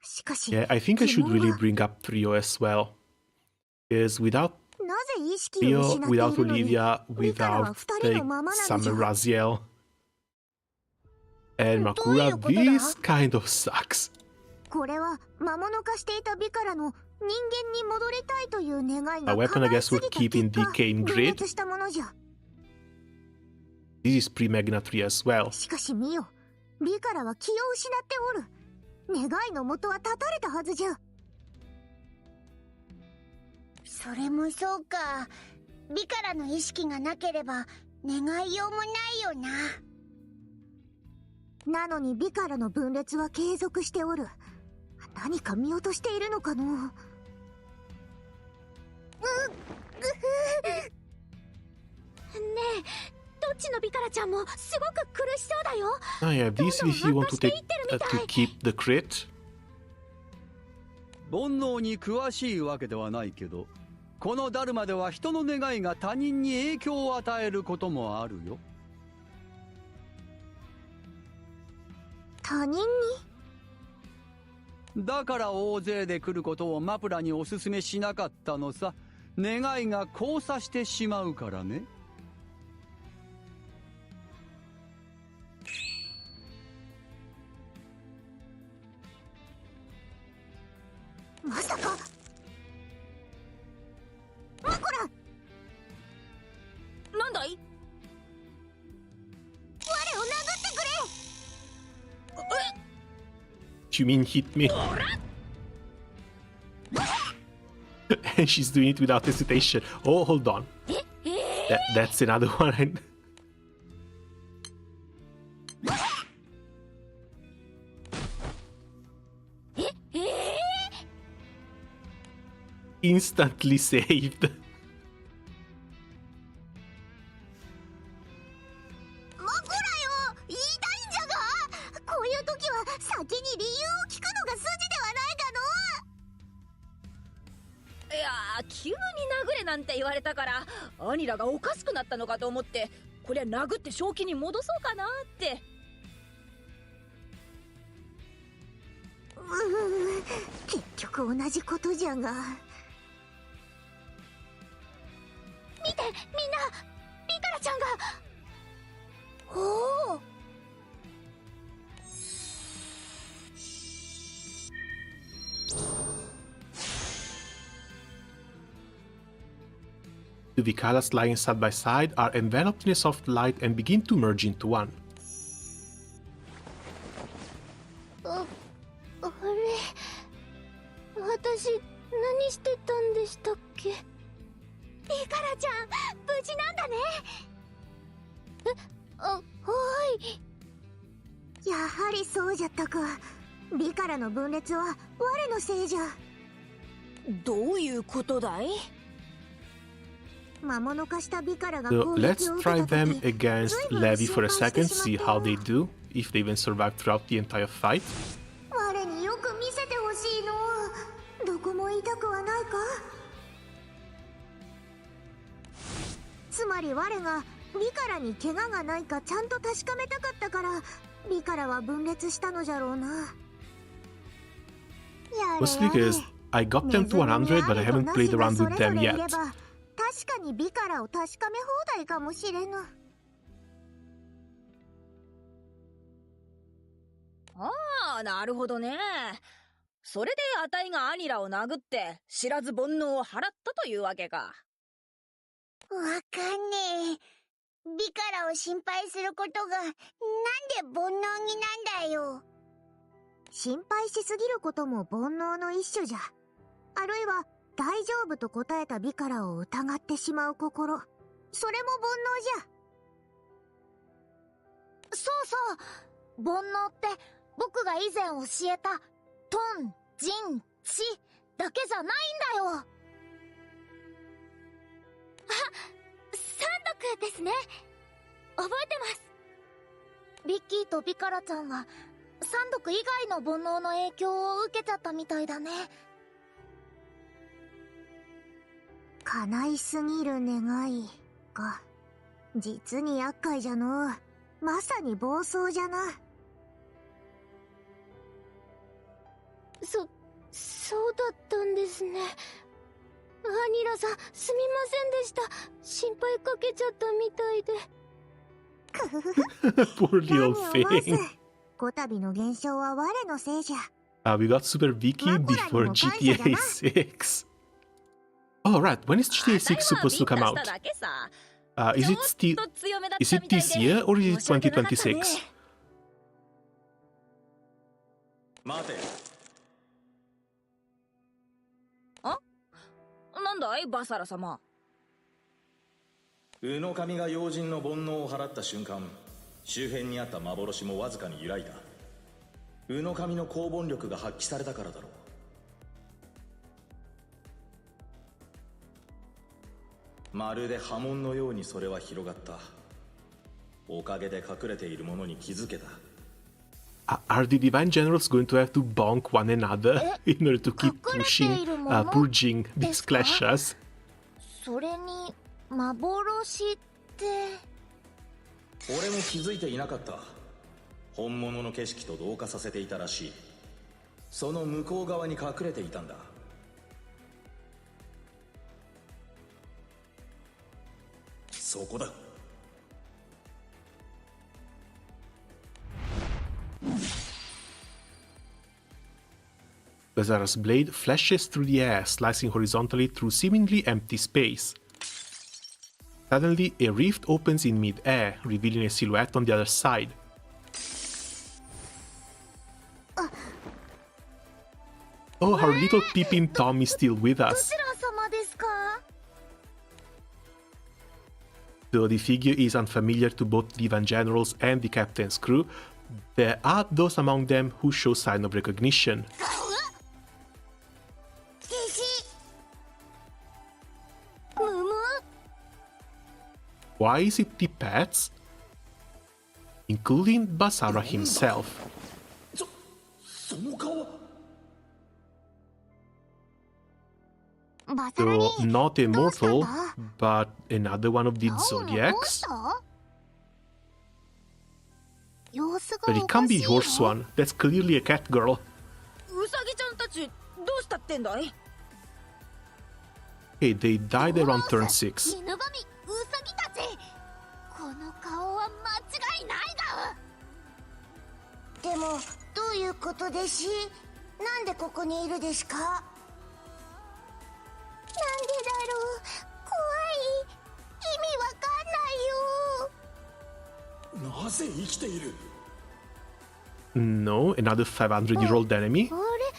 S2: しかし、
S1: Yeah, I think I should really bring up Trio as well. Because without
S2: なぜ意識を
S1: Trio,
S2: 失っている
S1: without
S2: のに
S1: Olivia,
S2: ビカラは
S1: without
S2: 二人のままなのじゃ。
S1: Raziel, and Makura, this kind of sucks.
S2: これは魔物化していたビカラの人間に戻りたいという願いが
S1: A weapon, I guess, would keep in decay in
S2: 分
S1: grid.
S2: 裂したものじゃ。
S1: This is pre-Magna Tree as well.
S2: しかし見よ、ビカラは気を失っておる。願いの元は断たれたはずじゃ。それもそうか。ビカラの意識がなければ願いようもないよな。なのにビカラの分裂は継続しておる。何か見落としているのかの。ねえ、どっちのビカラちゃんもすごく苦しそうだよ。
S1: Oh yeah, this if you want to keep the crit.
S9: 煩悩に詳しいわけではないけど、このダルマでは人の願いが他人に影響を与えることもあるよ。
S2: 他人に？
S9: だから大勢で来ることをマプラにおすすめしなかったのさ。願いが交差してしまうからね。
S2: まさかマコラ。
S8: なんだい？
S2: 我を殴ってくれ。
S1: You mean hit me? And she's doing it without hesitation. Oh, hold on. That's another one. Instantly saved.
S2: マコラよ、言いたいんじゃが、こういう時は先に理由を聞くのが筋ではないかの。
S8: いやー、急に殴れなんて言われたからアニラがおかしくなったのかと思って、こりゃ殴って正気に戻そうかなって。
S2: 結局同じことじゃが。見てみんな、ビカラちゃんが。おお。
S1: The Vicalas lying side by side are enveloped in a soft light and begin to merge into one.
S2: あれ、私何してたんでしたっけ？ビカラちゃん、無事なんだね。はい。やはりそうじゃったか。ビカラの分裂は我のせいじゃ。
S8: どういうことだい？
S2: 魔物化したビカラが
S1: So
S2: 攻
S1: let's
S2: 撃を受け
S1: try
S2: た
S1: them
S2: 時、
S1: against Levi for a second, see how they do, if they even survive throughout the entire fight.
S2: 我によく見せてほしいの。どこも痛くはないか？つまり我がビカラに怪我がないかちゃんと確かめたかったから、ビカラは分裂したのじゃろうな。やれ
S1: Mostly
S2: やれ。
S1: because I got them to 100, but I haven't played around with them yet.
S2: 確かにビカラを確かめ放題かもしれぬ。
S8: ああ、なるほどね。それであたいがアニラを殴って知らず煩悩を払ったというわけか。
S2: わかんねえ。ビカラを心配することがなんで煩悩になんだよ。心配しすぎることも煩悩の一種じゃ。あるいは大丈夫と答えたビカラを疑ってしまう心、それも煩悩じゃ。そうそう、煩悩って僕が以前教えたトン、ジン、チだけじゃないんだよ。三毒ですね。覚えてます。ビッキーとビカラちゃんは三毒以外の煩悩の影響を受けちゃったみたいだね。叶いすぎる願いか。実に厄介じゃのう。まさに暴走じゃな。そうだったんですね。アニラさん、すみませんでした。心配かけちゃったみたいで。
S1: Poor little thing.
S2: こたびの現象は我のせいじゃ。
S1: We got Super Vicky before GTA 6. Oh, right. When is GTA 6 supposed to come out? Is it this year or is it 2026?
S7: 待て。
S8: なんだいバサラ様。
S7: 宇野神が妖人の煩悩を払った瞬間、周辺にあった幻もわずかに揺らいだ。宇野神の攻防力が発揮されたからだろう。まるで波紋のようにそれは広がった。おかげで隠れているものに気づけた。
S1: Are the Divine Generals going to have to bonk one another in order to keep purging these clashes?
S2: それに幻って。
S7: 俺も気づいていなかった。本物の景色と同化させていたらしい。その向こう側に隠れていたんだ。そこだ。
S1: Bazara's blade flashes through the air, slicing horizontally through seemingly empty space. Suddenly, a rift opens in mid-air, revealing a silhouette on the other side. Oh, our little peeping Tom is still with us. Though the figure is unfamiliar to both the Divine Generals and the Captain's crew, there are those among them who show sign of recognition. Why is it the pets? Including Basara himself. Though not immortal, but another one of the ZODIACS? But it can't be Horse One, that's clearly a cat girl. Hey, they died around turn 6.
S2: この顔は間違いないが。でもどういうことでし？なんでここにいるですか？なんでだろう。怖い。意味わかんないよ。
S7: なぜ生きている？
S1: No, another 500-year-old enemy?
S2: あれ？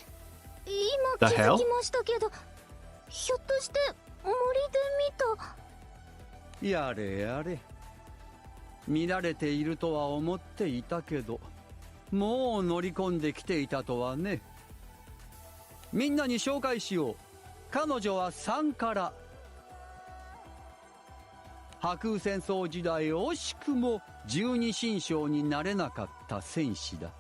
S2: 今気づきましたけど、ひょっとして森で見た。
S9: やれやれ。見られているとは思っていたけど、もう乗り込んできていたとはね。みんなに紹介しよう。彼女は3から。破空戦争時代惜しくも12神将になれなかった戦士だ。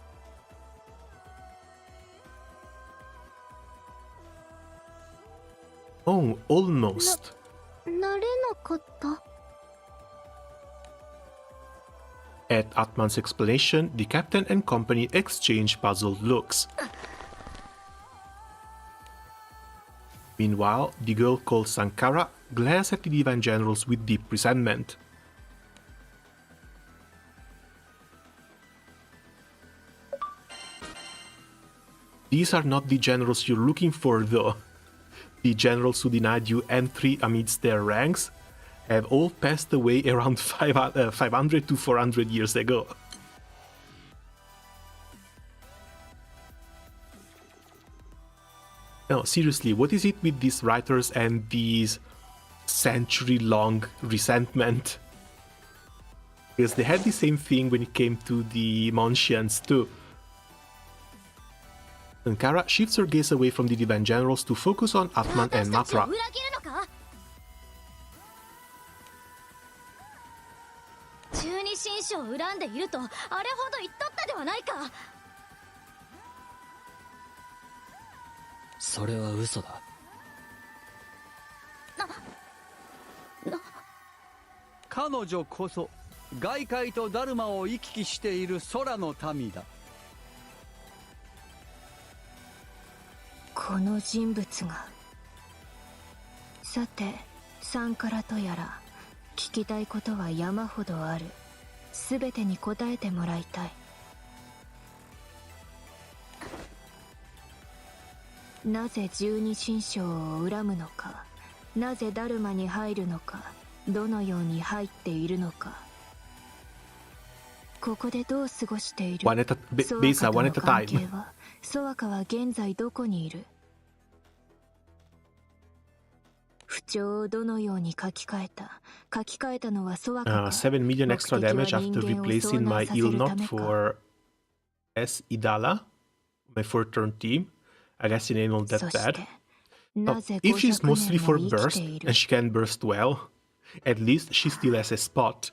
S1: Oh, almost.
S2: なれなかった。
S1: At Atman's explanation, the captain and company exchange puzzled looks. Meanwhile, the girl called Sankara glares at the Divine Generals with deep resentment. These are not the generals you're looking for, though. The generals who denied you entry amidst their ranks have all passed away around 500 to 400 years ago. No, seriously, what is it with these writers and these century-long resentment? Because they had the same thing when it came to the Monsians too. Sankara shifts her gaze away from the Divine Generals to focus on Atman and Matra.
S4: 十二神将を恨んでいるとあれほど言っとったではないか。
S6: それは嘘だ。
S9: 彼女こそ外界とダルマを行き来している空の民だ。
S3: この人物が。さてサンカラとやら聞きたいことは山ほどある。全てに答えてもらいたい。なぜ十二神将を恨むのか、なぜダルマに入るのか、どのように入っているのか、ここでどう過ごしている。ソワカとの関係は、ソワカは現在どこにいる。不調をどのように書き換えたのはソワカか。
S1: 7 million extra damage after replacing my Ilnot for S. Idala, my 4-turn team. I guess it ain't all that bad. If she's mostly for burst, and she can burst well, at least she still has a spot.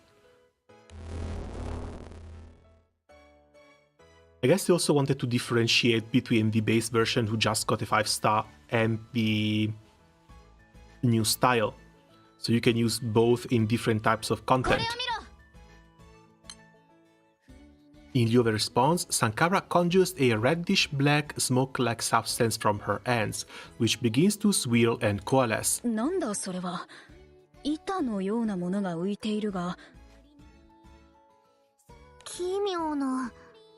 S1: I guess they also wanted to differentiate between the base version who just got a 5-star and the new style. So you can use both in different types of content. In lieu of a response, Sankara conjures a reddish-black smoke-like substance from her hands, which begins to swirl and coalesce.
S4: なんだそれは。板のようなものが浮いているが。
S2: 奇妙な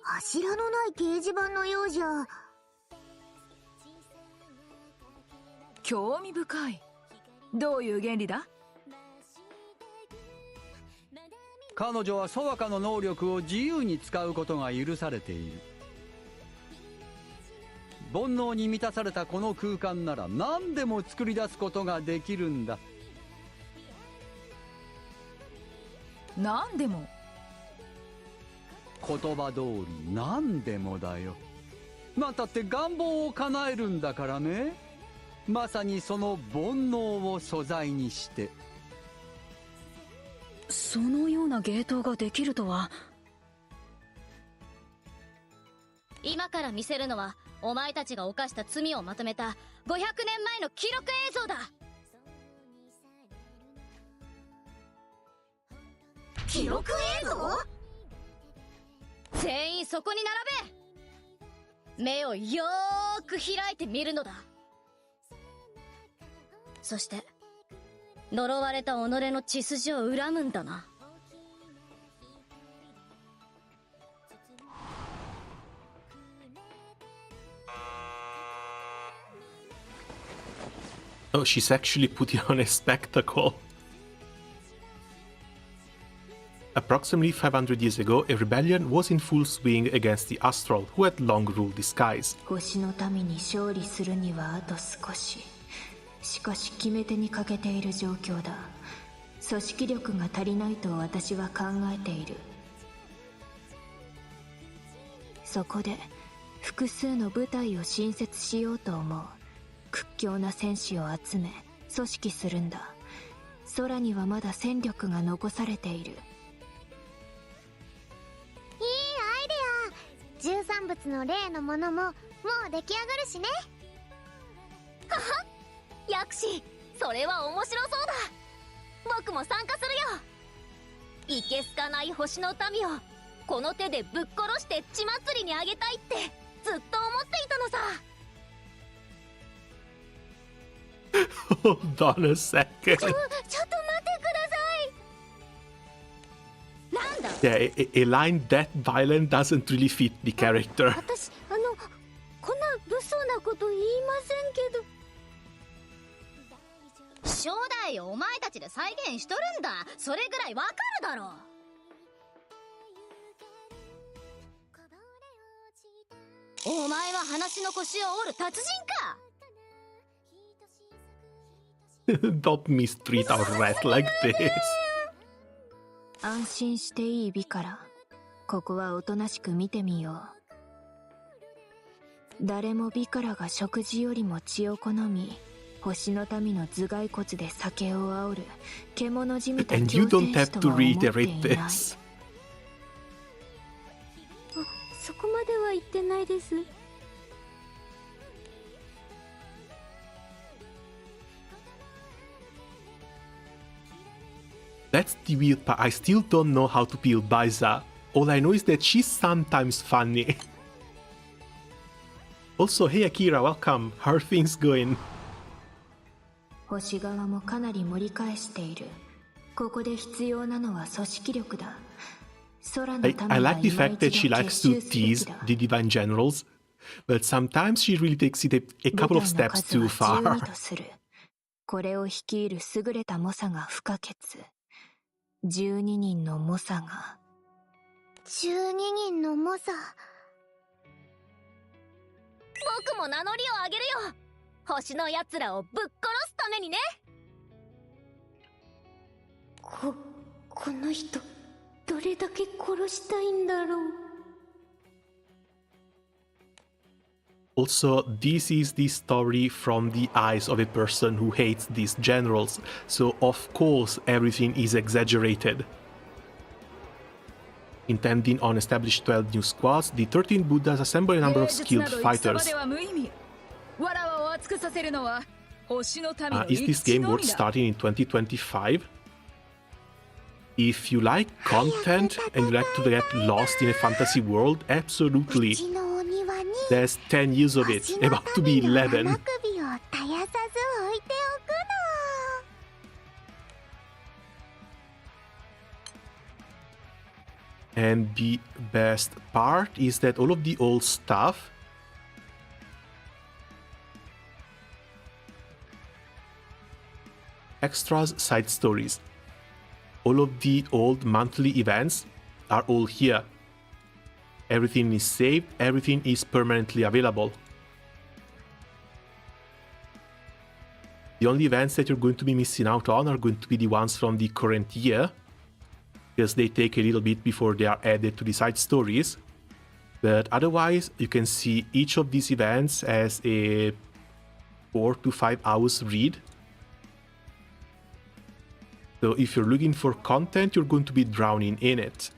S2: 柱のない掲示板のようじゃ。
S8: 興味深い。どういう原理だ。
S9: 彼女はソワカの能力を自由に使うことが許されている。煩悩に満たされたこの空間なら何でも作り出すことができるんだ。
S8: 何でも。
S9: 言葉通り何でもだよ。なんたって願望を叶えるんだからね。まさにその煩悩を素材にして。
S4: そのような芸当ができるとは。今から見せるのはお前たちが犯した罪をまとめた500年前の記録映像だ。記録映像？全員そこに並べ。目をよーく開いてみるのだ。そして呪われた己の血筋を恨むんだな。
S1: Oh, she's actually putting on a spectacle. Approximately 500 years ago, a rebellion was in full swing against the Astral, who had long ruled the skies.
S3: 星の民に勝利するにはあと少し。しかし決め手に欠けている状況だ。組織力が足りないと私は考えている。そこで複数の部隊を新設しようと思う。屈強な戦士を集め組織するんだ。空にはまだ戦力が残されている。いい
S2: アイデア。13物の例のものももう出来上がるしね。ははっ、薬師、それは面白そうだ。僕も参加するよ。いけすかない星の民をこの手でぶっ殺して血祭りにあげたいってずっと思っていたのさ。
S1: Hold on a second.
S2: ちょっと待ってください。なんだ
S1: Yeah, a line that violent doesn't really fit the character.
S2: 私、こんな物騒なこと言いませんけど。
S4: 初代をお前たちで再現しとるんだ。それぐらいわかるだろう。お前は話の腰を折る達人か。
S1: Don't mistreat our rat like this.
S3: 安心していい美から。ここはおとなしく見てみよう。誰も美からが食事よりも血を好み、星の民の頭蓋骨で酒を煽る獣じみた
S1: And you
S3: 挑
S1: don't
S3: 戦
S1: have
S3: 士と
S1: to
S3: は思ってい
S1: reiterate
S3: ない。
S1: this.
S3: 言ってないです。
S1: That's the weird part. I still don't know how to peel Baiza. All I know is that she's sometimes funny. Also, hey Akira, welcome. How are things going?
S3: 星側もかなり盛り返している。ここで必要なのは組織力だ。空のため
S1: I
S3: には
S1: like the
S3: 今
S1: fact that
S3: 一
S1: she
S3: 度
S1: likes
S3: 結
S1: to
S3: 集すべき
S1: tease
S3: だ。
S1: the Divine Generals, but sometimes she really takes it a
S3: 部
S1: couple of
S3: 隊の
S1: steps
S3: 数
S1: too
S3: は
S1: far.
S3: 12とする。これを率いる優れた猛者が不可欠。12人の猛者が。
S2: 12人の猛者。
S8: 僕も名乗りを上げるよ。星の奴らをぶっ殺すためにね。
S3: この人、どれだけ殺したいんだろう。
S1: Also, this is the story from the eyes of a person who hates these generals, so of course everything is exaggerated. Intending on establishing 12 new squads, the 13 Buddhas assemble a number of skilled fighters. Is this game worth starting in 2025? If you like content and you like to get lost in a fantasy world, absolutely. There's 10 years of it, about to be 11. And the best part is that all of the old stuff extras, side stories. All of the old monthly events are all here. Everything is saved, everything is permanently available. The only events that you're going to be missing out on are going to be the ones from the current year, because they take a little bit before they are added to the side stories. But otherwise, you can see each of these events as a 4 to 5 hours read. So if you're looking for content, you're going to be drowning in it.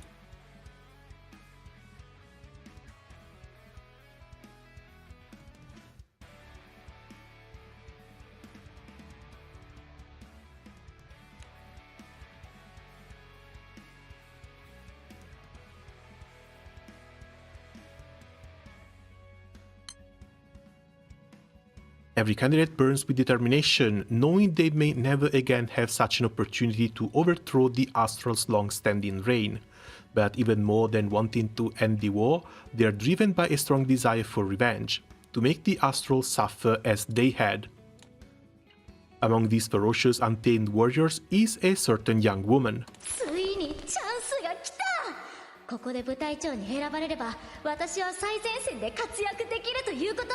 S1: Every candidate burns with determination, knowing they may never again have such an opportunity to overthrow the Astral's long-standing reign. But even more than wanting to end the war, they are driven by a strong desire for revenge, to make the Astral suffer as they had. Among these ferocious untamed warriors is a certain young woman.
S2: ついにチャンスが来た。ここで部隊長に選ばれれば、私は最前線で活躍できるということ。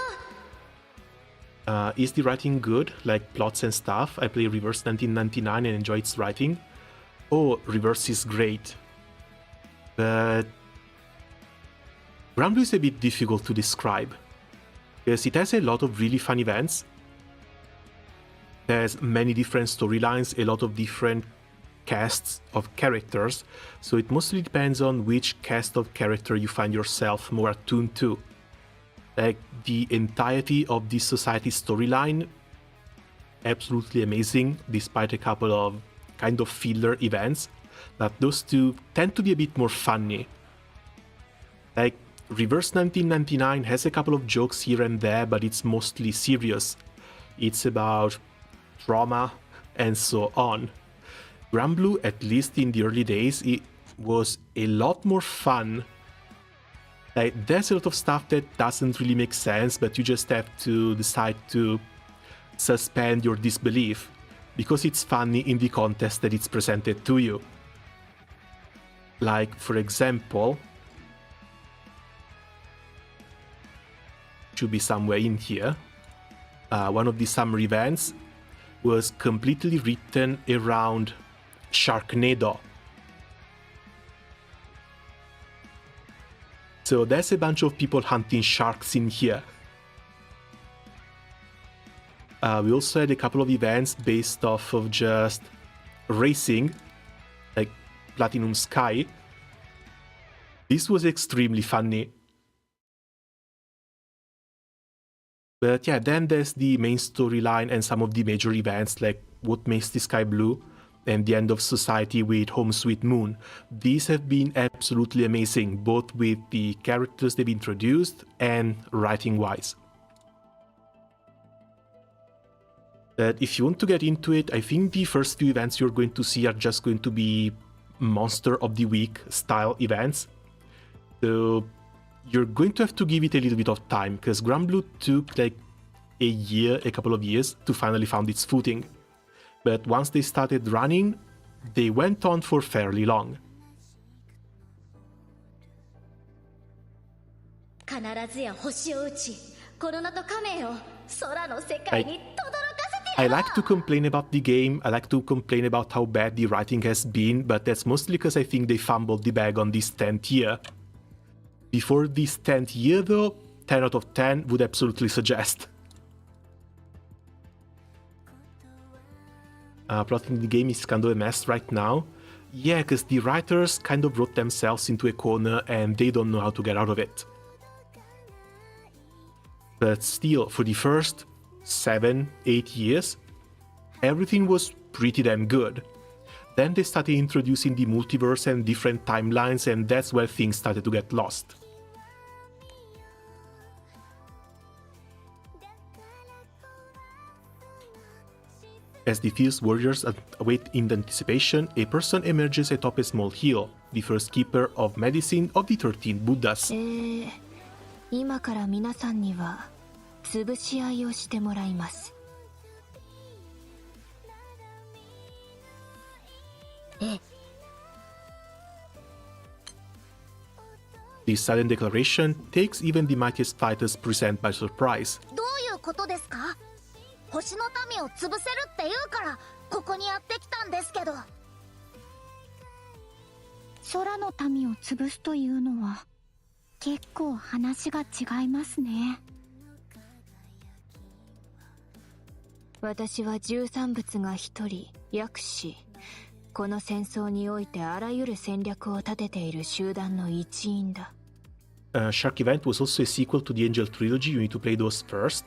S1: Is the writing good, like plots and stuff? I play Reverse 1999 and enjoy its writing. Oh, Reverse is great. But Granblue is a bit difficult to describe, because it has a lot of really fun events. It has many different storylines, a lot of different casts of characters, so it mostly depends on which cast of character you find yourself more attuned to. Like, the entirety of this society storyline, absolutely amazing, despite a couple of kind of filler events, but those two tend to be a bit more funny. Like, Reverse 1999 has a couple of jokes here and there, but it's mostly serious. It's about trauma and so on. Granblue, at least in the early days, it was a lot more fun. Like, there's a lot of stuff that doesn't really make sense, but you just have to decide to suspend your disbelief, because it's funny in the context that it's presented to you. Like, for example, should be somewhere in here, one of the summer events was completely written around Sharknado. So there's a bunch of people hunting sharks in here. We also had a couple of events based off of just racing, like Platinum Sky. This was extremely funny. But yeah, then there's the main storyline and some of the major events like What Makes the Sky Blue and the End of Society with Home Sweet Moon. These have been absolutely amazing, both with the characters they've introduced and writing-wise. But if you want to get into it, I think the first few events you're going to see are just going to be Monster of the Week style events. So you're going to have to give it a little bit of time, because Granblue took like a couple of years to finally find its footing. But once they started running, they went on for fairly long. I like to complain about the game, I like to complain about how bad the writing has been, but that's mostly because I think they fumbled the bag on this 10th year. Before this 10th year though, 10 out of 10 would absolutely suggest. Plotting the game is kind of a mess right now. Yeah, because the writers kind of wrote themselves into a corner and they don't know how to get out of it. But still, for the first 7-8 years, everything was pretty damn good. Then they started introducing the multiverse and different timelines, and that's where things started to get lost. As the fierce warriors await in anticipation, a person emerges atop a small hill, the first keeper of medicine of the 13 Buddhas.
S3: 今から皆さんには潰し合いをしてもらいます。
S1: This sudden declaration takes even the mightiest fighters present by surprise.
S2: どういうことですか？星の民を潰せるって言うからここにやってきたんですけど。
S11: 空の民を潰すというのは結構話が違いますね。
S3: 私は13仏が一人訳し、この戦争においてあらゆる戦略を立てている集団の一員だ。
S1: Shark Event was also a sequel to the Angel Trilogy. You need to play those first.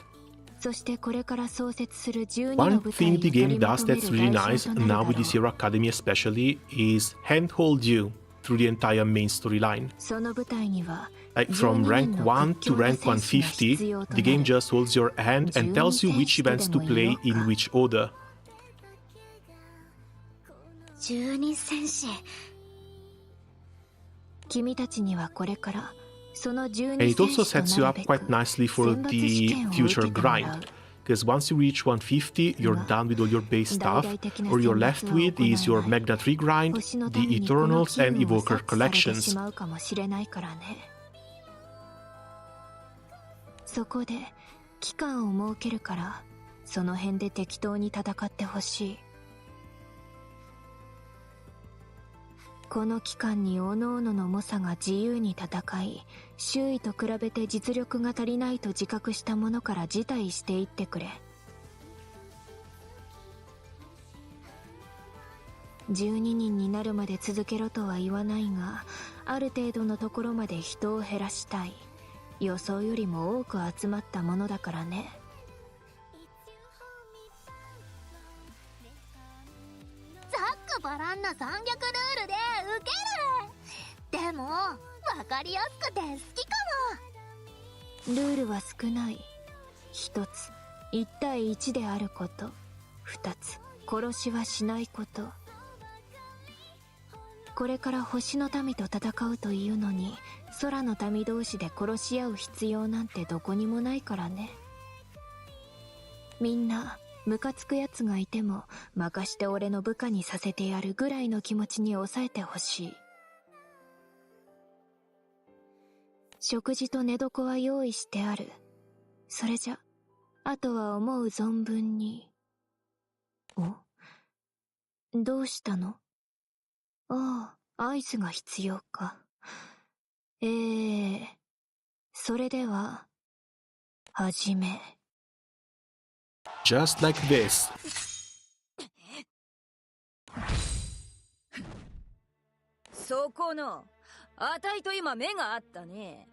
S3: そしてこれから創設する12
S1: One
S3: の部隊
S1: thing
S3: に
S1: the
S3: 取り
S1: game
S3: ま
S1: does
S3: とめる
S1: that's really
S3: 代
S1: nice
S3: 償とな
S1: now
S3: る
S1: with
S3: だ
S1: this
S3: ろう。
S1: Hero Academy especially is handhold you through the entire main storyline.
S3: その部隊には
S1: Like from
S3: 12
S1: rank
S3: 人の
S1: 1 to
S3: 屈強な
S1: rank
S3: 戦士が必要
S1: 150,
S3: と
S1: the
S3: な
S1: game
S3: る。
S1: just holds your hand and tells you which events to play in which order.
S2: 12戦士。
S3: 君たちにはこれからその12
S1: And it
S3: 戦
S1: also
S3: 士と
S1: sets you
S3: な
S1: up
S3: るべく
S1: quite nicely for
S3: 選抜試
S1: the
S3: 験を受け
S1: future
S3: てもらう。
S1: grind. Because once you reach 150, you're done with all your base stuff.
S3: 大々的な
S1: All you're
S3: 選
S1: left
S3: 抜は
S1: with is
S3: 行
S1: your
S3: えない。
S1: Magna Tree grind,
S3: 星の
S1: the
S3: 民にこの
S1: Eternals, and
S3: 機運を
S1: Evoker
S3: 察知されてし
S1: collections.
S3: まうかもしれないからね。そこで期間を設けるからその辺で適当に戦ってほしい。この期間に各々の猛者が自由に戦い、周囲と比べて実力が足りないと自覚した者から辞退していってくれ。12人になるまで続けろとは言わないが、ある程度のところまで人を減らしたい。予想よりも多く集まったものだからね。
S2: ざっくばらんな残虐ルールでウケる。でも分かりやすくて好きか
S3: ルールは少ない。一つ、1対1であること。二つ、殺しはしないこと。これから星の民と戦うというのに、空の民同士で殺し合う必要なんてどこにもないからね。みんなムカつくやつがいても任して俺の部下にさせてやるぐらいの気持ちに抑えてほしい。食事と寝床は用意してある。それじゃあとは思う存分に。お？どうしたの？ああ、合図が必要か。それでは始め。
S1: Just like this.
S8: そこのあたいと今目があったね。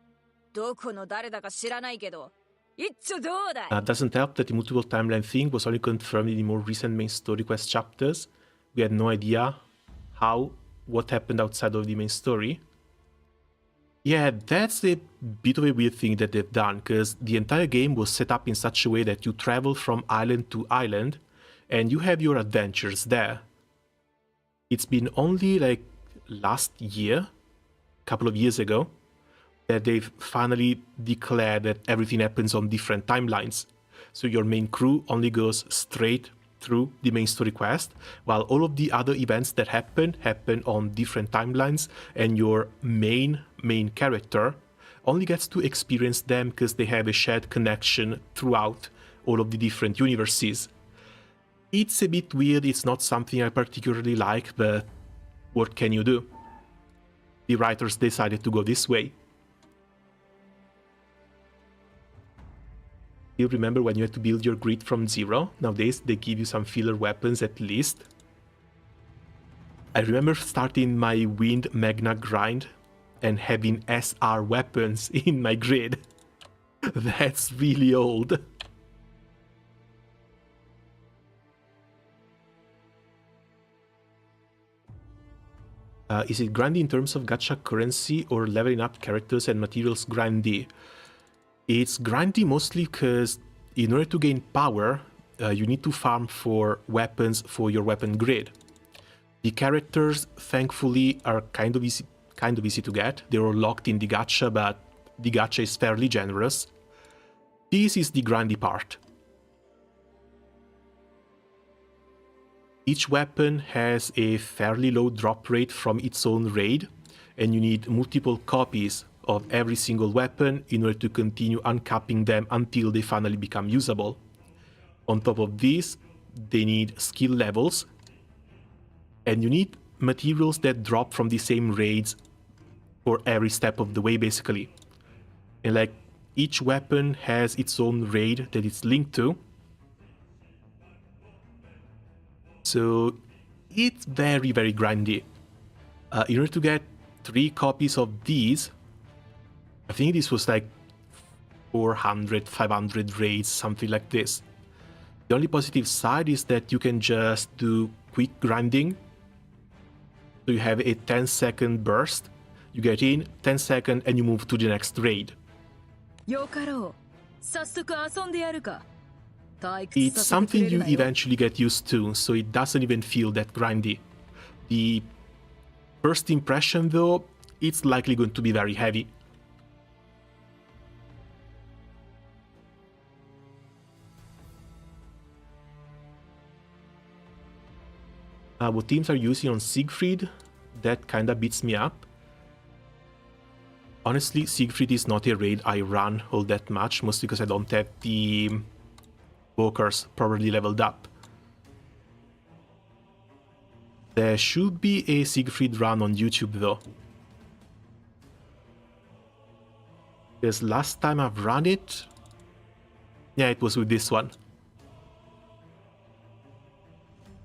S8: どこの誰だか知らないけど、一丁どうだい
S1: Doesn't help that the multiple timeline thing was only confirmed in the more recent main story quest chapters. We had no idea what happened outside of the main story. Yeah, that's a bit of a weird thing that they've done, because the entire game was set up in such a way that you travel from island to island, and you have your adventures there. It's been only like last year, a couple of years ago, that they've finally declared that everything happens on different timelines. So your main crew only goes straight through the main story quest, while all of the other events that happen on different timelines, and your main character only gets to experience them because they have a shared connection throughout all of the different universes. It's a bit weird, it's not something I particularly like, but what can you do? The writers decided to go this way. You remember when you had to build your grid from zero? Nowadays they give you some filler weapons at least. I remember starting my Wind Magna grind and having SR weapons in my grid. That's really old. Is it grindy in terms of gacha currency or leveling up characters and materials grindy? It's grindy mostly because in order to gain power, you need to farm for weapons for your weapon grid. The characters, thankfully, are kind of easy to get. They're all locked in the gacha, but the gacha is fairly generous. This is the grindy part. Each weapon has a fairly low drop rate from its own raid, and you need multiple copies of every single weapon in order to continue uncapping them until they finally become usable. On top of this, they need skill levels, and you need materials that drop from the same raids for every step of the way, basically. And like, each weapon has its own raid that it's linked to, so it's very, very grindy. In order to get 3 copies of these, I think this was like 400, 500 raids, something like this. The only positive side is that you can just do quick grinding. So you have a 10-second burst, you get in, 10 seconds, and you move to the next raid. It's something you eventually get used to, so it doesn't even feel that grindy. The first impression though, it's likely going to be very heavy. What teams are using on Siegfried, that kinda beats me up. Honestly, Siegfried is not a raid I run all that much, mostly because I don't have the walkers properly leveled up. There should be a Siegfried run on YouTube though. Because last time I've run it, yeah, it was with this one.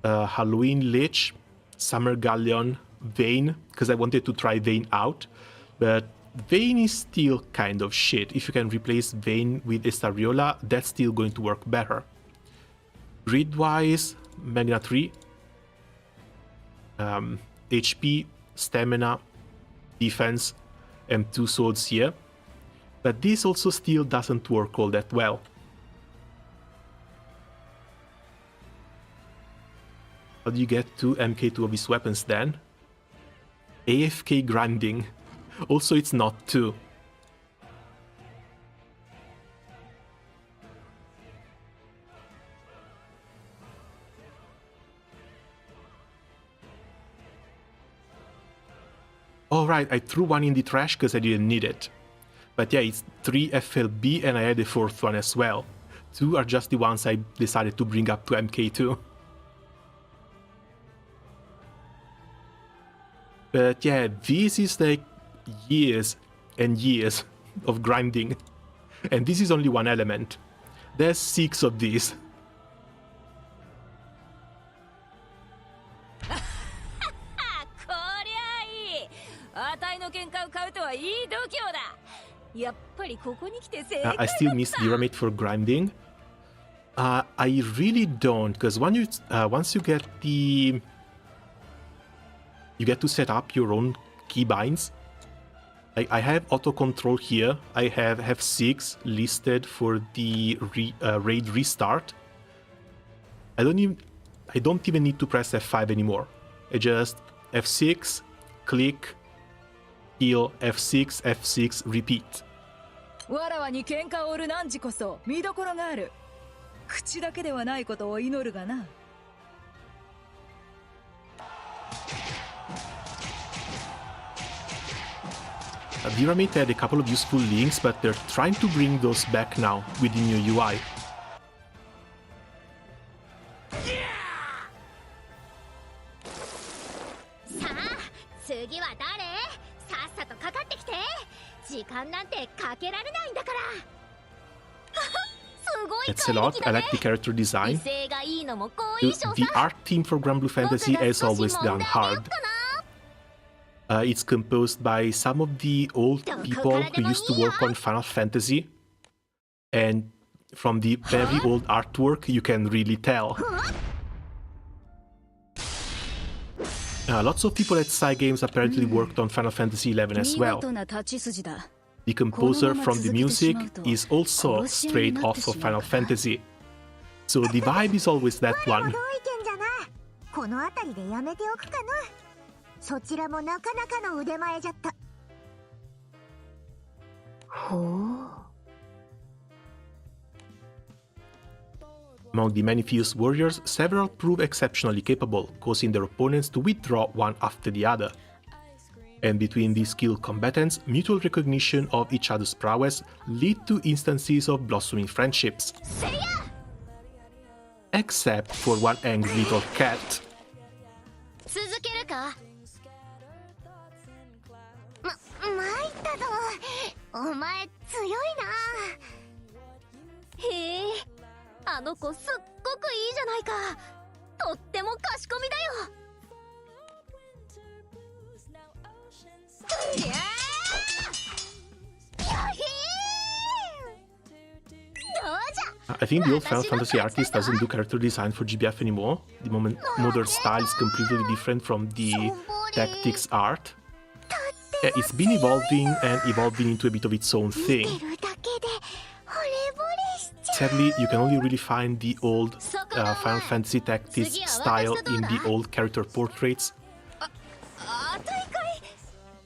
S1: Halloween Lich, Summer Galleon, Vayne, because I wanted to try Vayne out, but Vayne is still kind of shit. If you can replace Vayne with Estariola, that's still going to work better. Grid-wise, Magna 3, HP, Stamina, Defense, and 2 swords here, but this also still doesn't work all that well. How do you get 2 MK2 of his weapons then? AFK grinding. Also, it's not 2. Alright, I threw one in the trash because I didn't need it. But yeah, it's 3 FLB and I had a 4th one as well. 2 are just the ones I decided to bring up to MK2. But yeah, this is like years and years of grinding. And this is only one element. There's 6 of these.
S8: やっぱりここに来て正解
S1: I still miss Pyramid for grinding. I really don't, because once you get the... You get to set up your own keybinds. I have auto control here. I have F6 listed for the raid restart. I don't even need to press F5 anymore. I just F6, click, heal, F6, F6, repeat.
S8: わらわに喧嘩を売る汝こそ見どころがある。口だけではないことを祈るがな。
S1: Pyramid had a couple of useful links, but they're trying to bring those back now with the new UI.
S2: さあ、次は誰？さっさとかかってきて。時間なんてかけられないんだから。すごい
S1: That's a lot. I like the character design.
S2: 威勢がいいのも好印象さ。
S1: The art team for Granblue Fantasy has always gone hard. It's composed by some of the old people who used to work on Final Fantasy. And from the very old artwork, you can really tell. Lots of people at Cygames apparently worked on Final Fantasy XI as well. The composer from the music is also straight off of Final Fantasy. So the vibe is always that one.
S2: この辺りでやめておくかな。そちらもなかなかの腕前じゃった。
S3: ほう。
S1: Among the many fierce warriors, several prove exceptionally capable, causing their opponents to withdraw one after the other. And between these skilled combatants, mutual recognition of each other's prowess lead to instances of blossoming friendships. Except for one angry little cat.
S2: 続けるか？参ったぞ。お前強いな。へえ、あの子すっごくいいじゃないか。とっても賢みだよ。いやー！やひー！どうじゃ？
S1: I think the old Final Fantasy artist doesn't do character design for GBF anymore. The modern style is completely different from the tactics art. It's been evolving and evolving into a bit of its own thing. Sadly, you can only really find the old Final Fantasy tactics style in the old character portraits.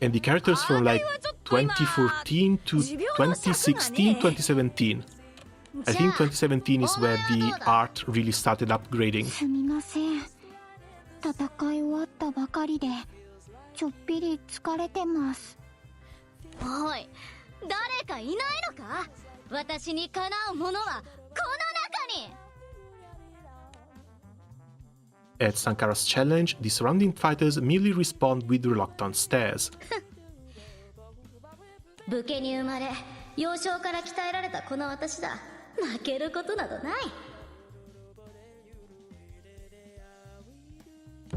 S1: And the characters from like 2014 to 2016, 2017. I think 2017 is where the art really started upgrading.
S11: すみません。戦い終わったばかりでちょっぴり疲れてます。
S2: おい、誰かいないのか？私にかなうものはこの中に。
S1: At Sankara's challenge, the surrounding fighters merely respond with reluctant stares.
S2: 武家に生まれ、幼少から鍛えられたこの私だ。負けることなどない。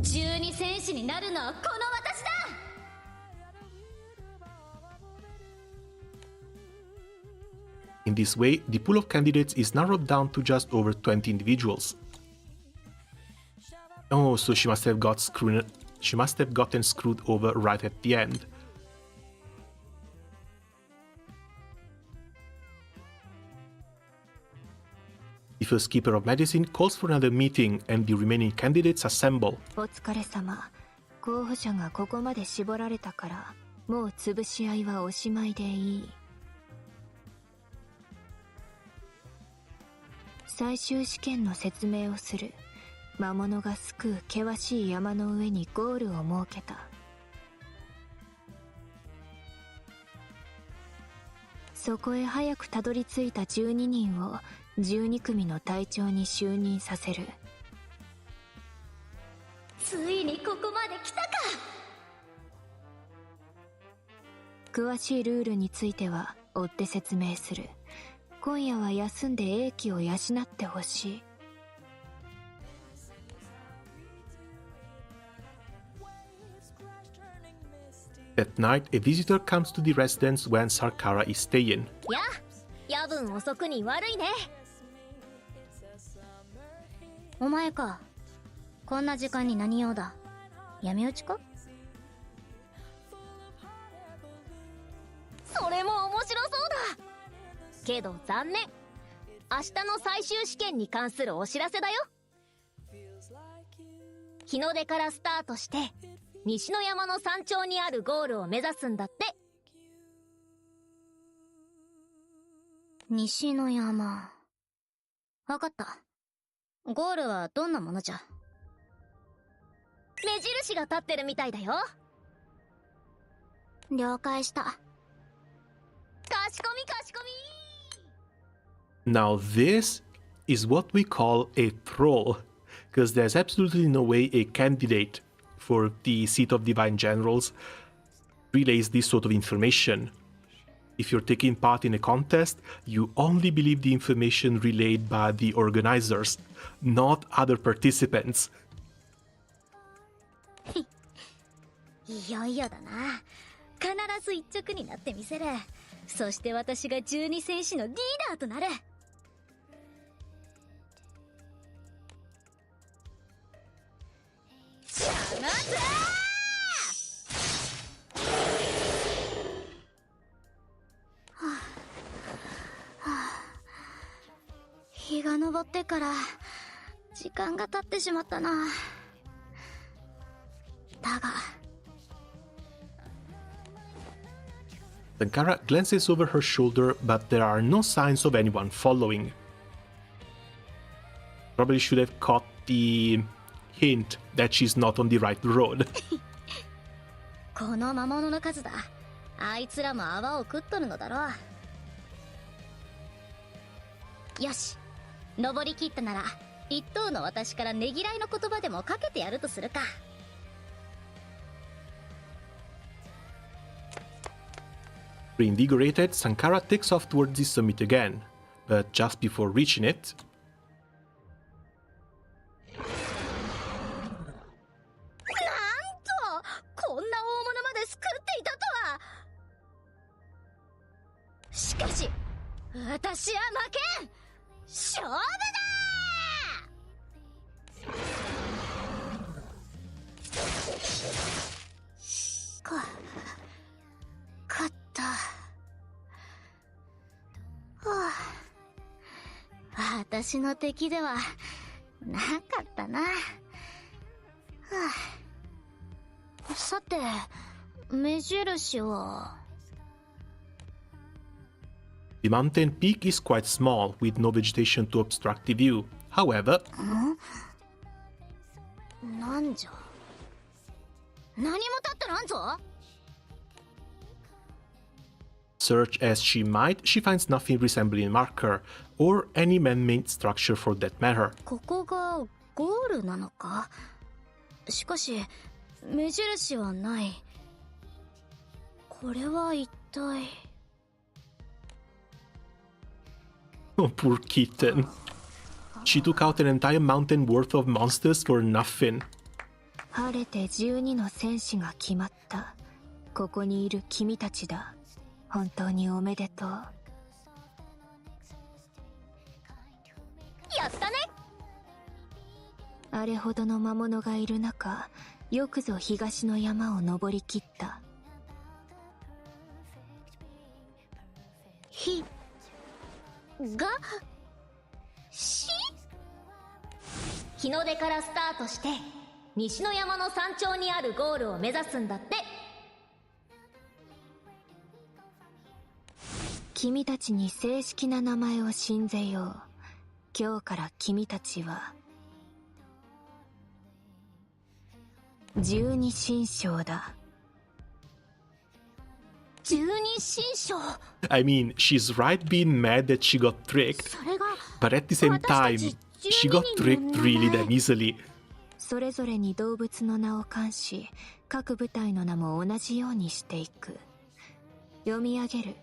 S2: 十二戦士になるのはこの私だ。
S1: In this way, the pool of candidates is narrowed down to just over 20 individuals. Oh, so she must have gotten screwed over right at the end. The first keeper of medicine calls for another meeting and the remaining candidates assemble.
S3: お疲れ様。候補者がここまで絞られたから、もう潰し合いはおしまいでいい。最終試験の説明をする。魔物が救う険しい山の上にゴールを設けた。そこへ早くたどり着いた12人を12組の隊長に就任させる。
S2: ついにここまで来たか。
S3: 詳しいルールについては追って説明する。今夜は休んで英気を養ってほしい。
S1: At night, a visitor comes to the residence when Sarkara is staying.
S2: や、夜分遅くに悪いね。お前か。こんな時間に何用だ。闇討ちか？それも面白そうだ。けど残念。明日の最終試験に関するお知らせだよ。日の出からスタートして西の山の山頂にあるゴールを目指すんだって。西の山。わかった。ゴールはどんなものじゃ？目印が立ってるみたいだよ。了解した。かしこみかしこみ。
S1: Now this is what we call a troll, because there's absolutely no way a candidate for the seat of Divine Generals relays this sort of information. If you're taking part in a contest, you only believe the information relayed by the organizers, not other participants.
S2: いよいよだな。必ず一着になってみせる。そして私が12戦士のリーダーとなる。しゃまず日が昇ってから時間が経ってしまったな。だが
S1: Sankara glances over her shoulder, but there are no signs of anyone following. Probably should have caught the hint that she's not on the right road.
S2: この魔物の数だ。あいつらも泡を食っとるのだろう。よし、登り切ったなら一等の私からねぎらいの言葉でもかけてやるとするか。
S1: Reinvigorated, Sankara takes off towards the summit again, but just before reaching it,
S2: こんな大物まで救っていたとは。しかし私は負けん。勝負だ。勝った。はあ、私の敵ではなかったな。はあ、さて目印は。
S1: the mountain peak is quite small, with no vegetation to obstruct the view. However,
S2: なんじゃ。何も立ってなんぞ。
S1: search as she might, she finds nothing resembling a marker, or any man-made structure for that matter.
S2: ここがゴールなのか。しかし目印はない。これは一体。
S1: Oh, poor kitten. She took out an entire mountain worth of monsters for nothing.
S3: 晴れて12の戦士が決まった。ここにいる君たちだ。本当におめでとう。
S2: やったね。
S3: あれほどの魔物がいる中、よくぞ東の山を登りきった。
S2: 日の出からスタートして西の山の山頂にあるゴールを目指すんだって。
S3: 君たちに正式な名前を信ぜよう。今日から君たちは十二神将だ。
S2: 十二神将。
S1: I mean, she's right being mad that she got tricked,
S2: それが
S1: but at the same time, she got tricked really damn easily.
S3: それぞれに動物の名を冠し、各部隊の名も同じようにしていく。読み上げる。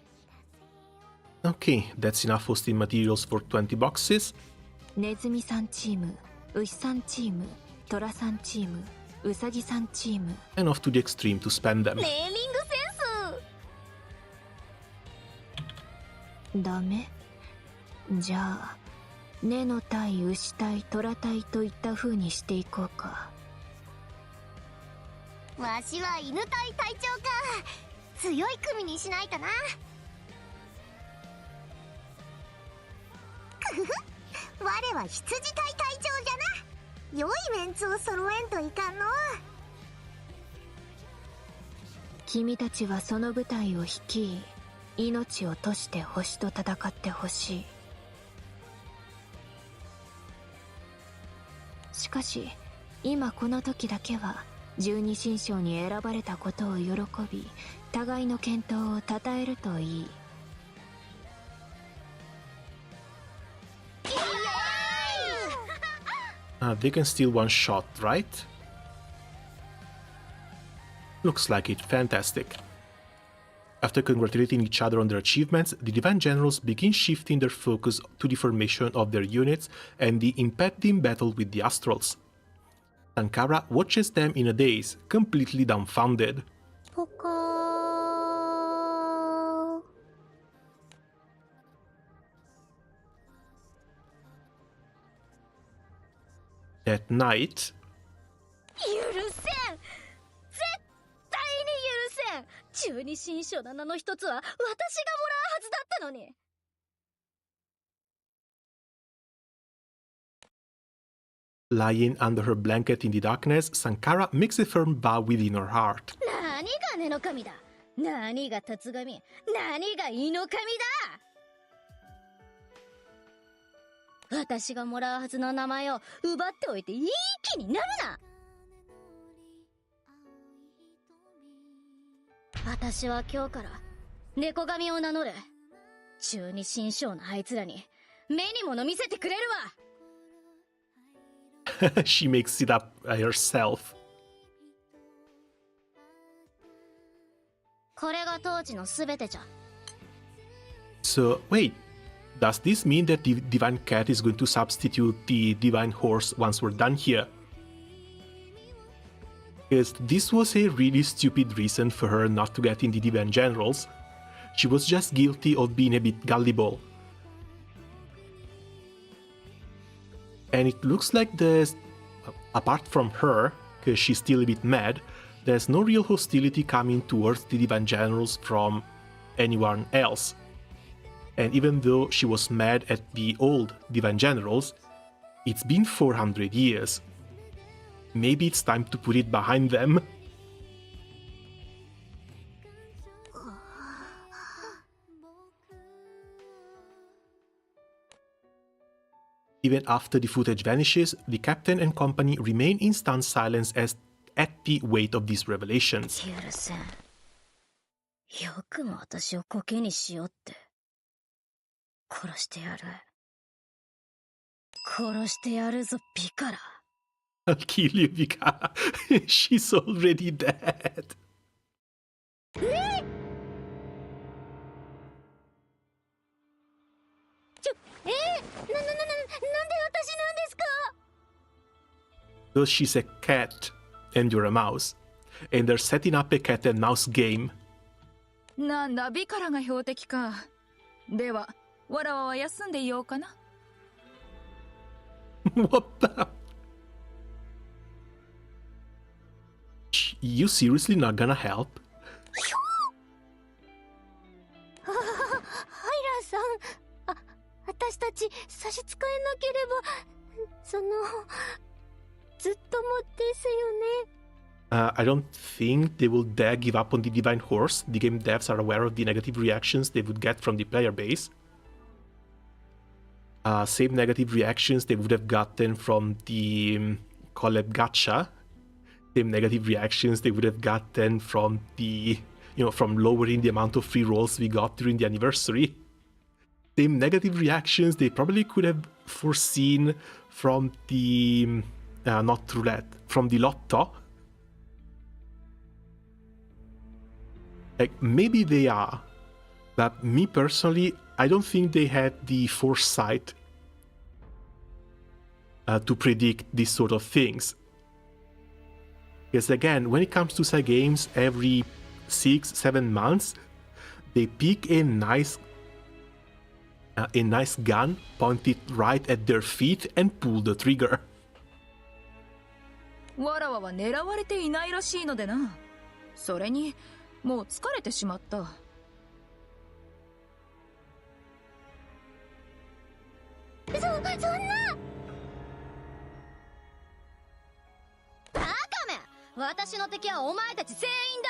S1: Okay, that's enough hosting materials for 20 boxes.
S3: ネズミさんチーム、牛さんチーム、トラさんチーム、ウサギさんチーム。
S1: And off to the extreme to spend them.
S2: ネーミング
S3: ダメ？じゃあ根の対牛対虎対といった風にしていこうか。
S2: わしは犬対隊長か。強い組にしないとな。くふふ、我は羊対隊長じゃな。良いメンツを揃えんといかんの。
S3: 君たちはその部隊を率い、命を賭して星と戦ってほしい。しかし今この時だけは十二神将に選ばれたことを喜び、互いの健闘を称えるといい。
S1: They can steal one shot, right? Looks like it. Fantastic. After congratulating each other on their achievements, the Divine Generals begin shifting their focus to the formation of their units and the impending battle with the Astrals. Sankara watches them in a daze, completely dumbfounded.
S2: ポカー。
S1: At night,
S4: 許せん、絶対に許せん。十二神将の名の一つは私がもらうはずだったのに。
S1: lying under her blanket in the darkness, Sankara makes a firm vow within her heart.
S4: 何が根の神だ、何が辰神、何が胃の神だ。私がもらうはずの名前を奪っておいていい気になるな。私は今日から猫神を名乗る。十二神将のあいつらに目に物見せてくれるわ。
S1: She makes it up herself.
S4: これが当時のすべてじゃ。
S1: So, wait. Does this mean that the Divine Cat is going to substitute the Divine Horse once we're done here? Because this was a really stupid reason for her not to get in the Divine Generals. She was just guilty of being a bit gullible. And it looks like there's, apart from her, because she's still a bit mad, there's no real hostility coming towards the Divine Generals from anyone else. And even though she was mad at the old Divine Generals, it's been 400 years. Maybe it's time to put it behind them. Even after the footage vanishes, the captain and company remain in stunned silence as at the weight of these revelations.
S4: 許せん。よくも私をコケにしようって。殺してやる。殺してやるぞ、ビカラ。
S1: I'll kill you, Vika. She's already dead.
S4: なんで私なんですか？
S1: Because she's a cat and you're a mouse. And they're setting up a cat and mouse game.
S8: なんだ、ビカラが標的か。では、わらわは休んでいようかな。
S1: What the? You seriously not gonna help?
S2: ハイラーさん、私たち差し支えなければ、ずっともですよね。
S1: I don't think they will dare give up on the Divine Horse. The game devs are aware of the negative reactions they would get from the player base. Same negative reactions they would have gotten from the collab gacha. Same negative reactions they would have gotten from the, from lowering the amount of free rolls we got during the anniversary. Same negative reactions they probably could have foreseen from the, not roulette, from the lotto. Like, maybe they are, but me personally, I don't think they had the foresight to predict these sort of things. Because again, when it comes to side games, every 6-7 months, they pick a nice a nice gun, point it right at their feet, and pull the trigger.
S8: わらわは狙われていないらしいのでな。それにもう疲れてしまった。
S2: そんな。バカめ！私の敵はお前たち全員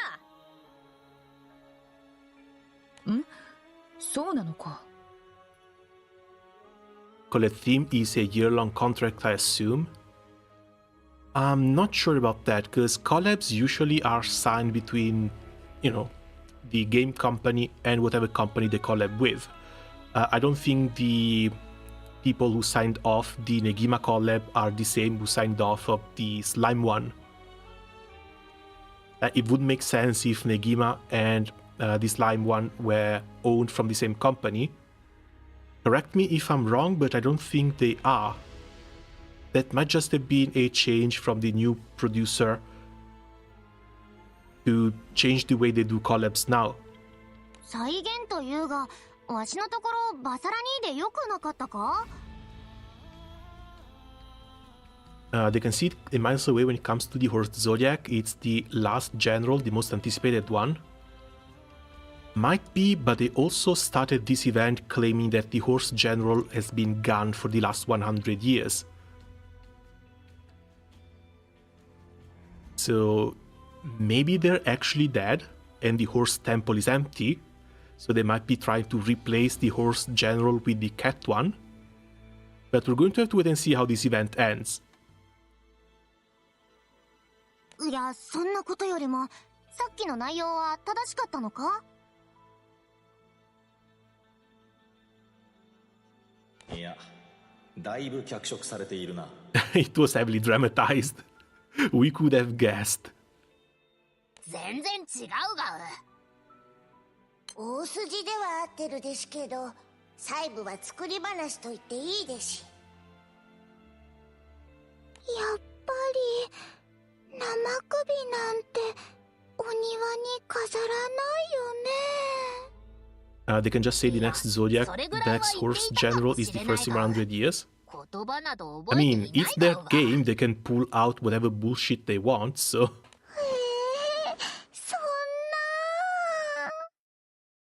S2: だ。
S8: ん？そうなのか。
S1: Collab theme is a year-long contract, I assume. I'm not sure about that, because collabs usually are signed between, the game company and whatever company they collab with. I don't think the people who signed off the Negima collab are the same who signed off of the Slime one. It would make sense if Negima and the Slime one were owned from the same company. Correct me if I'm wrong, but I don't think they are. That might just have been a change from the new producer to change the way they do collabs now.
S2: 再現というが、わしのところバサラニーでよくなかったか？
S1: They can see it a miles away when it comes to the horse Zodiac. It's the last general, the most anticipated one. Might be, but they also started this event claiming that the horse general has been gone for the last 100 years. So maybe they're actually dead and the horse temple is empty, so they might be trying to replace the horse general with the cat one. But we're going to have to wait and see how this event ends.
S2: いや、そんなことよりも、さっきの内容は正しかったのか？
S7: いや、だいぶ脚色されているな。
S1: It was heavily dramatized. We could have guessed.
S2: 全然違うが。大筋では合ってるですけど、細部は作り話と言っていいですし。やっぱり生首なんてお庭に飾らないよね。
S1: They can just say the next Zodiac, the next horse general is the first in 100 years. I mean, it's their game, they can pull out whatever bullshit they want, so...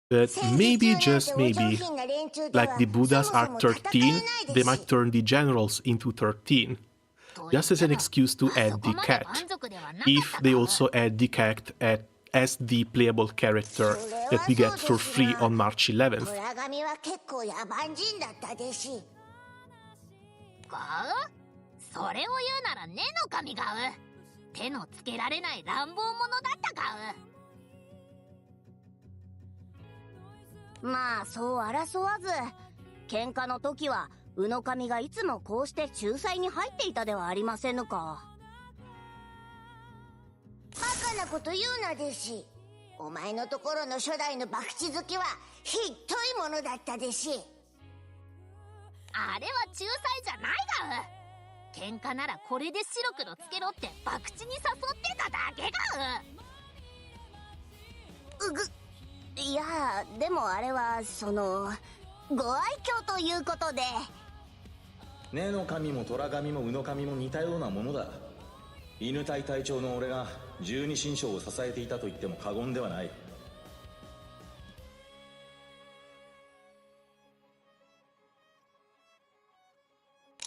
S1: But maybe, just maybe, like the Buddhas are 13, they might turn the generals into 13. Just as an excuse to add the cat, if they also add the cat as the playable character that we get for free on March 11th.
S2: それを言うなら根の神が手のつけられない乱暴者だったか。まあそう争わず、喧嘩の時は宇の神がいつもこうして仲裁に入っていたではありませぬか。バカなこと言うなですし、お前のところの初代の博打好きはひっどいものだったですし。あれは仲裁じゃないが。喧嘩ならこれで白黒つけろって博打に誘ってただけが。いや、でもあれはご愛嬌ということで。
S7: 根の神も虎神も宇の神も似たようなものだ。犬隊隊長の俺が十二神将を支えていたと言っても過言ではない。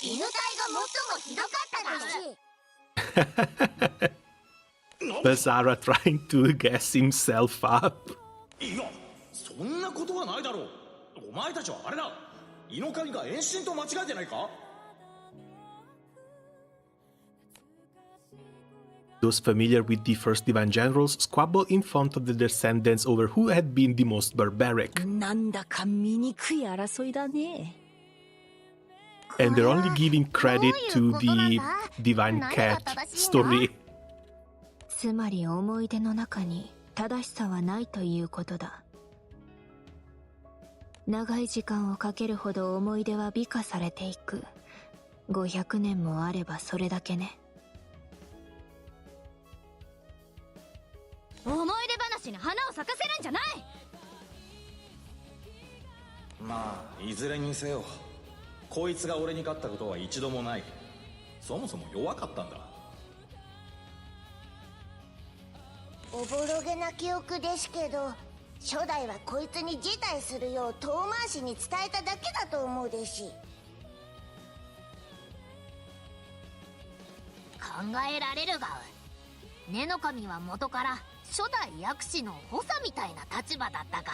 S2: 犬隊が最もひどかっただし。
S1: Basara trying to gas himself up.
S7: いや、そんなことはないだろう。お前たちはあれだ。伊の神が遠心と間違えてないか？
S1: Those familiar with the first Divine Generals squabble in front of the descendants over who had been the most barbaric.
S8: なんだか醜い争いだね。
S1: And they're only giving credit to the Divine Cat story.
S3: つまり思い出の中に正しさはないということだ。長い時間をかけるほど思い出は美化されていく。500年もあればそれだけね。
S2: 思い出話に花を咲かせるんじゃない。
S7: まあいずれにせよこいつが俺に勝ったことは一度もない。そもそも弱かったんだ。
S2: おぼろげな記憶ですけど、初代はこいつに辞退するよう遠回しに伝えただけだと思うでし。
S12: 考えられるが、根の神は元から初代薬師の補佐みたいな立場だったが、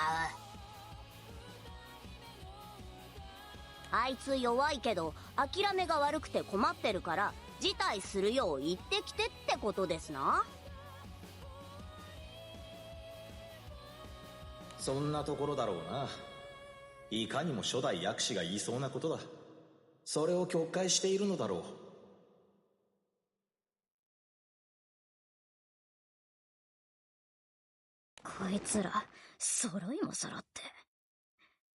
S2: あいつ弱いけど諦めが悪くて困ってるから辞退するよう言ってきてってことですな。
S7: そんなところだろうな。いかにも初代薬師が言いそうなことだ。それを曲解しているのだろう。
S12: こいつら揃いも揃って、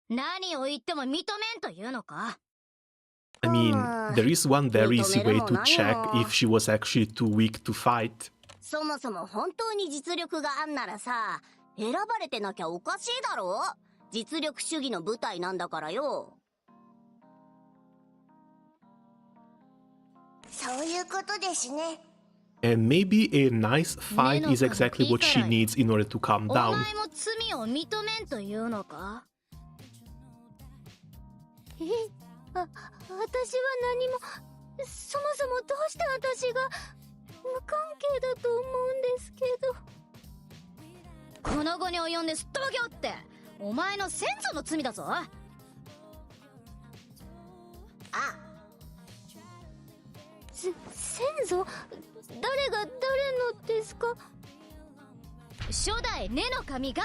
S12: 何を言っても認めんというのか。
S1: I mean, there is one very easy way to check if she was actually too weak to fight.
S2: そもそも本当に実力があんならさ、選ばれてなきゃおかしいだろ。実力主義の舞台なんだからよ。そういうことですね。
S1: And maybe a nice fight is exactly what she needs in order to calm
S12: お
S1: down.
S12: 前も罪を認めんというのか。
S11: 私は何も、そもそもどうして私が無関係だと思うんですけど。
S12: この後に及んですっとぼけおって、お前の先祖の罪だぞ。
S2: あ、
S11: 先祖？誰が誰のですか？
S12: 初代根の神が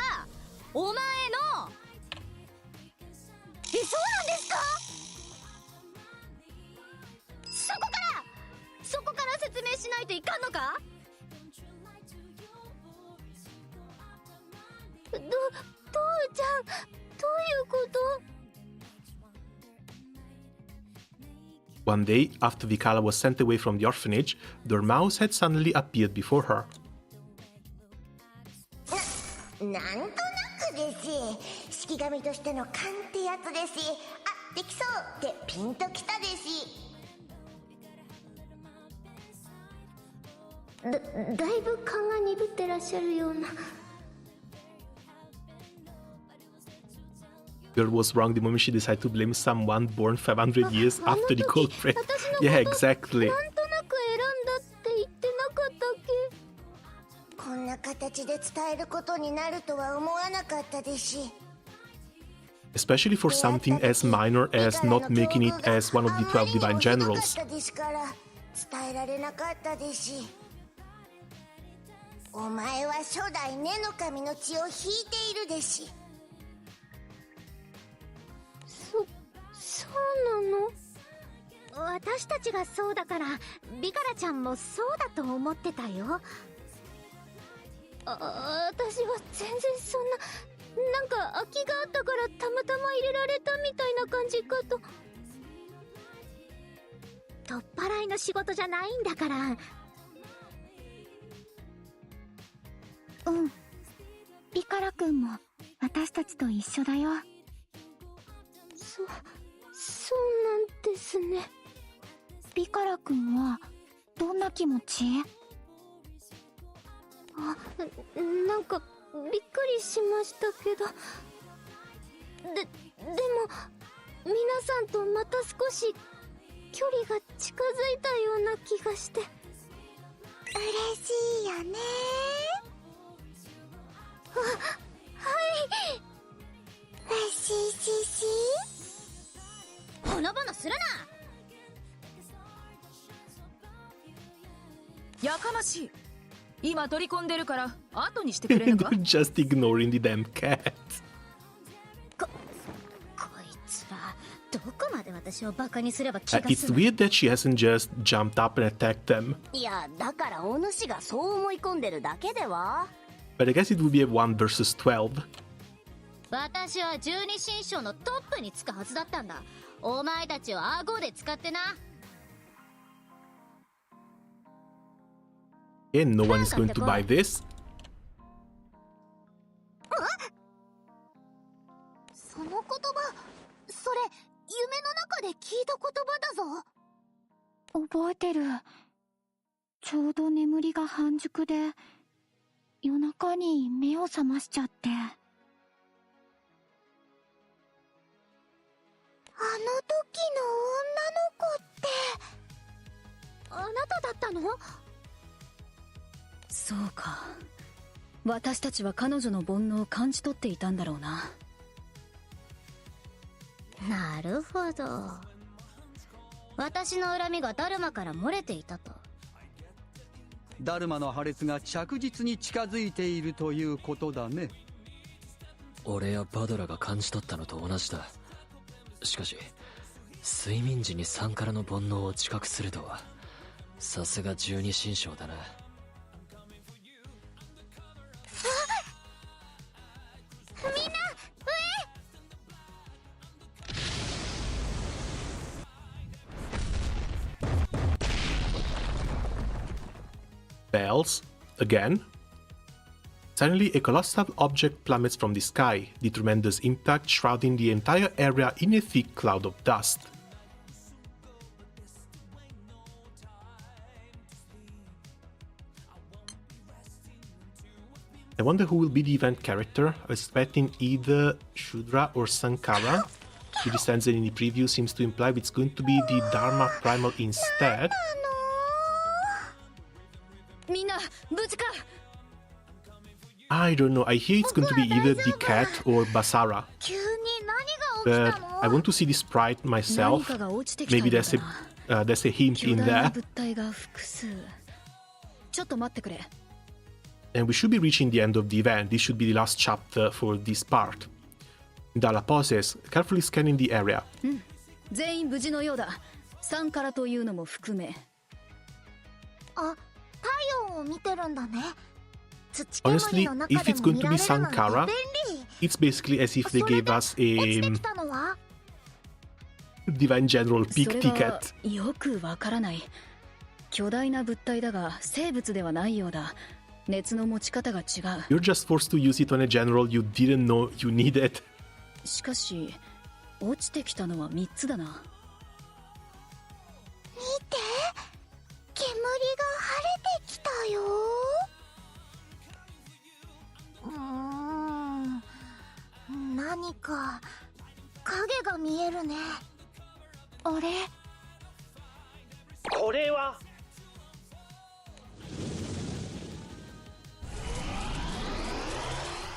S12: お前の。そうなんですか？そこから説明しないといかんのか？
S11: 父ちゃん、どういうこと？
S1: One day, after Vikala was sent away from the orphanage, Dormouse had suddenly appeared before her.
S2: なんとなくです式神としての勘ってやつです。あ、できそうってピンときたです。だいぶ勘が鈍ってらっしゃるような。
S1: Girl was wrong the moment she decided to blame someone born 500 years after the culprit. Yeah, exactly.
S11: なんとなく選んだって言ってなかったっけ？
S2: こんな形で伝えることになるとは思わなかったですし。
S1: Especially for something as minor as not making it as one of the 12 divine generals.
S2: 伝えられなかったですし。お前は初代根の神の血を引いているですし。
S11: そうなの？私たちがそうだからビカラちゃんもそうだと思ってたよ。私は全然そんな、なんか空きがあったからたまたま入れられたみたいな感じかと。取っ払いの仕事じゃないんだから。うん、ビカラ君も私たちと一緒だよ。そうなんですね。ビカラ君はどんな気持ち？なんかびっくりしましたけど。でも皆さんとまた少し距離が近づいたような気がして。嬉しいよね。はい。し
S12: ほのぼのするな。
S8: やかましい。今取り込んでるから後にしてくれぬか。
S1: Just ignoring the damn cat.
S12: こいつらどこまで私をバカにすれば気が
S1: It's
S12: 済む。
S1: weird that she hasn't just jumped up and attacked them.
S2: いや、だからお主がそう思い込んでるだけでは。
S1: But I guess it would be a 1 versus 12.
S12: 私は十二神将のトップにつくはずだったんだ。お前たちを顎で使ってな。
S1: And no one is going to buy this.
S2: そ
S12: その言葉、それ夢の中で聞いた言葉だぞ。
S11: 覚えてる。ちょうど眠りが半熟で夜中に目を覚ましちゃって。
S2: あの時の女の子ってあなただったの？
S4: そうか、私たちは彼女の煩悩を感じ取っていたんだろうな。
S2: なるほど。私の恨みがダルマから漏れていたと。
S9: ダルマの破裂が着実に近づいているということだね。
S6: 俺やバドラが感じ取ったのと同じだ。しかし睡眠時にサンカラの煩悩を知覚するとはさすが十二神将だな。
S2: みんな
S1: Bells, again. Suddenly, a colossal object plummets from the sky, the tremendous impact shrouding the entire area in a thick cloud of dust. I wonder who will be the event character. I was expecting either Shudra or Sankara. The distance in the preview seems to imply it's going to be the Dharma Primal instead.
S4: みんな無事か？
S1: I don't know. I hear it's going to be either the cat or Basara.
S2: 急に何が起
S1: But
S2: きたの？
S1: I want to see the sprite myself.
S4: 何かが落ちてきた
S1: Maybe
S4: よう
S1: there's
S4: だ
S1: a hint
S4: 巨
S1: in
S4: 大な
S1: there.
S4: 物体が複数。ちょっと待ってくれ。
S1: And we should be reaching the end of the event. This should be the last chapter for this part. Dalla pauses, carefully scanning the area.
S4: 全員無事のようだ。サンカラというのも含め。
S2: あ、太陽を見てるんだね。
S1: Honestly, if it's going to be Sankara, it's basically as if they gave us a Divine General Peak
S4: それ
S1: ticket.
S4: がよくわからない。巨大な物体だが生物ではないようだ。熱の持ち方が違う。
S1: You're just forced to use it on a general you didn't know you needed.
S4: しかし落ちてきたのは3つだな。
S2: 見て、煙が晴れてきたよ。何か影が見えるね。あれ？
S5: これは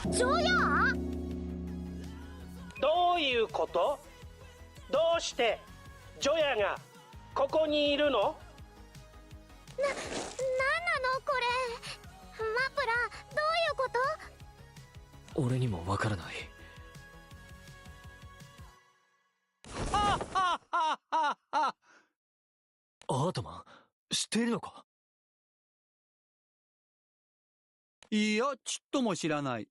S2: ジョヤ？
S5: どういうこと？どうしてジョヤがここにいるの？
S2: なんなのこれ。マプラ、どういうこと？
S6: 俺にもわからない。アートマン、知っているのか？
S9: いや、ちっとも知らない。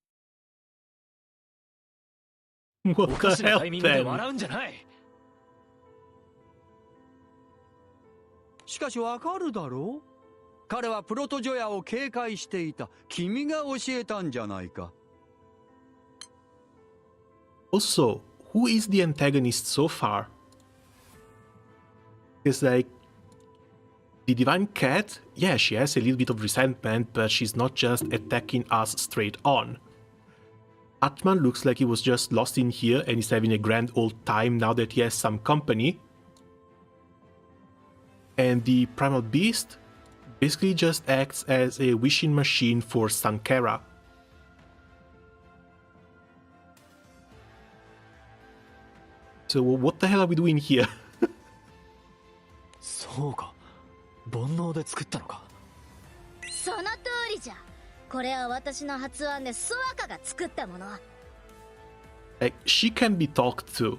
S1: What
S6: お
S1: the
S6: かしな
S1: hell
S6: タイミングで
S1: then?
S6: 笑うんじゃない。
S9: しかしわかるだろう。彼はプロトジョヤを警戒していた。君が教えたんじゃないか。
S1: Also, who is the antagonist so far? It's like the Divine Cat, yeah, she has a little bit of resentment, but she's not just attacking us straight on. Atman looks like he was just lost in here and is having a grand old time now that he has some company. And the Primal Beast basically just acts as a wishing machine for Sankara. So what the hell are we doing here?
S6: そうか、煩悩で作ったのか。
S2: その通りじゃ。これは私の発案でソワカが作ったもの。
S1: Like, she can be talked to.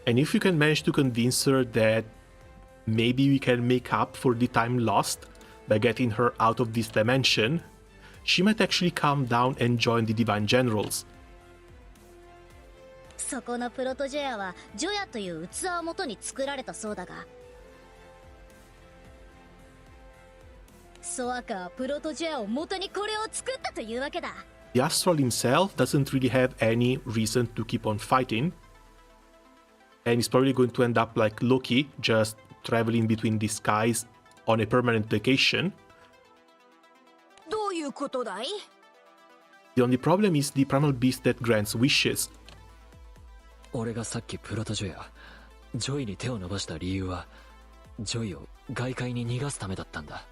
S1: And if you can manage to convince her that maybe we can make up for the time lost by getting her out of this dimension, she might actually calm down and join the Divine Generals.
S2: そこのプロトジョヤはジョヤという器を元に作られたそうだが、ソワカはプロトジョヤを元にこれを作ったというわけだ。
S1: The Astral himself doesn't really have any reason to keep on fighting. And he's probably going to end up like Loki, just traveling between the skies on a permanent vacation.
S8: どういうことだい？
S1: The only problem is the primal beast that grants wishes.
S6: 俺がさっきプロトジョヤ、ジョイに手を伸ばした理由は、ジョイを外界に逃がすためだったんだ。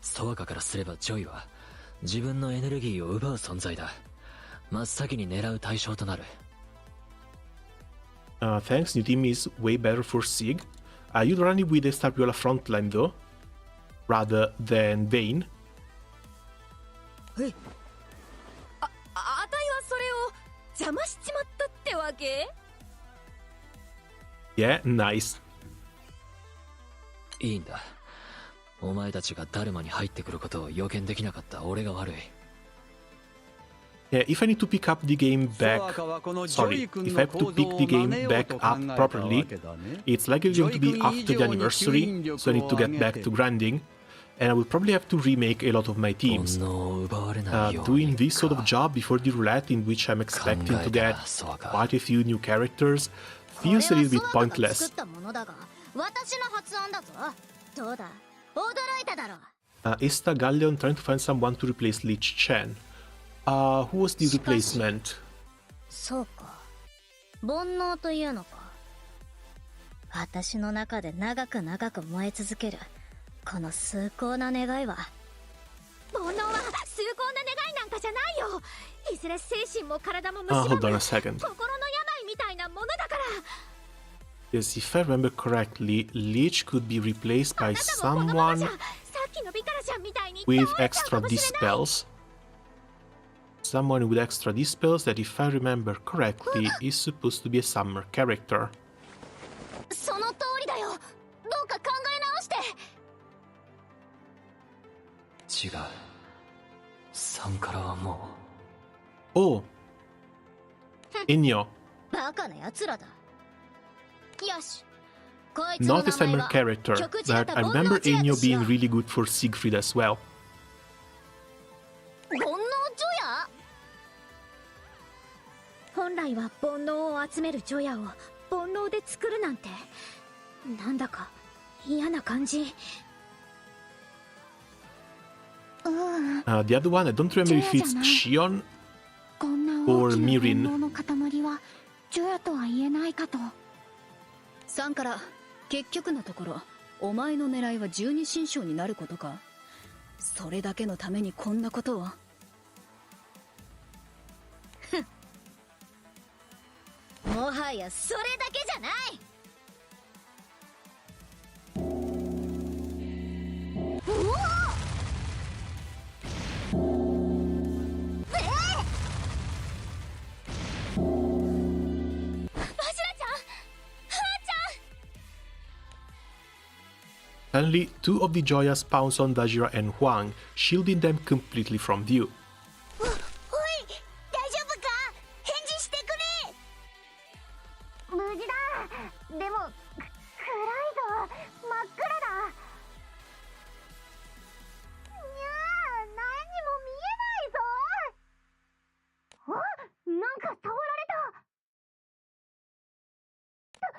S6: ソワカからすればジョイは自分のエネルギーを奪う存在だ。真っ先に狙う対象となる。
S1: Thanks, new team is way better for Sig. You'd run it with the Starviola frontline though, rather than Vayne.
S8: あたいはそれを邪魔しちまったってわけ？
S1: Yeah, nice.
S6: いいんだ。お前たちがダルマに入ってくることを予見できなかった俺が悪い。
S1: Yeah, if I need to pick up the game back, sorry, if I have to pick the game back up properly, it's likely going to be after the anniversary, so I need to get back to grinding, and I will probably have to remake a lot of my teams. Doing this sort of job before the roulette, in which I'm expecting to get quite a few new characters, feels a little bit pointless. Esta Galleon trying to find someone to replace Lich Chen. Who was the replacement?
S2: そうか。煩悩というのか。私の中で長く長く燃え続けるこの崇高な願いは。
S8: 煩悩は崇高な願いなんかじゃないよ。いずれ精神も体も蝕む
S1: Hold on a second.
S8: 心の病みたいなものだから。
S1: Yes, if I remember correctly, Lich could be replaced by someone with extra dispels. Someone with extra dispels that, if I remember correctly, is supposed to be a summer character.
S2: その通りだよ。どうか考え直して。
S6: 違う。サンカラはも
S1: う。Oh! Inyo.
S2: バカな奴らだ。よし。
S1: Not a summer character, but I remember Inyo being really good for Siegfried as well.
S2: 煩悩除夜？
S8: 本来は煩悩を集める除夜を煩悩で作るなんて、なんだか嫌な感じ。
S1: The other one, I don't remember if it's Shion or Mirin.
S4: サンから結局のところ、お前の狙いは十二神将になることか。それだけのためにこんなことを。
S2: もはやそれだけじゃない。
S1: Suddenly, two of the Joyas pounce on Dajira and Huang, shielding them completely from view.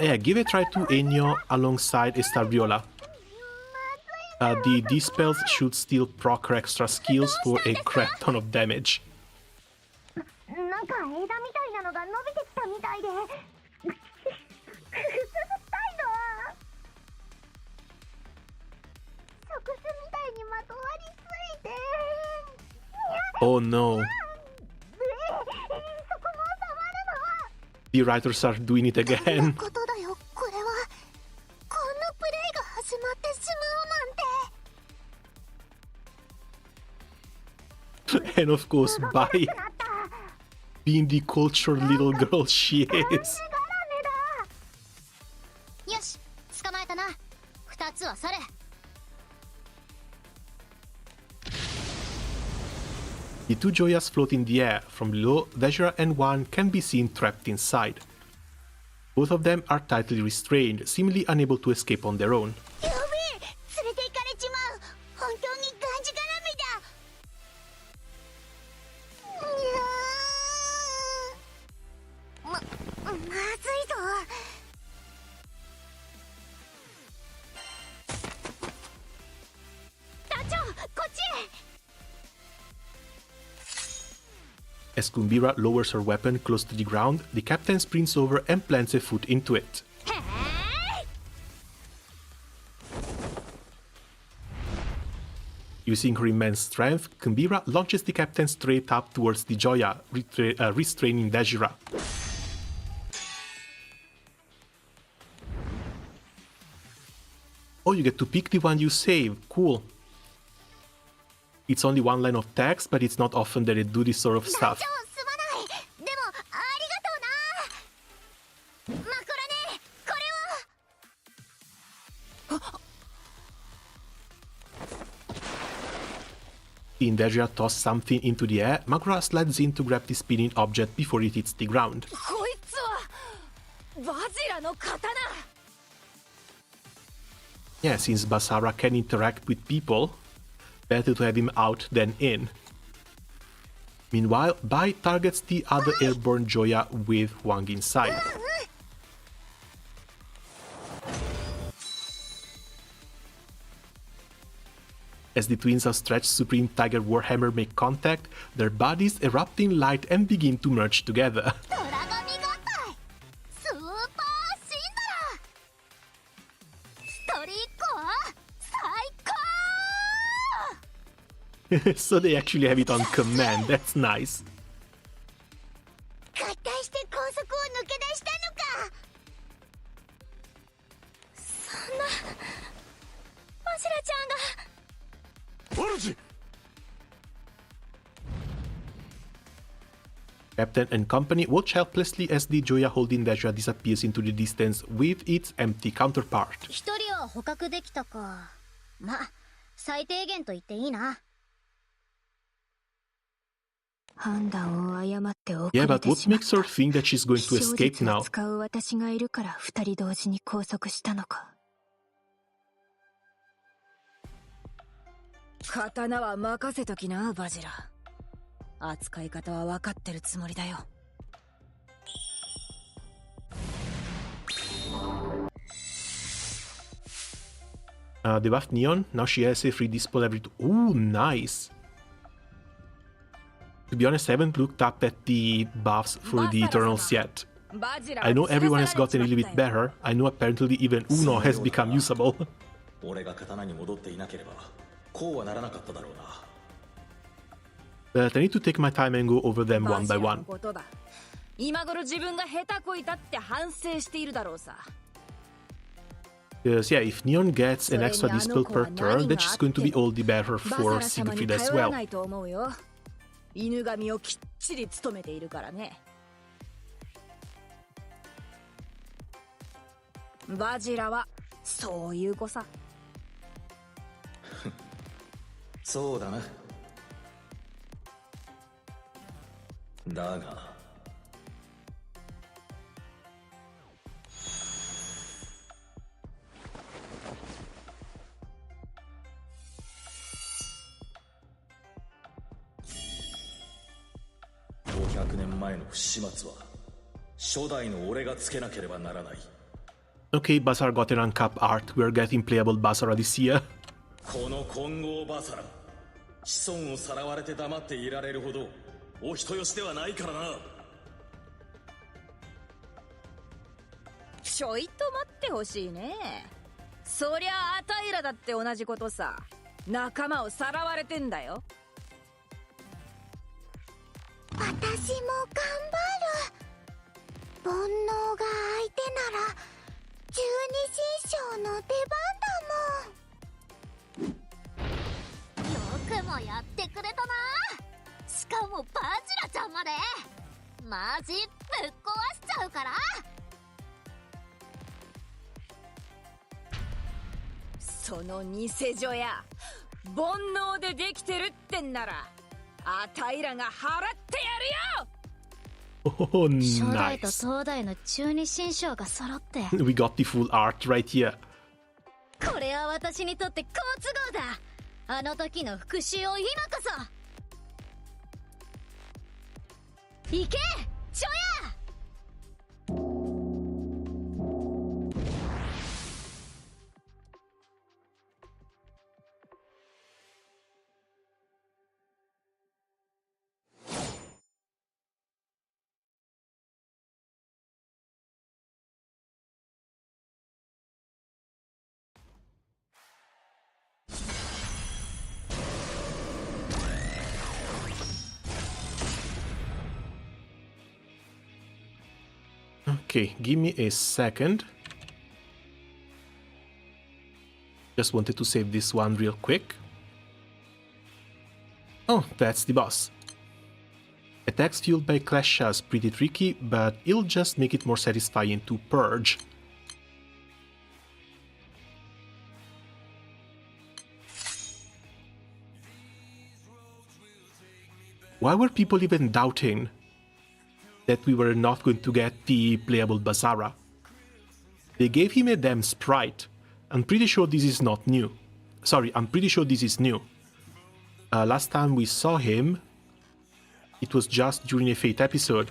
S1: Yeah, give a try to Enyo alongside Starviola. The dispels should still proc her extra skills for a crap ton of damage.
S2: なんか枝みたいなのが伸びてきたみたいでくすぐったいの。触手みたいにまとわりついて。
S1: Oh no. The writers are doing it again. And of course, by being the cultured little girl she is.
S2: よし、捕まえたな。二つはそれ。
S1: The two Joyas float in the air. From below, Dajira and Wan can be seen trapped inside. Both of them are tightly restrained, seemingly unable to escape on their own.
S2: やべえ、連れて行かれちまう。
S1: As Kumbira lowers her weapon close to the ground, the captain sprints over and plants a foot into it. Using her immense strength, Kumbira launches the captain straight up towards the Joya, restraining Dejira. Oh, you get to pick the one you save. Cool. It's only one line of text, but it's not often that they do this sort of stuff. Seeing Dejira toss something into the air, Makura slides in to grab the spinning object before it hits the ground. Yeah, since Basara can interact with people, better to have him out than in. Meanwhile, Bai targets the other airborne Joya with Wang inside. As the twins of Stretch Supreme Tiger Warhammer make contact, their bodies erupt in light and begin to merge together. So they actually have it on command, that's nice. Captain and company watch helplessly as the Joya holding Dejira disappears into the distance with its empty counterpart.
S2: 一人は捕獲できたか。ま、最低限と言っていいな。
S1: Yeah, but what makes her think that she's going to escape now?
S8: 刀は任せときな、バジラ。扱い方は分かってるつもりだよ。
S1: They buffed Neon, now she has a free disposal every Ooh, nice! To be honest, I haven't looked up at the buffs for the Eternals yet. I know everyone has gotten a little bit better. I know apparently even Uno has become usable. But I need to take my time and go over them one by one.
S8: 今頃自分が下手こいたって反省しているだろうさ。
S1: Because yeah, if Neon gets an extra dispel per turn, then she's going to be all the better for Siegfried as well.
S8: 犬神をきっちり務めているからね。バジラはそういう子さ。
S7: そうだな。だが500年前の不始末は初代の俺がつけなければならない。
S1: Okay, Basara got an uncapped art. We're getting playable Basara this year.
S7: この混合バサラ、子孫をさらわれて黙っていられるほどお人よしではないからな。
S8: ちょいと待ってほしいね。そりゃあたいらだって同じことさ。仲間をさらわれてんだよ。
S2: 私も頑張る。煩悩が相手なら十二神将の出番だもん。よくもやってくれたな。しかもバジラちゃんまで。マジぶっ壊しちゃうから。
S8: その偽女や煩悩でできてるってんならあたいらが払ってやるよ。
S1: Oh, nice.
S2: 初代と東代の中二神将が揃って。
S1: We got the full art right here.
S2: これは私にとって好都合だ。あの時の復讐を今こそ。行け、チョヤ。
S1: Okay, give me a second. Just wanted to save this one real quick. Oh, that's the boss. Attacks fueled by clash shells pretty tricky, but it'll just make it more satisfying to purge. Why were people even doubting that we were not going to get the playable Basara? They gave him a damn sprite. I'm pretty sure this is not new. Sorry, I'm pretty sure this is new. Last time we saw him, it was just during a Fate episode.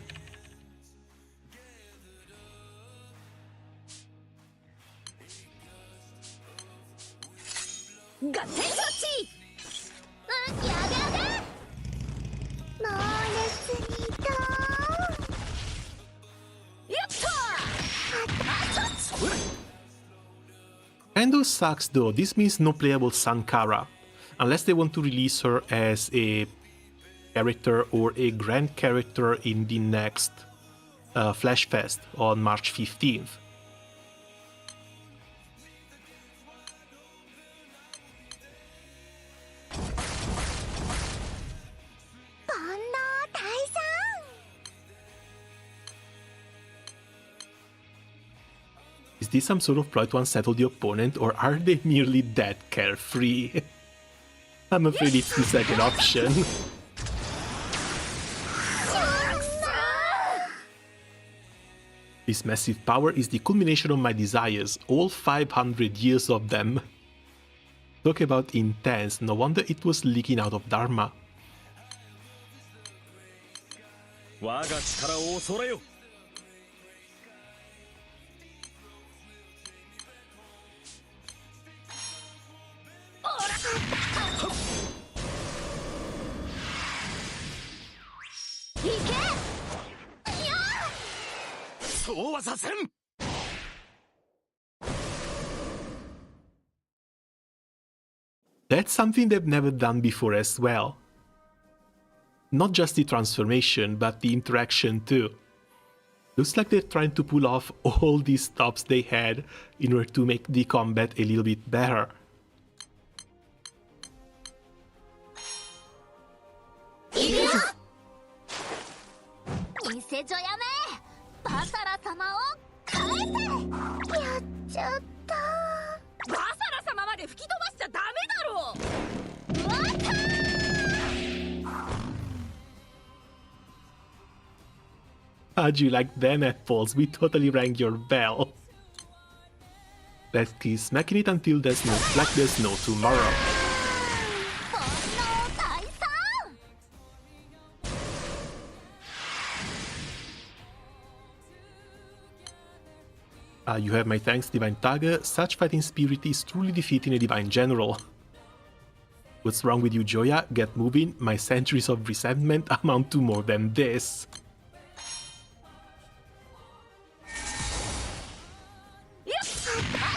S1: Kinda sucks though, this means no playable Sankara, unless they want to release her as a character or a grand character in the next Flash Fest on March 15th. Is this some sort of ploy to unsettle the opponent, or are they merely that carefree? I'm afraid it's the second option. This massive power is the culmination of my desires, all 500 years of them. Talk about intense, no wonder it was leaking out of Dharma. That's something they've never done before as well. Not just the transformation, but the interaction too. Looks like they're trying to pull off all these stops they had in order to make the combat a little bit better. How'd you like them apples? We totally rang your bell. Let's keep smacking it until there's no tomorrow. You have my thanks, Divine Tiger. Such fighting spirit is truly defeating a Divine General. What's wrong with you, Joya? Get moving. My centuries of resentment amount to more than this.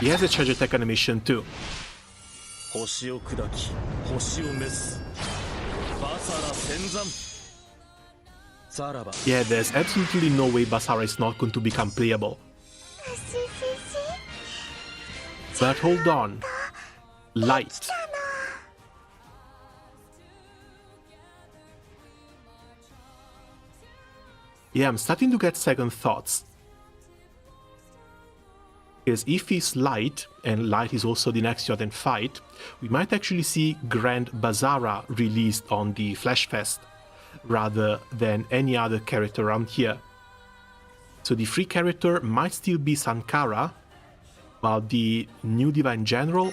S1: He has a charge attack animation too. Yeah, there's absolutely no way Basara is not going to become playable. But hold on. Light. Yeah, I'm starting to get second thoughts. Because if he's Light, and Light is also the next Yoden fight, we might actually see Grand Basara released on the Flash Fest, rather than any other character around here. So the free character might still be Sankara, while the new Divine General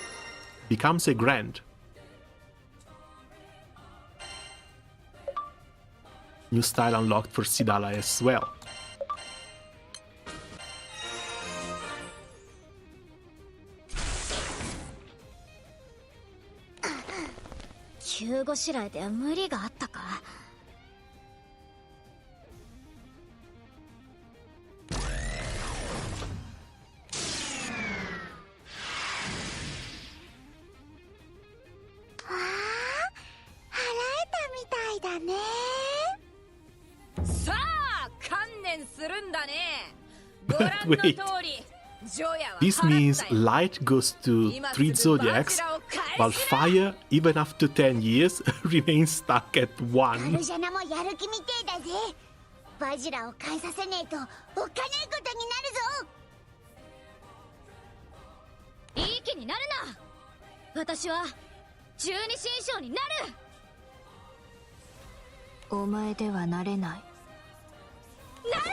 S1: becomes a Grand. New style unlocked for Sidala as well. Wait, this means light goes to 3 zodiacs, while fire, even after 10 years, remains stuck at 1.
S2: カルジャナもやる気みてえだぜ。バジラを返させねえとおっかねえことになるぞ。
S4: いい気になるな。私は十二神将になる。
S3: お前ではなれない。
S4: なる。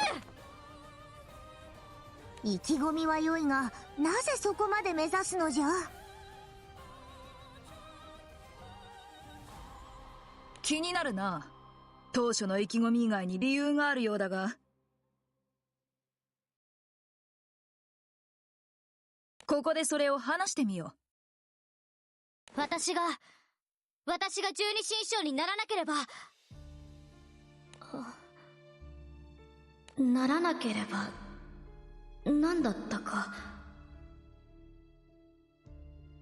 S2: 意気込みは良いが、なぜそこまで目指すのじゃ。
S8: 気になるな。当初の意気込み以外に理由があるようだが。ここでそれを話してみよ
S4: う。私が十二神将にならなければ、ならなければ何だったか。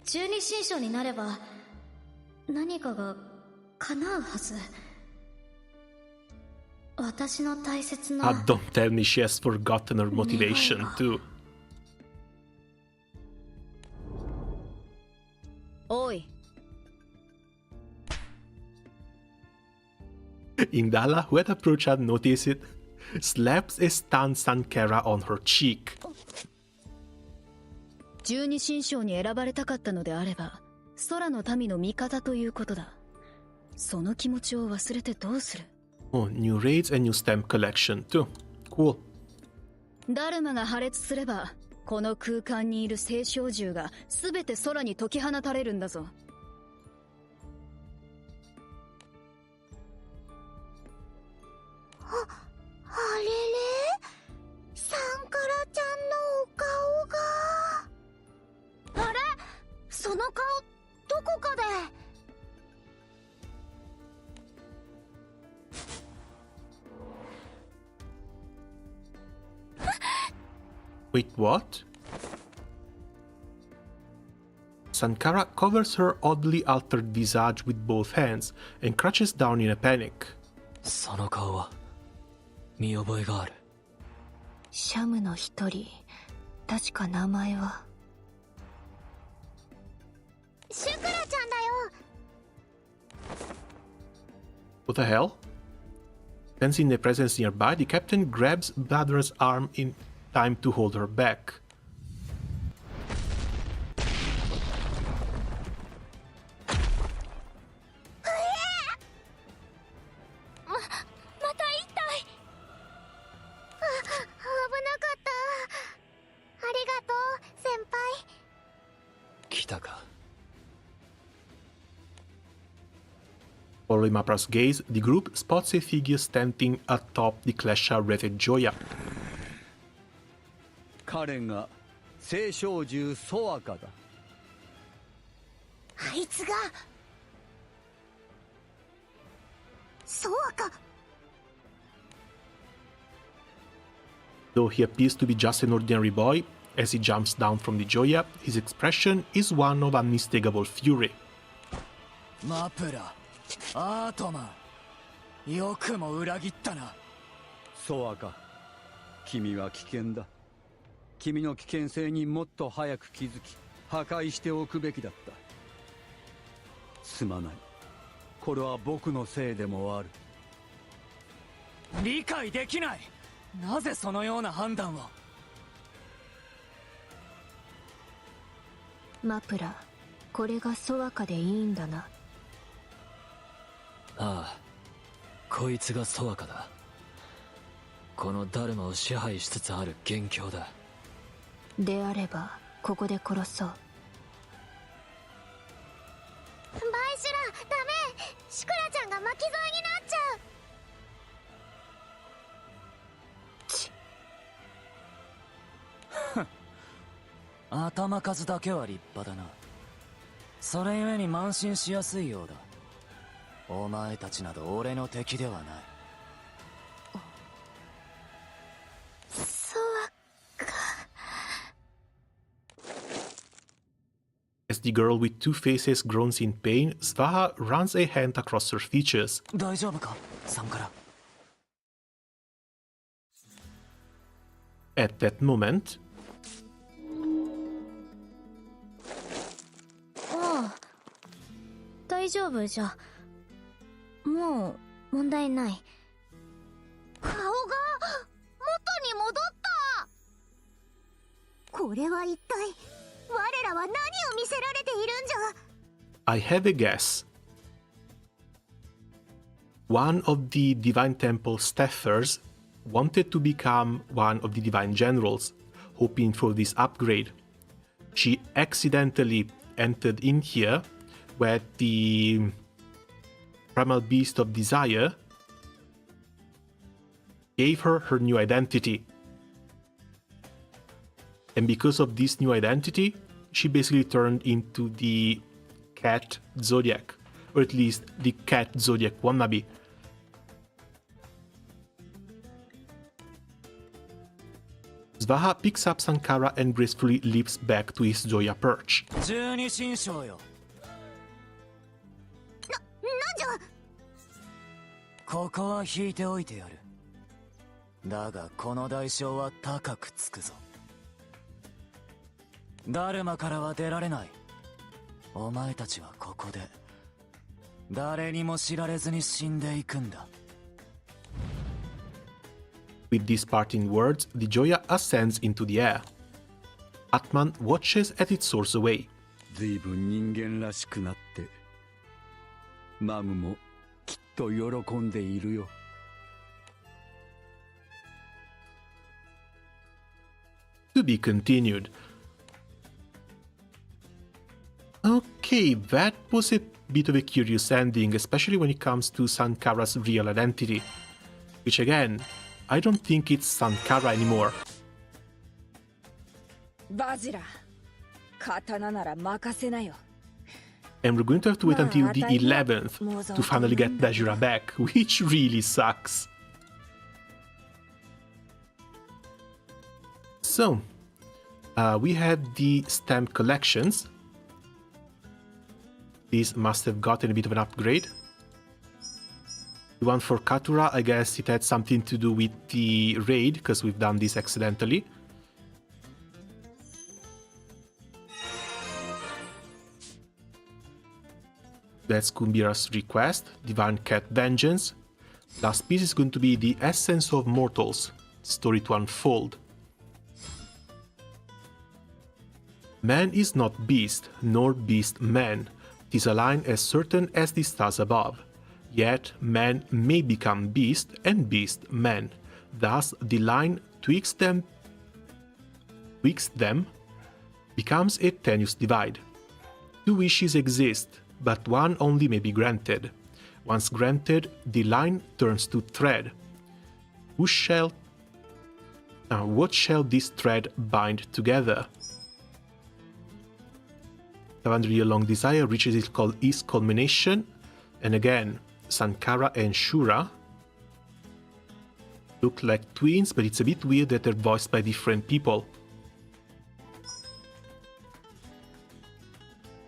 S4: 十二神将になれば何かが叶うはず。私の大切な。
S1: Don't tell me she has forgotten her motivation too.
S8: おい。
S1: Indala, who had approached had noticed it, slaps a stunned Sankara on her cheek.
S4: 十二神将に選ばれたかったのであれば、空の民の味方ということだ。その気持ちを忘れてどうする。
S1: Oh, new raids and new stamp collection too. Cool.
S4: ダルマが破裂すれば、この空間にいる聖小獣が全て空に解き放たれるんだぞ。
S2: あれれ、サンカラちゃんのお顔が。あれ、その顔どこかで。
S1: Wait, what? Sankara covers her oddly altered visage with both hands and crouches down in a panic.
S6: その顔は見覚えがある。
S3: シャムの一人、確か名前は。
S2: シュクラちゃんだよ。
S1: What the hell? Sensing their presence nearby, the captain grabs Badra's arm in time to hold her back.
S2: また痛い。危なかった。ありがとう、先輩。
S6: 来たか。
S1: Following Mapra's gaze, the group spots a figure standing atop the Klesha-wreathed Joya.
S9: 彼が聖小獣ソアカだ。
S2: あいつがソアカ。
S1: Though he appears to be just an ordinary boy, as he jumps down from the Joya, his expression is one of unmistakable fury.
S10: マプラ、アートマン、よくも裏切ったな。
S9: ソアカ、君は危険だ。君の危険性にもっと早く気づき、破壊しておくべきだった。すまない。これは僕のせいでもある。
S10: 理解できない。なぜそのような判断を。
S3: マプラ、これがソアカでいいんだな。
S6: ああ、こいつがソアカだ。このダルマを支配しつつある元凶だ。
S3: であればここで殺そう。
S2: バイシュラ、ダメ。シュクラちゃんが巻き添えになっちゃう。
S10: 頭数だけは立派だな。それゆえに慢心しやすいようだ。お前たちなど俺の敵ではない。
S2: ソアカ。
S1: As the girl with two faces groans in pain, Svaha runs a hand across her features.
S10: 大丈夫か、サンカラ。
S1: at that moment.
S2: ああ、大丈夫じゃ。もう問題ない。顔が元に戻った。これは一体我らは何を見せられているんじゃ。
S1: I have a guess. One of the Divine Temple staffers wanted to become one of the Divine Generals, hoping for this upgrade. She accidentally entered in here where the Primal Beast of Desire gave her her new identity. And because of this new identity, she basically turned into the cat Zodiac, or at least the cat Zodiac wannabe. Svaha picks up Sankara and gracefully leaps back to his Zoya perch.
S10: 十二神将よ。
S2: なんじゃ。
S10: ここは引いておいてやる。だがこの代償は高くつくぞ。ダルマからは出られない。お前たちはここで誰にも知られずに死んでいくんだ。
S1: With these parting words, the Joya ascends into the air. Atman watches as it soars away.
S9: 随分人間らしくなって、マムもきっと喜んでいるよ。
S1: To be continued. Okay, that was a bit of a curious ending, especially when it comes to Sankara's real identity. Which again, I don't think it's Sankara anymore.
S8: バジラ、刀なら任せなよ。
S1: And we're going to have to wait until the 11th to finally get Bajira back, which really sucks. So, we had the stamp collections. These must have gotten a bit of an upgrade. The one for Katura, I guess it had something to do with the raid, because we've done this accidentally. That's Kumbira's request, Divine Cat Vengeance. Last piece is going to be the Essence of Mortals, story to unfold. Man is not beast, nor beast man. 'Tis a line as certain as the stars above. Yet man may become beast and beast man. Thus the line twixt them becomes a tenuous divide. Two wishes exist, but one only may be granted. Once granted, the line turns to thread. What shall this thread bind together? 700 year long desire reaches its culmination, and again, Sankara and Shura look like twins, but it's a bit weird that they're voiced by different people.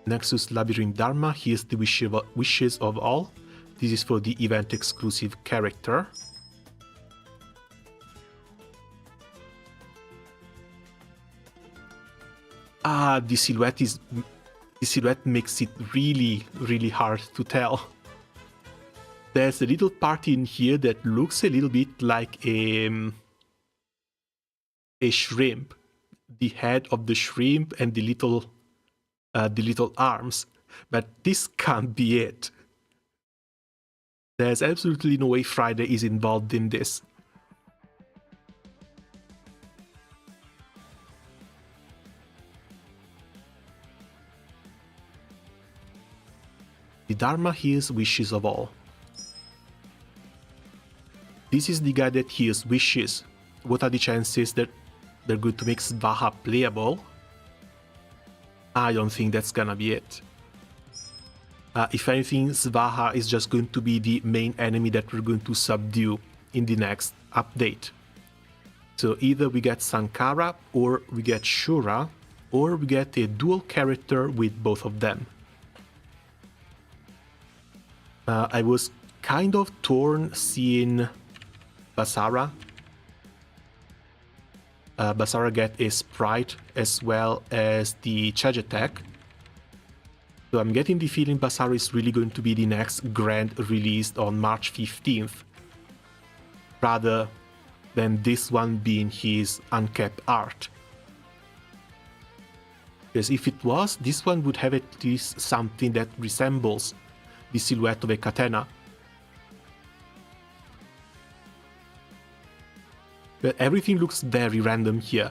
S1: Nexus Labyrinth Dharma, here's the wishes of all. This is for the event exclusive character. The silhouette makes it really hard to tell. There's a little part in here that looks a little bit like a shrimp. The head of the shrimp and the little arms. But this can't be it. There's absolutely no way Friday is involved in this. The Dharma hears wishes of all. This is the guy that hears wishes. What are the chances that they're going to make Svaha playable? I don't think that's gonna be it. If anything, Svaha is just going to be the main enemy that we're going to subdue in the next update. So either we get Sankara, or we get Shura, or we get a dual character with both of them. I was kind of torn seeing Basara. Basara get a sprite as well as the charge attack. So I'm getting the feeling Basara is really going to be the next Grand released on March 15th, rather than this one being his uncapped art. Because if it was, this one would have at least something that resembles the silhouette of a katana. But everything looks very random here.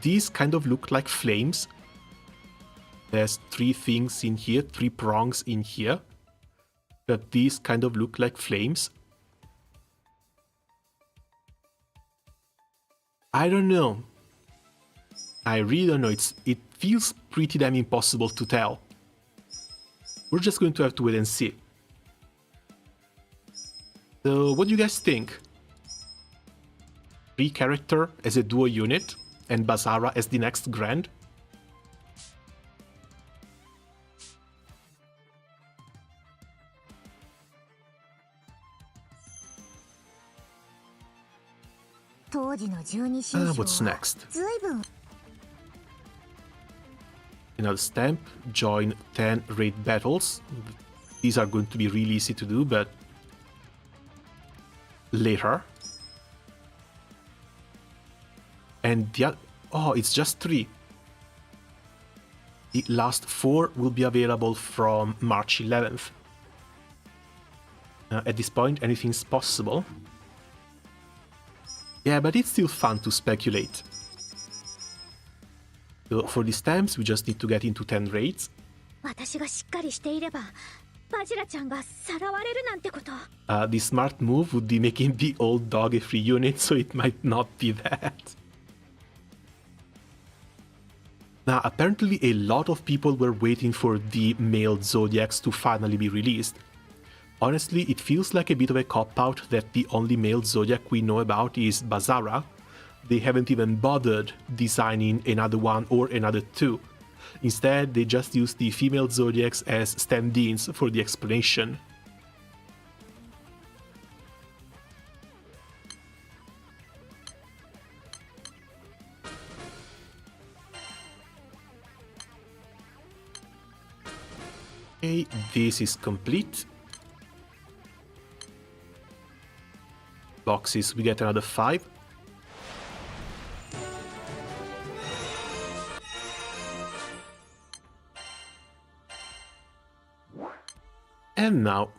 S1: These kind of look like flames. There's 3 things in here, 3 prongs in here. But these kind of look like flames. I don't know. I really don't know. It feels pretty damn impossible to tell. We're just going to have to wait and see. So, what do you guys think? 3 character as a duo unit and Basara as the next Grand? What's next? Another stamp, join 10 raid battles. These are going to be really easy to do, but later. And it's just 3. The last 4 will be available from March 11th. At this point, anything's possible. Yeah, but it's still fun to speculate. So for the stamps, we just need to get into 10 raids. The smart move would be making the old dog a free unit, so it might not be that. Now, apparently a lot of people were waiting for the male Zodiacs to finally be released. Honestly, it feels like a bit of a cop-out that the only male Zodiac we know about is Basara. They haven't even bothered designing another one or another 2. Instead, they just use the female Zodiacs as stand-ins for the explanation. Okay, this is complete. Boxes, we get another 5. And now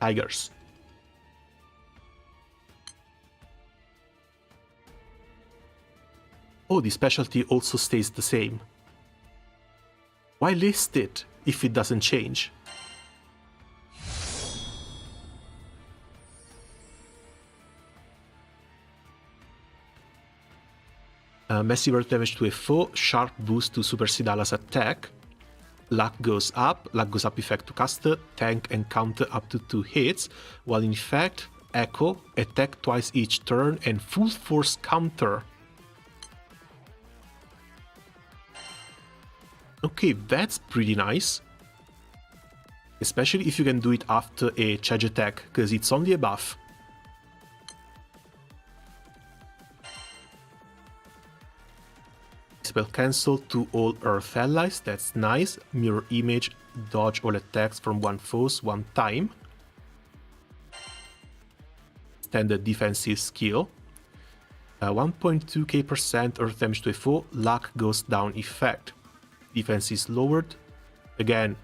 S1: tigers. Oh, the specialty also stays the same. Why list it if it doesn't change? Massive earth damage to a foe, sharp boost to Super Sidala's attack. Luck goes up effect to caster, tank and counter up to 2 hits, while in fact, Echo, attack twice each turn and full force counter. Okay, that's pretty nice. Especially if you can do it after a charge attack, because it's only a buff. Spell cancel to all Earth allies, that's nice. Mirror image, dodge all attacks from one foes 1 time. Standard defensive skill. 1.2k% Earth damage to a foe, luck goes down effect. Defense is lowered. Again,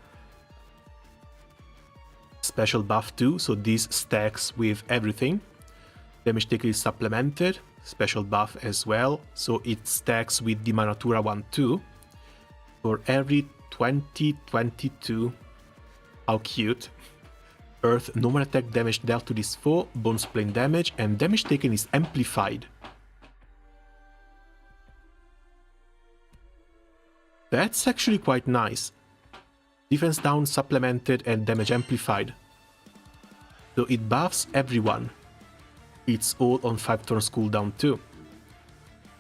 S1: special buff too, so this stacks with everything. Damage taken is supplemented, special buff as well, so it stacks with the Manatura one too. For every 2022, how cute. Earth normal attack damage dealt to this foe, bones plane damage, and damage taken is amplified. That's actually quite nice. Defense down, supplemented, and damage amplified. So it buffs everyone. It's all on 5 turns cooldown too.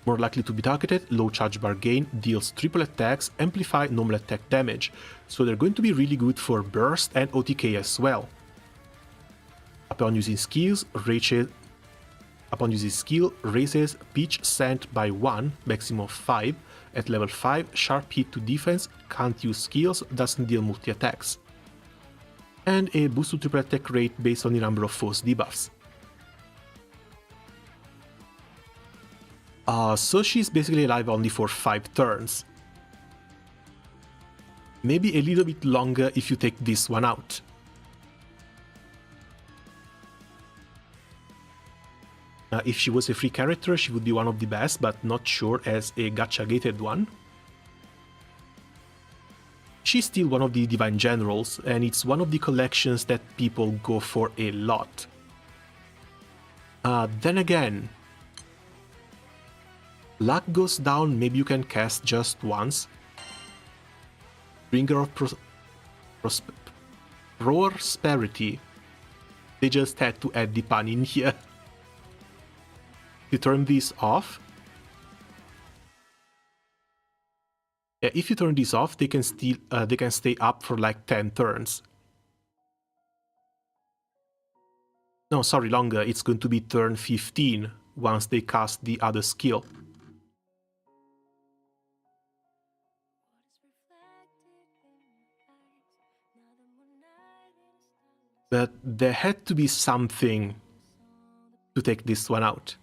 S1: More likely to be targeted, low charge bar gain, deals triple attacks, amplify normal attack damage. So they're going to be really good for burst and OTK as well. Upon using skills, raises pitch scent by 1, maximum of 5. At level 5, sharp hit to defense, can't use skills, doesn't deal multi-attacks. And a boost to triple attack rate based on the number of foes debuffs. So she's basically alive only for 5 turns. Maybe a little bit longer if you take this one out. If she was a free character, she would be one of the best, but not sure as a gacha-gated one. She's still one of the Divine Generals, and it's one of the collections that people go for a lot. Then again, luck goes down, maybe you can cast just once. Bringer of Prosperity. They just had to add the pun in here. You turn this off. Yeah, if you turn this off, they can stay up for like 10 turns. No, sorry, longer. It's going to be turn 15 once they cast the other skill. But there had to be something to take this one out.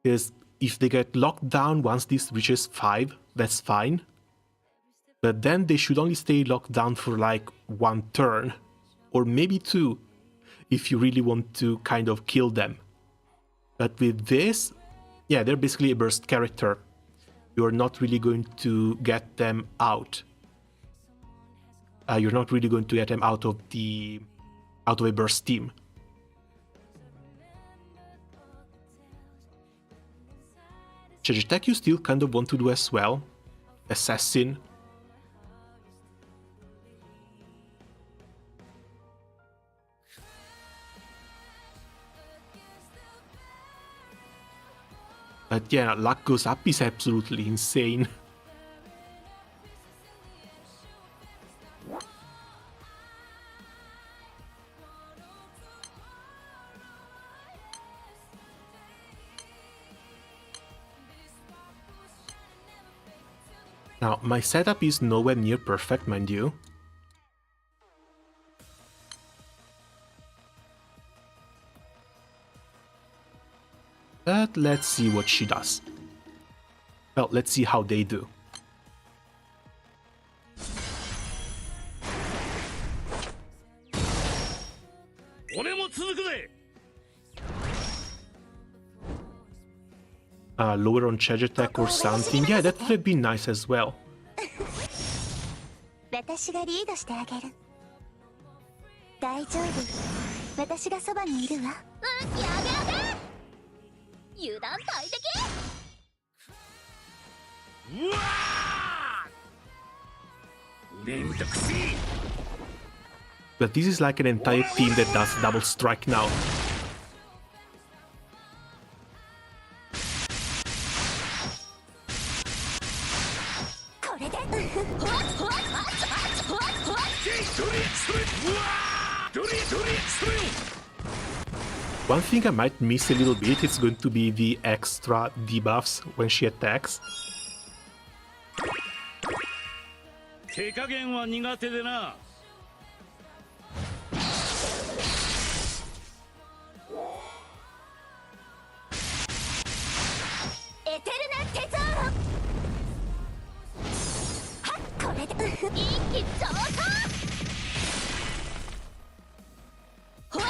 S1: Because if they get locked down once this reaches 5, that's fine. But then they should only stay locked down for like 1 turn, or maybe 2, if you really want to kind of kill them. But with this, yeah, they're basically a burst character. You're not really going to get them out. You're not really going to get them out of a burst team. Charge attack you still kind of want to do as well. Assassin. But yeah, luck goes up is absolutely insane. Now, my setup is nowhere near perfect, mind you. But let's see what she does. Well, let's see how they do. Lower on charge attack or something. Yeah, that would have been nice as well. But this is like an entire team that does double strike now. One thing I might miss a little bit is going to be the extra debuffs when she attacks.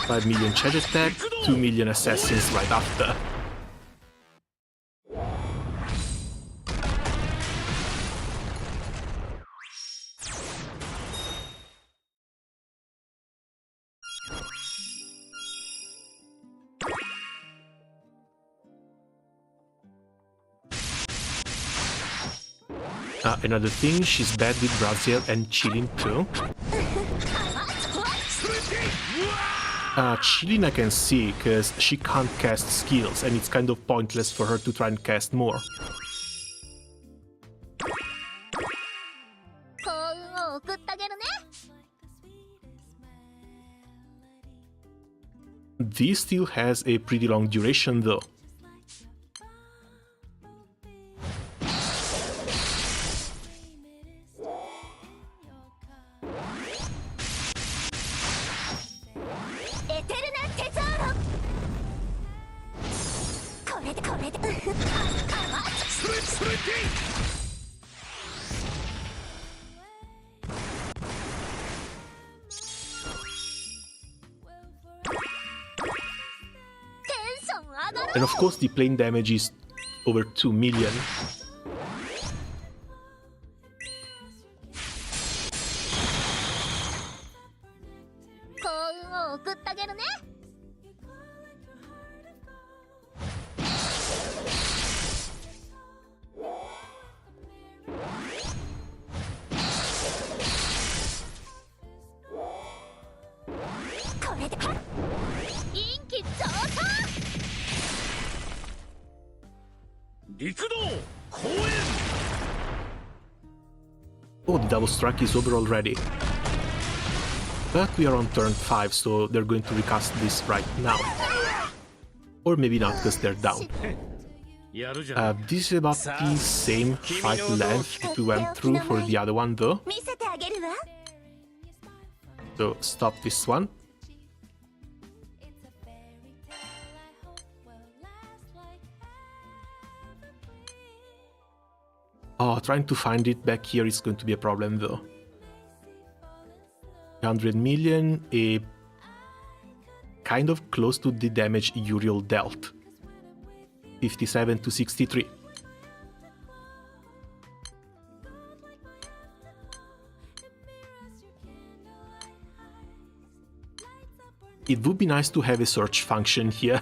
S1: $5 million charge attack, 2 million assassins right after. Another thing, she's bad with Brazil and chilling too. Chilin I can see, because she can't cast skills, and it's kind of pointless for her to try and cast more.
S12: 幸運を送ってあげるね。
S1: This still has a pretty long duration though. And of course the plane damage is over 2 million. Oh, the double strike is over already. But we are on turn 5, so they're going to recast this right now. Or maybe not, because they're down. This is about the same fight length that we went through for the other one though. So stop this one. Oh, trying to find it back here is going to be a problem though. 100 million, kind of close to the damage Uriel dealt. 57 to 63. It would be nice to have a search function here.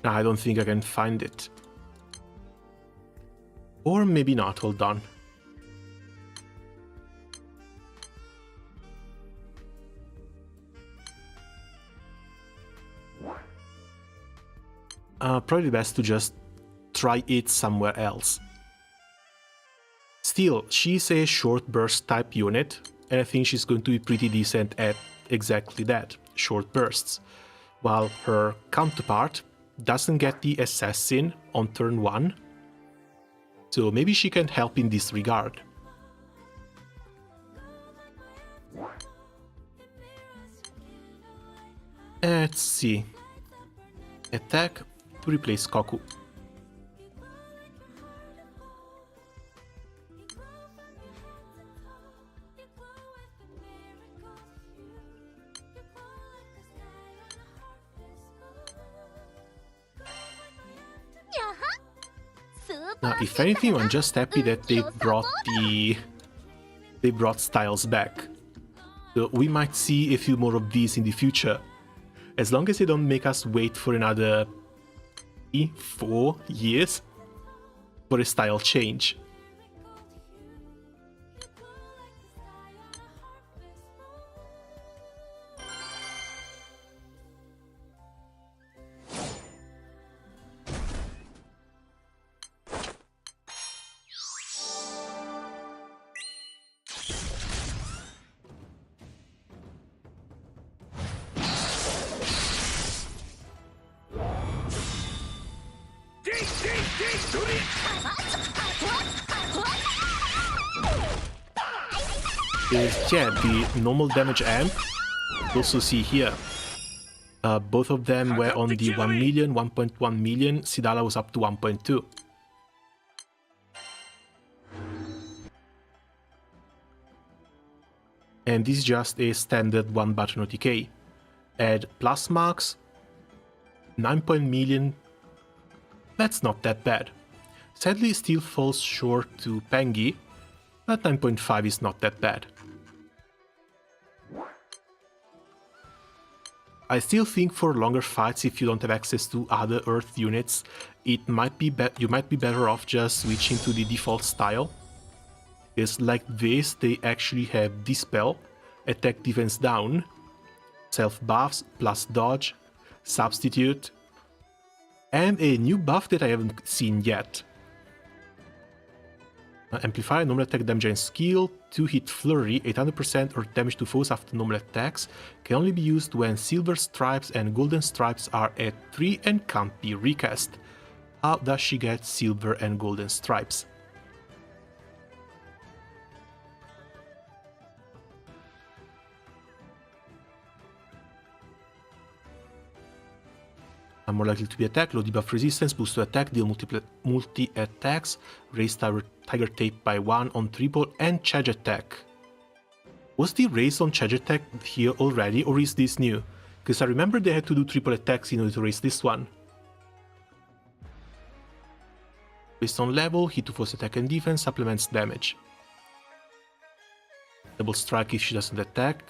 S1: I don't think I can find it. Or maybe not, hold on. Probably best to just try it somewhere else. Still, she's a short burst type unit, and I think she's going to be pretty decent at exactly that, short bursts. While her counterpart doesn't get the assassin on turn 1, so maybe she can help in this regard. Let's see. Attack to replace Koku. Now, if anything, I'm just happy that they brought styles back. So we might see a few more of these in the future, as long as they don't make us wait for another 4 years for a style change. Yeah, the normal damage amp, you also see here. Both of them were on the 1 million, 1.1 million, Sidala was up to 1.2. And this is just a standard 1-button OTK. Add plus marks, 9 million, that's not that bad. Sadly, it still falls short to Pengi, but 9.5 is not that bad. I still think for longer fights, if you don't have access to other Earth units, it might be you might be better off just switching to the default style. Because like this, they actually have Dispel, Attack Defense Down, Self buffs, plus Dodge, Substitute, and a new buff that I haven't seen yet. Amplify, normal attack damage and skill, 2-hit flurry, 800% or damage to foes after normal attacks, can only be used when silver stripes and golden stripes are at 3 and can't be recast. How does she get silver and golden stripes? I'm more likely to be attacked, low debuff resistance, boost to attack, deal multi-attacks, raise Tiger Tape by 1 on triple, and charge attack. Was the raise on charge attack here already, or is this new? Because I remember they had to do triple attacks in order to raise this one. Based on level, hit to force attack and defense, supplements damage. Double strike if she doesn't attack,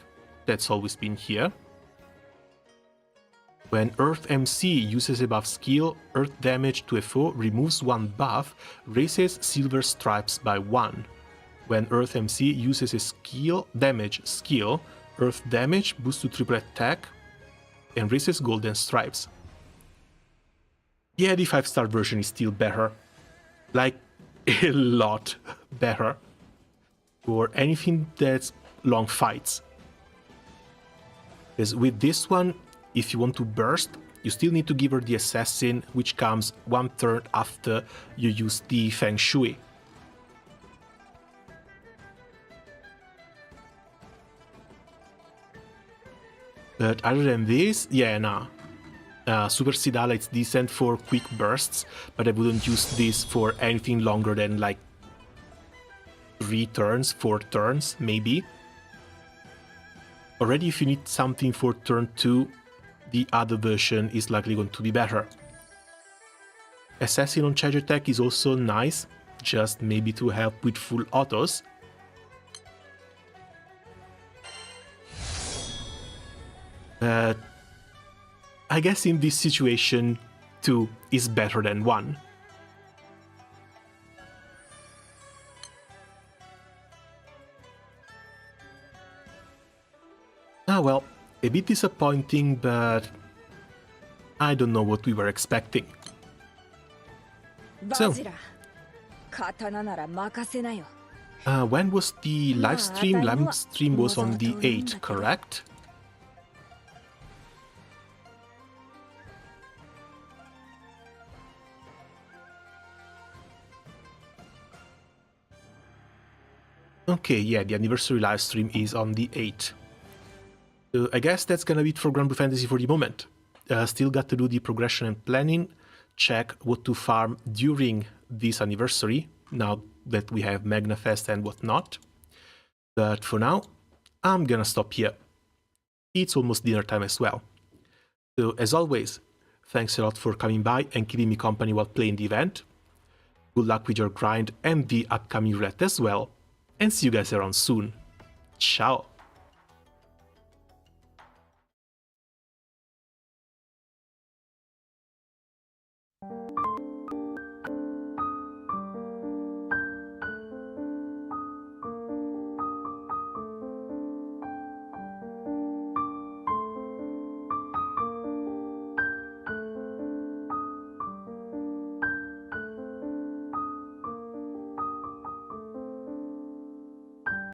S1: that's always been here. When Earth MC uses a buff skill, Earth damage to a foe removes 1 buff, raises silver stripes by 1. When Earth MC uses a skill, Earth damage boosts to triple attack and raises golden stripes. Yeah, the 5-star version is still better. Like, a lot better. For anything that's long fights. Because with this one, if you want to burst, you still need to give her the assassin, which comes 1 turn after you use the Feng Shui. But other than this, yeah, nah. Super Sidala, it's decent for quick bursts, but I wouldn't use this for anything longer than like 3 turns, 4 turns, maybe. Already if you need something for turn 2, the other version is likely going to be better. Assassin on charge attack is also nice, just maybe to help with full autos. But I guess in this situation, 2 is better than 1. Ah well, a bit disappointing, but I don't know what we were expecting. So, when was the live stream? Live stream was on the 8th, correct? Okay, yeah, the anniversary live stream is on the 8th. So I guess that's gonna be it for Granblue Fantasy for the moment. Still got to do the progression and planning, check what to farm during this anniversary, now that we have MagnaFest and whatnot. But for now, I'm gonna stop here. It's almost dinner time as well. So as always, thanks a lot for coming by and keeping me company while playing the event. Good luck with your grind and the upcoming roulette as well, and see you guys around soon. Ciao!